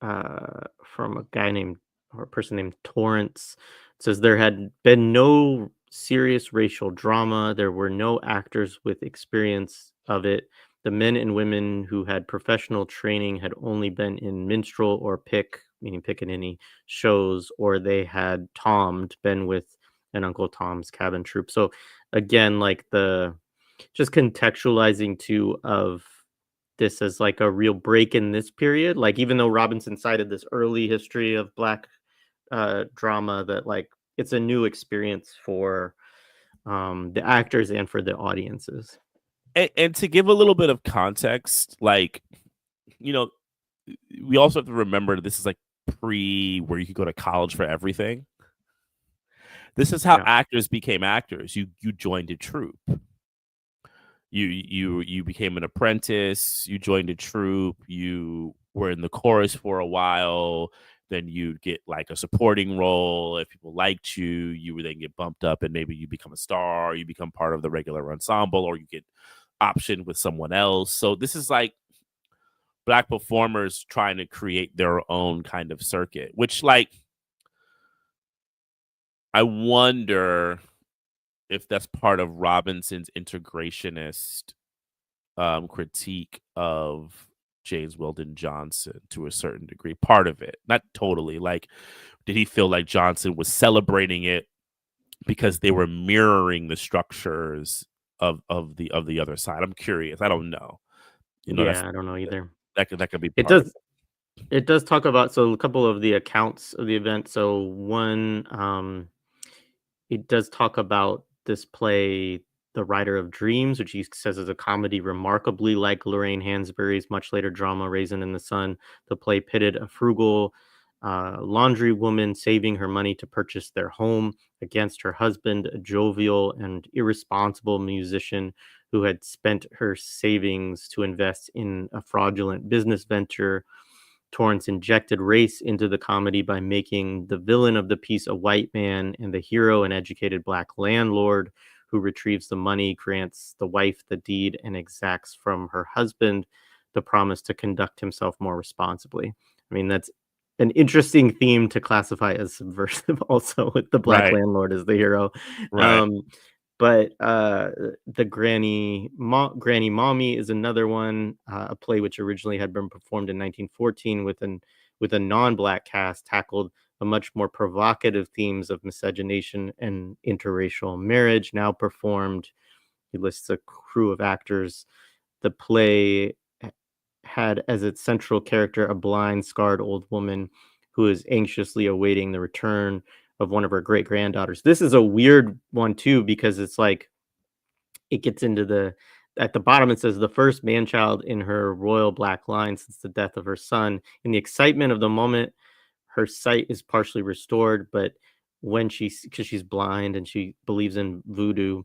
from a guy named or a person named Torrance. It says there had been no serious racial drama. There were no actors with experience of it. The men and women who had professional training had only been in minstrel or meaning pickaninny shows, or they had been with an Uncle Tom's Cabin troupe. So again, like just contextualizing too of this as like a real break in this period. Like even though Robinson cited this early history of Black drama, that like it's a new experience for the actors and for the audiences. And to give a little bit of context, like, you know, we also have to remember this is like pre where you could go to college for everything. This is how actors became actors. You joined a troupe. You became an apprentice. You joined a troupe. You were in the chorus for a while. Then you'd get like a supporting role. If people liked you, you would then get bumped up and maybe you become a star. Or you become part of the regular ensemble, or you get optioned with someone else. So this is like Black performers trying to create their own kind of circuit, which like I wonder if that's part of Robinson's integrationist critique of James Weldon Johnson to a certain degree. Part of it, not totally. Like, did he feel like Johnson was celebrating it because they were mirroring the structures of the other side. I'm curious. I don't know. That's Yeah, I don't know either. that could be It part of does it does talk about, so a couple of the accounts of the event. So one, it does talk about this play, The Writer of Dreams, which he says is a comedy remarkably like Lorraine Hansberry's much later drama Raisin in the Sun. The play pitted a frugal laundry woman saving her money to purchase their home against her husband, a jovial and irresponsible musician who had spent her savings to invest in a fraudulent business venture. Torrance injected race into the comedy by making the villain of the piece a white man and the hero an educated black landlord who retrieves the money, grants the wife the deed, and exacts from her husband the promise to conduct himself more responsibly. I mean, that's an interesting theme to classify as subversive, also, with the black right, landlord as the hero. right. Um, but the Granny Mommy is another one, a play which originally had been performed in 1914 with a non-black cast, tackled a much more provocative themes of miscegenation and interracial marriage. Now performed, he lists a crew of actors. The play had as its central character a blind, scarred old woman who is anxiously awaiting the return of one of her great granddaughters. This is a weird one too, because it's like it gets into the at the bottom it says the first man child in her royal black line since the death of her son. In the excitement of the moment, her sight is partially restored, but when because she's blind and she believes in voodoo,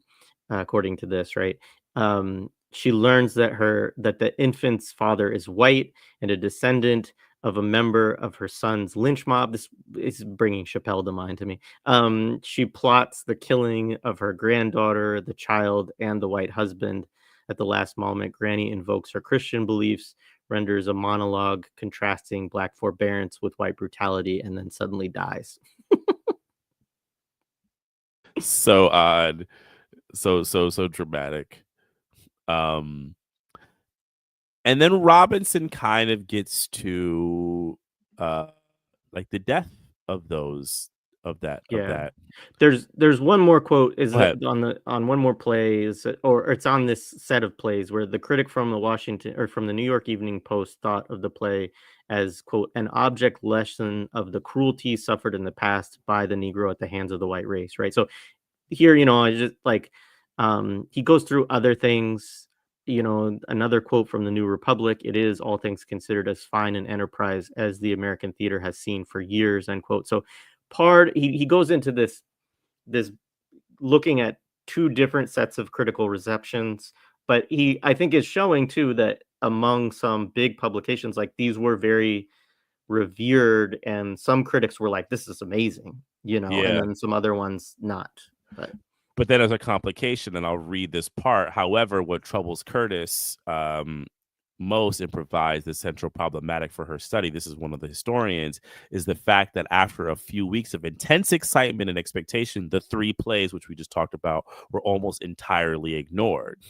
according to this, right? She learns that the infant's father is white and a descendant of a member of her son's lynch mob. This is bringing Chappelle to mind to me. She plots the killing of her granddaughter, the child, and the white husband. At the last moment, Granny invokes her Christian beliefs, renders a monologue contrasting black forbearance with white brutality, and then suddenly dies. So odd, so dramatic. Um, and then Robinson kind of gets to like the death of those of Yeah. that. There's one more quote is Go ahead. on one more play is or it's on this set of plays where the critic from the Washington or from the New York Evening Post thought of the play as, quote, an object lesson of the cruelty suffered in the past by the Negro at the hands of the white race, right? So here, I just like he goes through other things. Another quote from the New Republic: "It is, all things considered, as fine an enterprise as the American theater has seen for years." End quote. So he goes into this looking at two different sets of critical receptions, but he I think is showing too that among some big publications, like, these were very revered, and some critics were like, this is amazing, and Yeah. then some other ones not. But But then as a complication, and I'll read this part. However, what troubles Curtis most and provides the central problematic for her study, this is one of the historians, is the fact that after a few weeks of intense excitement and expectation, the three plays, which we just talked about, were almost entirely ignored.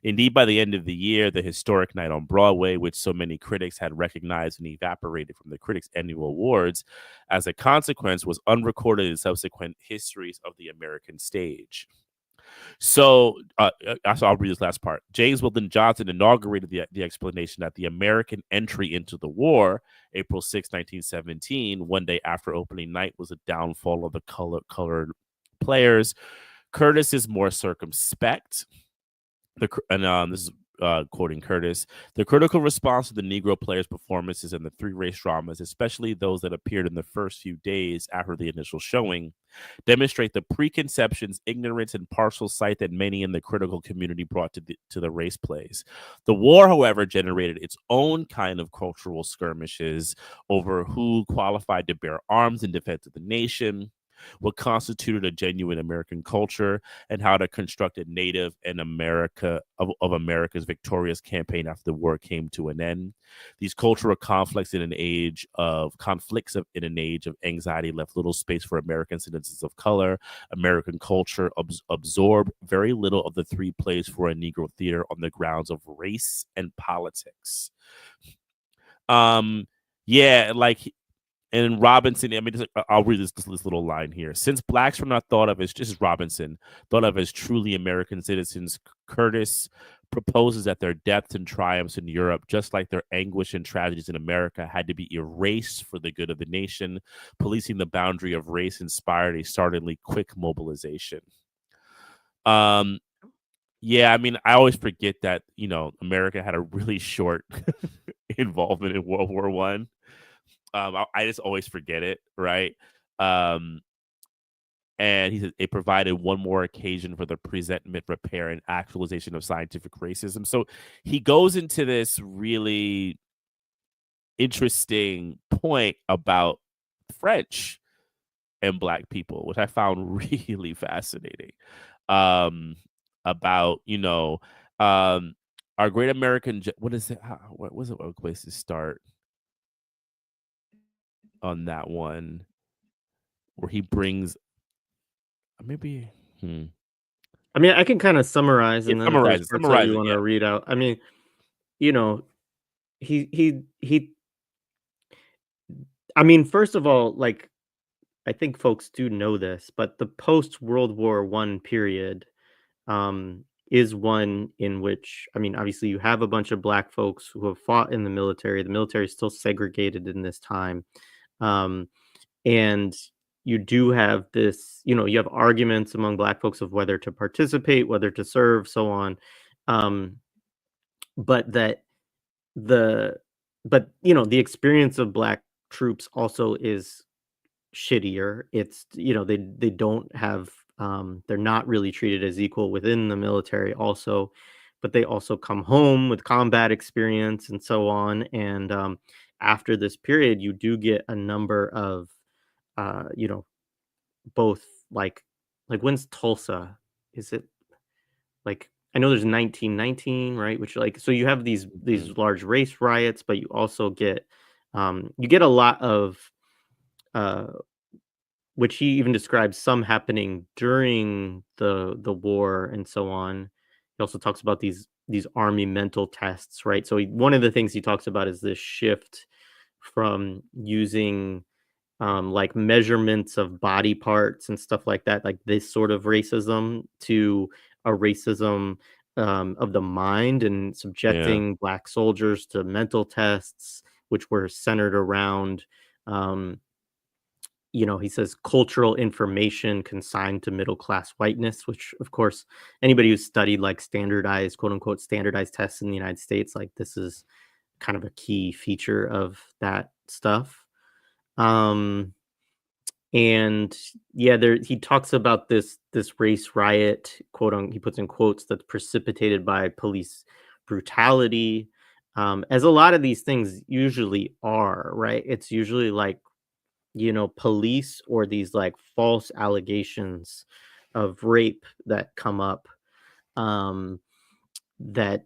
Indeed, by the end of the year, the historic night on Broadway, which so many critics had recognized and evaporated from the Critics' Annual Awards, as a consequence, was unrecorded in subsequent histories of the American stage. So I'll read this last part. James Weldon Johnson inaugurated the explanation that the American entry into the war, April 6, 1917, one day after opening night, was a downfall of the colored players. Curtis is more circumspect. This is quoting Curtis. The critical response to the Negro players' performances in the three race dramas, especially those that appeared in the first few days after the initial showing, demonstrate the preconceptions, ignorance, and partial sight that many in the critical community brought to the race plays. The war, however, generated its own kind of cultural skirmishes over who qualified to bear arms in defense of the nation, what constituted a genuine American culture, and how to construct a native and of America's victorious campaign after the war came to an end. These cultural conflicts in an age of anxiety left little space for American citizens of color. American culture absorbed very little of the three plays for a Negro theater on the grounds of race and politics. Yeah, like And Robinson, I mean, I'll read this little line here. Since blacks were not thought of as just Robinson, thought of as truly American citizens, Curtis proposes that their deaths and triumphs in Europe, just like their anguish and tragedies in America, had to be erased for the good of the nation. Policing the boundary of race inspired a startlingly quick mobilization. Um, yeah, I mean, I always forget that America had a really short involvement in World War One. I just always forget it, right? Um, and he said it provided one more occasion for the presentment, repair, and actualization of scientific racism. So he goes into this really interesting point about French and Black people, which I found really fascinating. About our great American. What is it? What was it? What place to start on that one? Where he brings maybe. I mean, I can kind of summarize, Yeah, and then if there's parts that summarize you it. want Yeah. to read out, I mean, you know, he. I mean, first of all, like I think folks do know this, but the post World War One period is one in which, I mean, obviously you have a bunch of black folks who have fought in the military. The military is still segregated in this time. Um, and you do have this, you have arguments among black folks of whether to participate, whether to serve, so on. Um, but that the, but, the experience of black troops also is shittier. It's they don't have they're not really treated as equal within the military also, but they also come home with combat experience and so on. And after this period, you do get a number of uh, you know, both like when's Tulsa? Is it like I know there's 1919, right? Which like so you have these Mhm. large race riots, but you also get you get a lot of uh which he even describes some happening during the war and so on. He also talks about these army mental tests, right? So one of the things he talks about is this shift from using like measurements of body parts and stuff like that, like this sort of racism to a racism of the mind and Yeah. subjecting black soldiers to mental tests, which were centered around um, he says cultural information consigned to middle class whiteness, which of course anybody who's studied like standardized, quote unquote, standardized tests in the United States, like this is kind of a key feature of that stuff. Um, and yeah, there he talks about this race riot, quote on he puts in quotes, that's precipitated by police brutality. As a lot of these things usually are, right? It's usually like police or these like false allegations of rape that come up that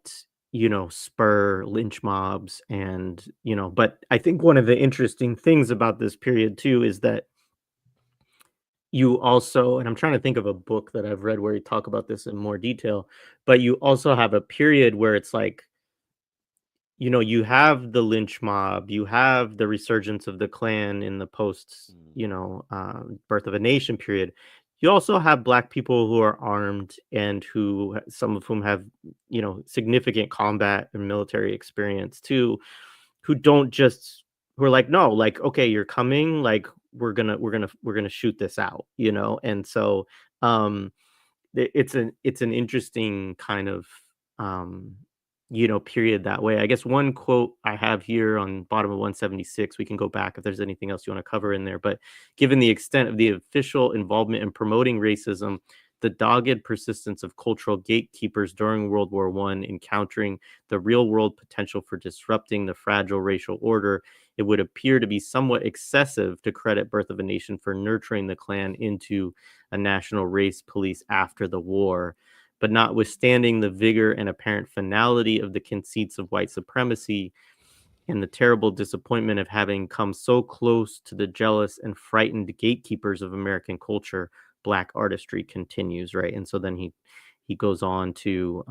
spur lynch mobs and but I think one of the interesting things about this period too is that you also, and I'm trying to think of a book that I've read where you talk about this in more detail, but you also have a period where it's like you have the lynch mob, you have the resurgence of the Klan in the post, Mm. birth of a nation period. You also have black people who are armed and who, some of whom have, significant combat and military experience too, who don't just, who are like, no, like, okay, you're coming, like, we're gonna shoot this out, and so, um, it's an interesting kind of um period that way. I guess one quote I have here on bottom of 176, we can go back if there's anything else you want to cover in there, but given the extent of the official involvement in promoting racism, the dogged persistence of cultural gatekeepers during World War One, encountering the real world potential for disrupting the fragile racial order, it would appear to be somewhat excessive to credit Birth of a Nation for nurturing the Klan into a national race police after the war. But notwithstanding the vigor and apparent finality of the conceits of white supremacy and the terrible disappointment of having come so close to the jealous and frightened gatekeepers of American culture, black artistry continues, right? And so then he goes on to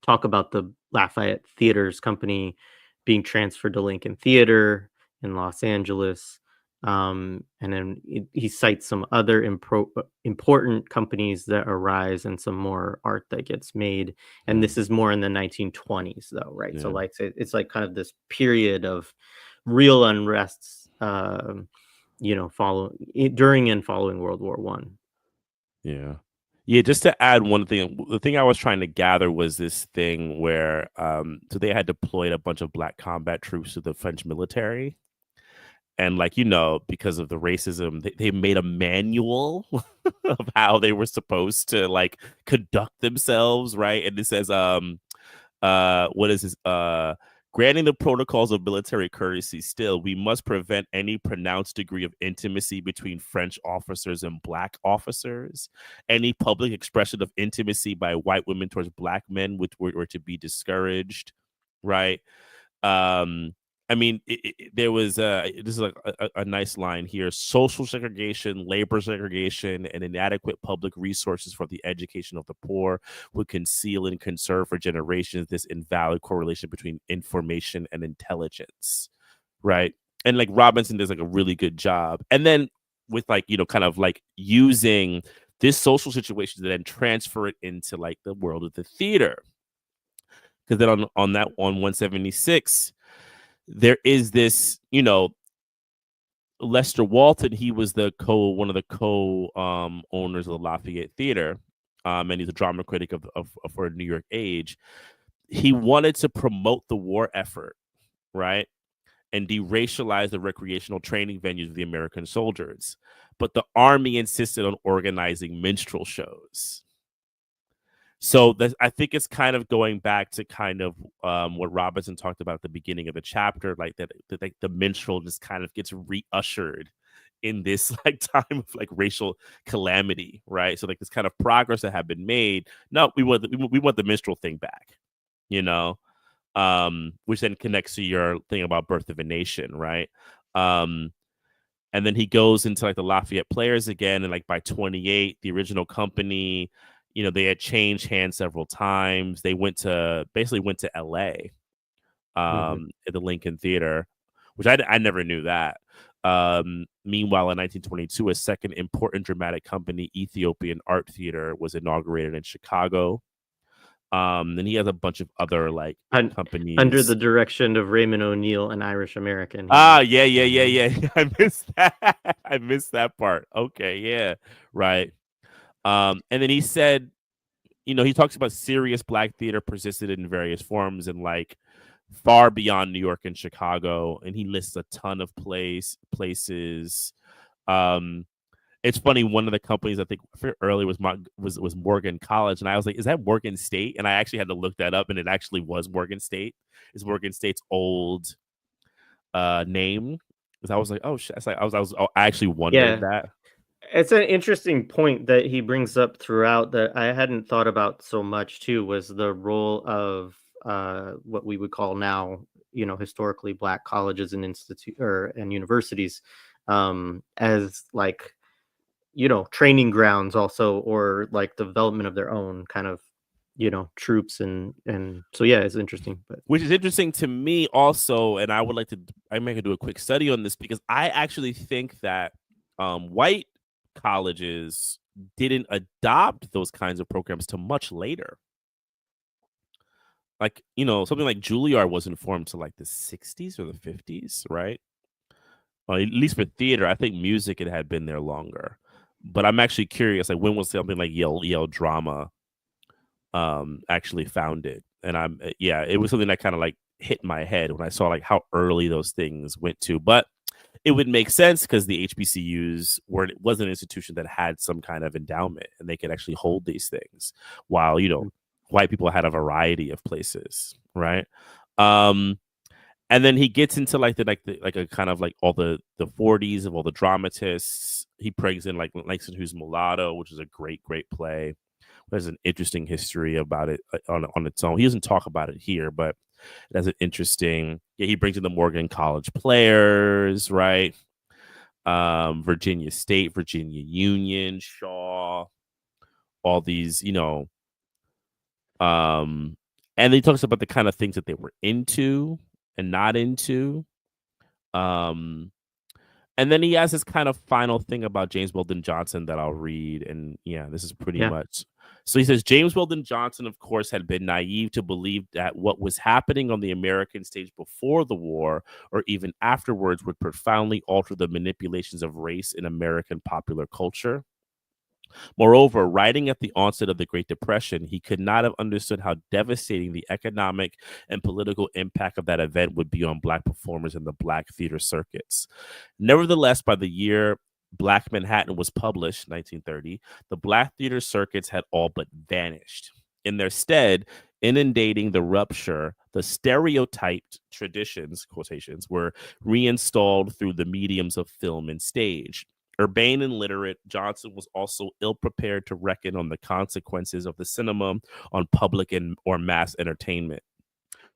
talk about the Lafayette Theaters Company being transferred to Lincoln Theater, in Los Angeles. And then he cites some other important companies that arise and some more art that gets made. And this is more in the 1920s, though, right? So, Yeah. like, it's like kind of this period of real unrests, during and following World War One. Yeah. Yeah, just to add one thing, the thing I was trying to gather was this thing where so they had deployed a bunch of black combat troops to the French military. And like, because of the racism, they made a manual of how they were supposed to like conduct themselves, right? And it says what is this granting the protocols of military courtesy, still we must prevent any pronounced degree of intimacy between French officers and black officers. Any public expression of intimacy by white women towards black men were to be discouraged, right? I mean, there was this is like a nice line here: social segregation, labor segregation, and inadequate public resources for the education of the poor would conceal and conserve for generations this invalid correlation between information and intelligence, right? And like Robinson does like a really good job, and then with like kind of like using this social situation to then transfer it into like the world of the theater, because then on 176 there is this, Lester Walton. He was one of the owners of the Lafayette Theater, and he's a drama critic of for New York Age. He wanted to promote the war effort, right, and deracialize the recreational training venues of the American soldiers, but the army insisted on organizing minstrel shows. So I think it's kind of going back to kind of what Robinson talked about at the beginning of the chapter, like that like the minstrel just kind of gets reushered in this like time of like racial calamity, right? So like this kind of progress that had been made. No, we want the minstrel thing back, which then connects to your thing about Birth of a Nation, right? And then he goes into like the Lafayette Players again, and like by 28, the original company, they had changed hands several times. They went to LA at the Lincoln Theater, which I never knew that. Meanwhile, in 1922, a second important dramatic company, Ethiopian Art Theater, was inaugurated in Chicago. Then he has a bunch of other like companies under the direction of Raymond O'Neill, an Irish American. Yeah. I missed that. I missed that part. Okay, yeah, right. And then he said, he talks about serious black theater persisted in various forms and like far beyond New York and Chicago, and he lists a ton of places. It's funny. One of the companies I think early was Morgan College, and I was like, "Is that Morgan State?" And I actually had to look that up, and it actually was Morgan State. It's Morgan State's old name. Because I was like, "Oh shit!" I actually wondered that. It's an interesting point that he brings up throughout that I hadn't thought about so much too, was the role of what we would call now, historically black colleges and and universities, as like, training grounds also, or like development of their own kind of, troops and so yeah, it's interesting. But which is interesting to me also, and I may do a quick study on this, because I actually think that white colleges didn't adopt those kinds of programs till much later. Like, something like Juilliard wasn't formed till like the 60s or the 50s, right? At least for theater. I think music it had been there longer. But I'm actually curious, like when was something like Yale Drama actually founded? And it was something that kind of like hit my head when I saw like how early those things went to. But it would make sense because the HBCUs was an institution that had some kind of endowment, and they could actually hold these things, while white people had a variety of places, right? And then he gets into like a kind of like all the 40s of all the dramatists. He brings in like Langston Hughes' Mulatto, which is a great play. There's an interesting history about it on its own. He doesn't talk about it here, but it has an interesting. Yeah, he brings in the Morgan College Players, right? Virginia State, Virginia Union, Shaw, all these, and he talks about the kind of things that they were into and not into. Um, and then he has this kind of final thing about James Weldon Johnson that I'll read. And yeah, this is pretty Yeah. much. So he says James Weldon Johnson, of course, had been naive to believe that what was happening on the American stage before the war or even afterwards would profoundly alter the manipulations of race in American popular culture. Moreover, writing at the onset of the Great Depression, he could not have understood how devastating the economic and political impact of that event would be on Black performers in the Black theater circuits. Nevertheless, by the year Black Manhattan was published, 1930, the Black theater circuits had all but vanished. In their stead, inundating the rupture, the stereotyped traditions, quotations, were reinstalled through the mediums of film and stage. Urbane and literate, Johnson was also ill-prepared to reckon on the consequences of the cinema on public or mass entertainment.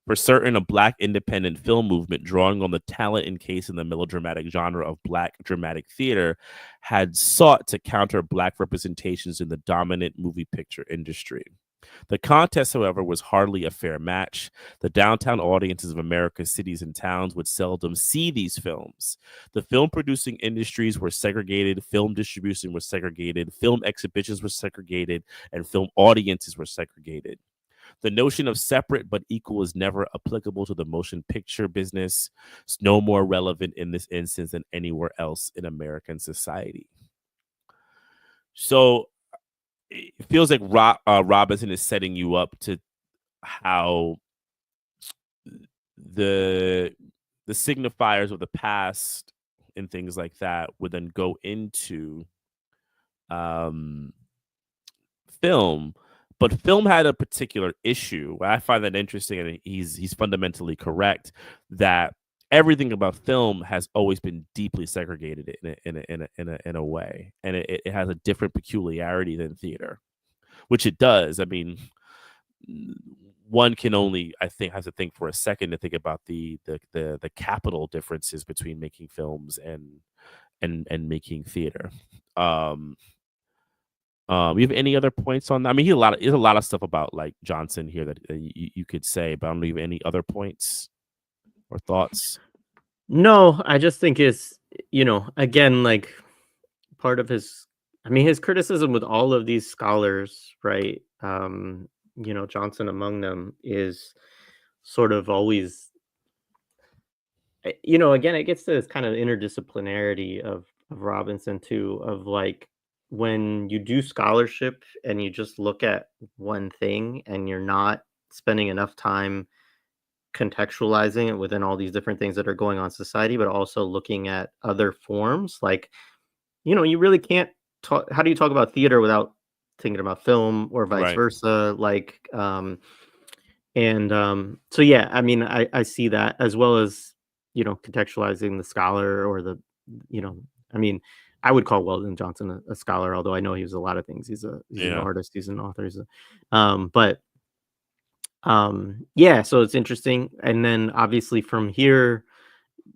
For certain, a Black independent film movement drawing on the talent encased in the melodramatic genre of Black dramatic theater had sought to counter Black representations in the dominant movie picture industry. The contest, however, was hardly a fair match. The downtown audiences of America's cities and towns would seldom see these films. The film producing industries were segregated, film distribution was segregated, film exhibitions were segregated, and film audiences were segregated. The notion of separate but equal is never applicable to the motion picture business. It's no more relevant in this instance than anywhere else in American society. So it feels like Robinson is setting you up to how the signifiers of the past and things like that would then go into film. But film had a particular issue. I find that interesting, and he's fundamentally correct that everything about film has always been deeply segregated in a way, and it has a different peculiarity than theater, which it does. I mean, one can only, I think, has to think for a second to think about the capital differences between making films and making theater. You have any other points on that? I mean, there's a lot of stuff about like Johnson here that you could say, but I don't know if any other points or thoughts. No, I just think it's, again, like part of his criticism with all of these scholars, right? Johnson among them is sort of always, again, it gets to this kind of interdisciplinarity of Robinson too, of like when you do scholarship and you just look at one thing and you're not spending enough time contextualizing it within all these different things that are going on in society, but also looking at other forms. Like, you really can't talk. How do you talk about theater without thinking about film or vice Right. versa? Like, so yeah, I mean, I see that as well as, contextualizing the scholar or you know, I mean, I would call Weldon Johnson a scholar, although I know he was a lot of things. He's an Yeah. artist, he's an author, but yeah, so it's interesting. And then obviously from here,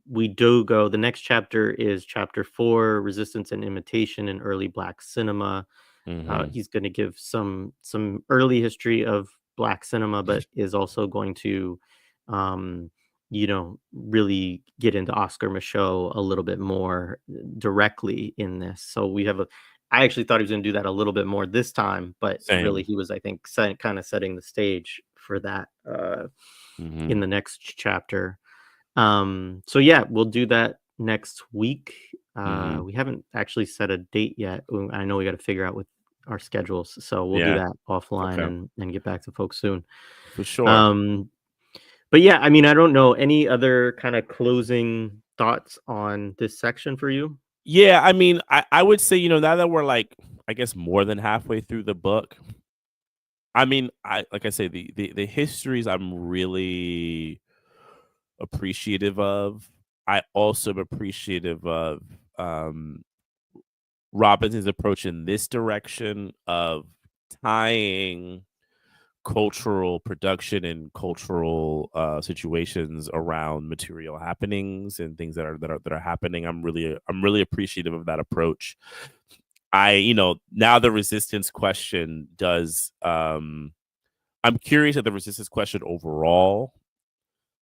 we do go, the next chapter is chapter 4, Resistance and Imitation in Early Black Cinema. Mm-hmm. He's going to give some early history of Black cinema, but is also going to, really get into Oscar Micheaux a little bit more directly in this. So I actually thought he was going to do that a little bit more this time, but really Same. he was, I think, kind of setting the stage for that Mm-hmm. in the next chapter. So yeah, we'll do that next week. Mm-hmm. We haven't actually set a date yet. I know we got to figure out with our schedules, so we'll do Yeah. that offline Okay. and get back to folks soon. For sure. Um, but yeah, I mean, I don't know any other kind of closing thoughts on this section for you. Yeah. I mean, I would say, now that we're like, I guess more than halfway through the book, I mean, like I say, the histories I'm really appreciative of. I also am appreciative of um Robinson's approach in this direction of tying cultural production and cultural situations around material happenings and things that are happening. I'm really appreciative of that approach. Now the resistance question does I'm curious at the resistance question overall,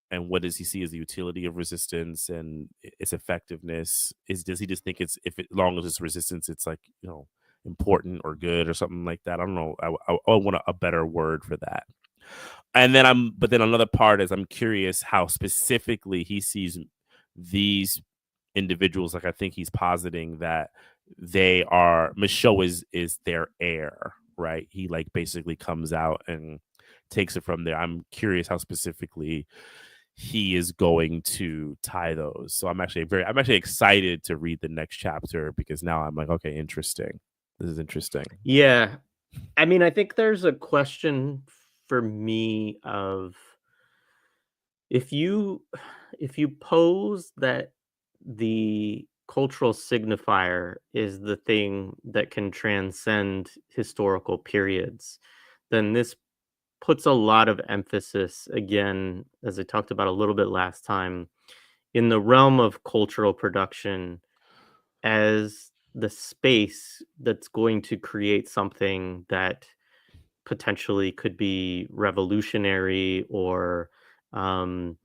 and what does he see as the utility of resistance and its effectiveness? Does he just think as long as it's resistance, it's like, important or good or something like that? I don't know. I want a better word for that. And then but then another part is I'm curious how specifically he sees these individuals. Like I think he's positing that Micheaux is their heir, right? He like basically comes out and takes it from there. I'm curious how specifically he is going to tie those. So I'm actually excited to read the next chapter, because now I'm like, okay, interesting. This is interesting. Yeah. I mean, I think there's a question for me of if you if you pose that the cultural signifier is the thing that can transcend historical periods, then this puts a lot of emphasis, again, as I talked about a little bit last time, in the realm of cultural production as the space that's going to create something that potentially could be revolutionary or um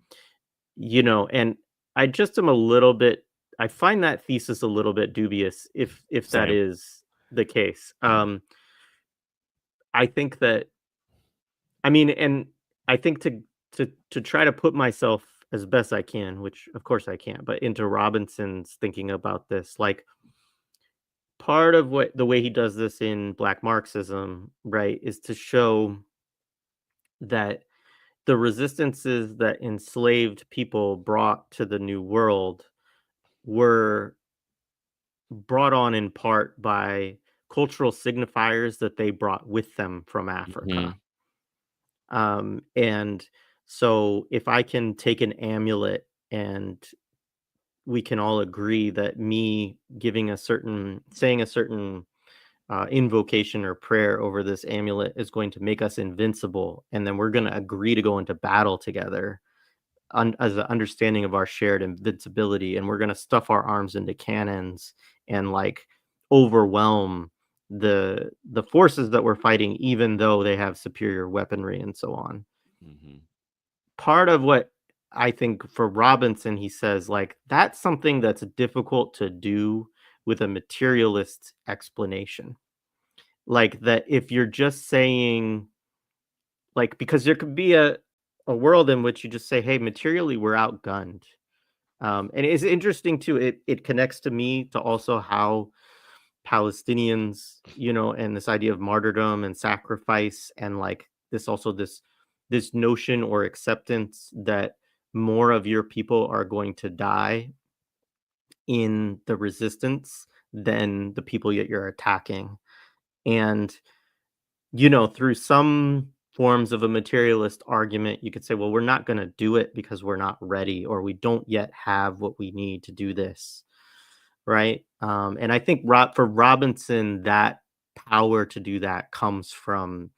and I just am a little bit, I find that thesis a little bit dubious if that Same. is the case. I think that, I mean, and I think to try to put myself as best I can, which of course I can't, but into Robinson's thinking about this, like part of what the way he does this in Black Marxism, right, is to show that the resistances that enslaved people brought to the New World were brought on in part by cultural signifiers that they brought with them from Mhm. Africa. And so if I can take an amulet and we can all agree that me giving a certain, saying a certain invocation or prayer over this amulet is going to make us invincible, and then we're going to agree to go into battle together as an understanding of our shared invincibility, and we're going to stuff our arms into cannons and like overwhelm the forces that we're fighting, even though they have superior weaponry and so on. Mhm. Part of what I think for Robinson, he says, like, that's something that's difficult to do with a materialist explanation. Like that if you're just saying, like, because there could be a world in which you just say, hey, materially we're outgunned. And it's interesting too, it connects to me to also how Palestinians, and this idea of martyrdom and sacrifice, and like this notion or acceptance that more of your people are going to die in the resistance than the people that you're attacking. And through some forms of a materialist argument, you could say, well, we're not going to do it because we're not ready, or we don't yet have what we need to do this. Right. And I think for Robinson, that power to do that comes from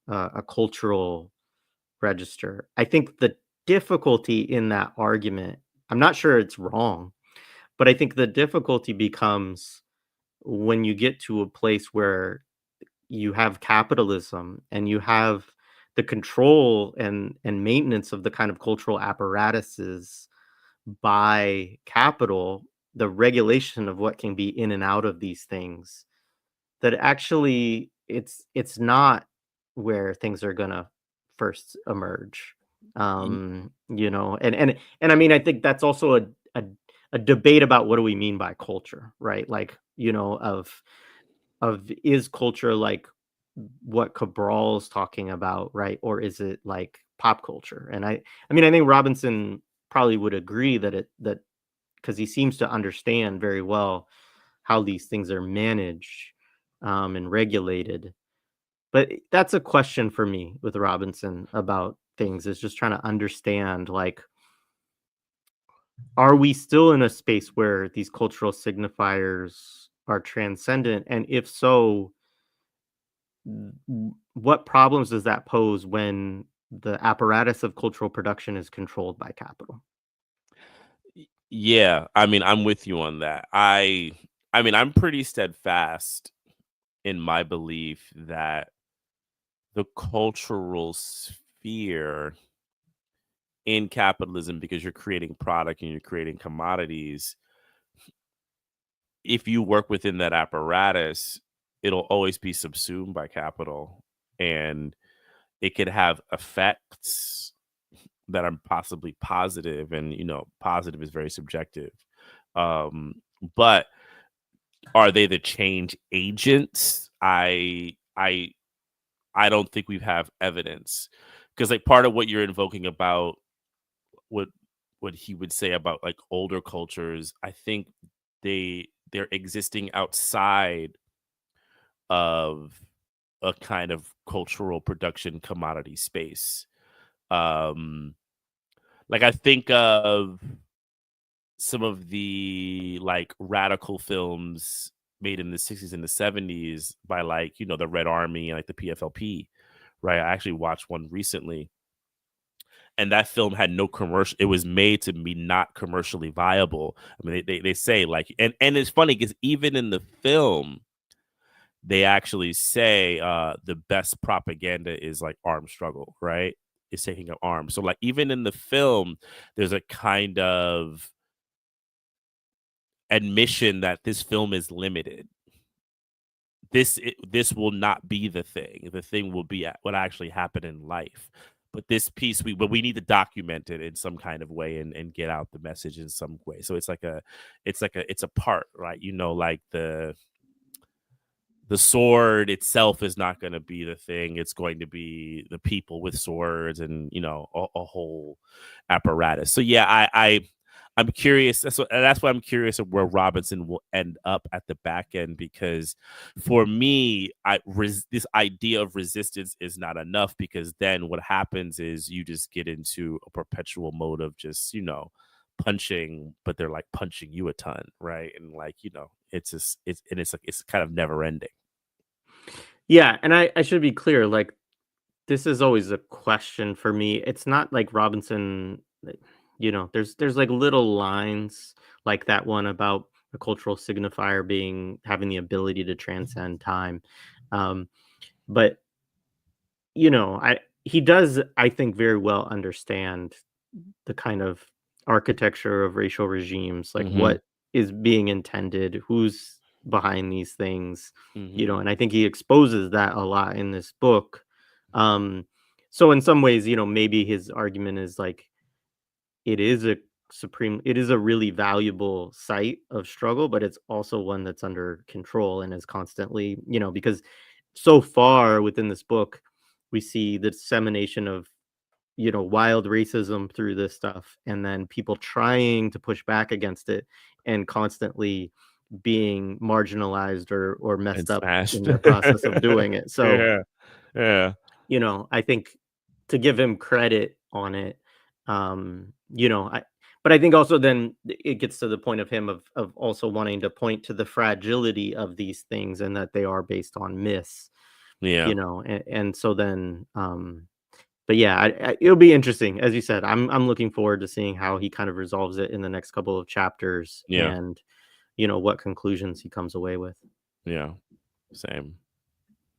a cultural register. I think the difficulty in that argument, I'm not sure it's wrong, but I think the difficulty becomes when you get to a place where you have capitalism and you have the control and maintenance of the kind of cultural apparatuses by capital, the regulation of what can be in and out of these things, that actually it's not where things are gonna first emerge. Y And I mean, I think that's also a, a debate about what do we mean by culture, right? Like, of is culture like what Cabral's talking about, right? Or is it like pop culture? And I mean, I think Robinson probably would agree that because he seems to understand very well how these things are managed and regulated. But that's a question for me with Robinson about things, is just trying to understand, like, are we still in a space where these cultural signifiers are transcendent? And if so, what problems does that pose when the apparatus of cultural production is controlled by capital? Yeah, I mean, I'm with you on that. I mean, I'm pretty steadfast in my belief that the cultural sphere in capitalism, because you're creating product and you're creating commodities, if you work within that apparatus, it'll always be subsumed by capital, and it could have effects that are possibly positive, and positive is very subjective. But are they the change agents? I don't think we have evidence, because like part of what you're invoking about what he would say about like older cultures, I think they're existing outside of a kind of cultural production commodity space. Like I think of some of the like radical films made in the 60s and the 70s by like, the Red Army and like the PFLP, right? I actually watched one recently, and that film had no commercial. It was made to be not commercially viable. I mean, they say like, and it's funny because even in the film, they actually say the best propaganda is like armed struggle, right? Is taking up arms. So like even in the film, there's a kind of admission that this film is limited. This will not be the thing. The thing will be what actually happened in life. But this piece, we need to document it in some kind of way and get out the message in some way. So it's a part, right? Like the sword itself is not going to be the thing. It's going to be the people with swords and a whole apparatus. So yeah, I'm curious. That's why I'm curious of where Robinson will end up at the back end, because for me, this idea of resistance is not enough, because then what happens is you just get into a perpetual mode of just punching, but they're like punching you a ton, right? And like it's just it's kind of never ending. Yeah, and I should be clear, like this is always a question for me. It's not like Robinson, there's like little lines like that one about a cultural signifier having the ability to transcend time. But he does, I think, very well understand the kind of architecture of racial regimes, like Mm-hmm. what is being intended, who's behind these things, Mm-hmm. and I think he exposes that a lot in this book. So in some ways, maybe his argument is like it is a really valuable site of struggle, but it's also one that's under control and is constantly, because so far within this book, we see the dissemination of wild racism through this stuff, and then people trying to push back against it and constantly being marginalized or And messed up smashed. in the process of doing it. So, Yeah. Yeah. I think to give him credit on it, but I think also then it gets to the point of him of also wanting to point to the fragility of these things and that they are based on myths, Yeah. and so then but yeah, it'll be interesting. As you said, I'm looking forward to seeing how he kind of resolves it in the next couple of chapters, Yeah. and what conclusions he comes away with. Yeah. Same.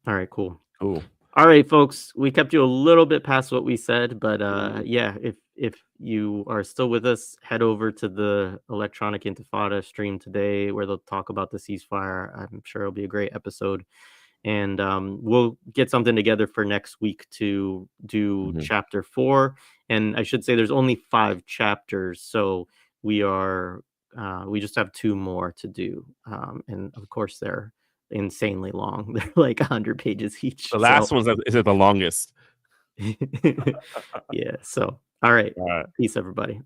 All right, cool. Cool. All right, folks, we kept you a little bit past what we said, but Mhm. yeah, if you are still with us, head over to the Electronic Intifada stream today, where they'll talk about the ceasefire. I'm sure it'll be a great episode. And we'll get something together for next week to do Mhm. chapter 4. And I should say there's only 5 chapters, so we just have 2 more to do. And of course they're insanely long. They're like 100 pages each. The So last one's is it the longest? yeah. So all right. All right. Peace, everybody.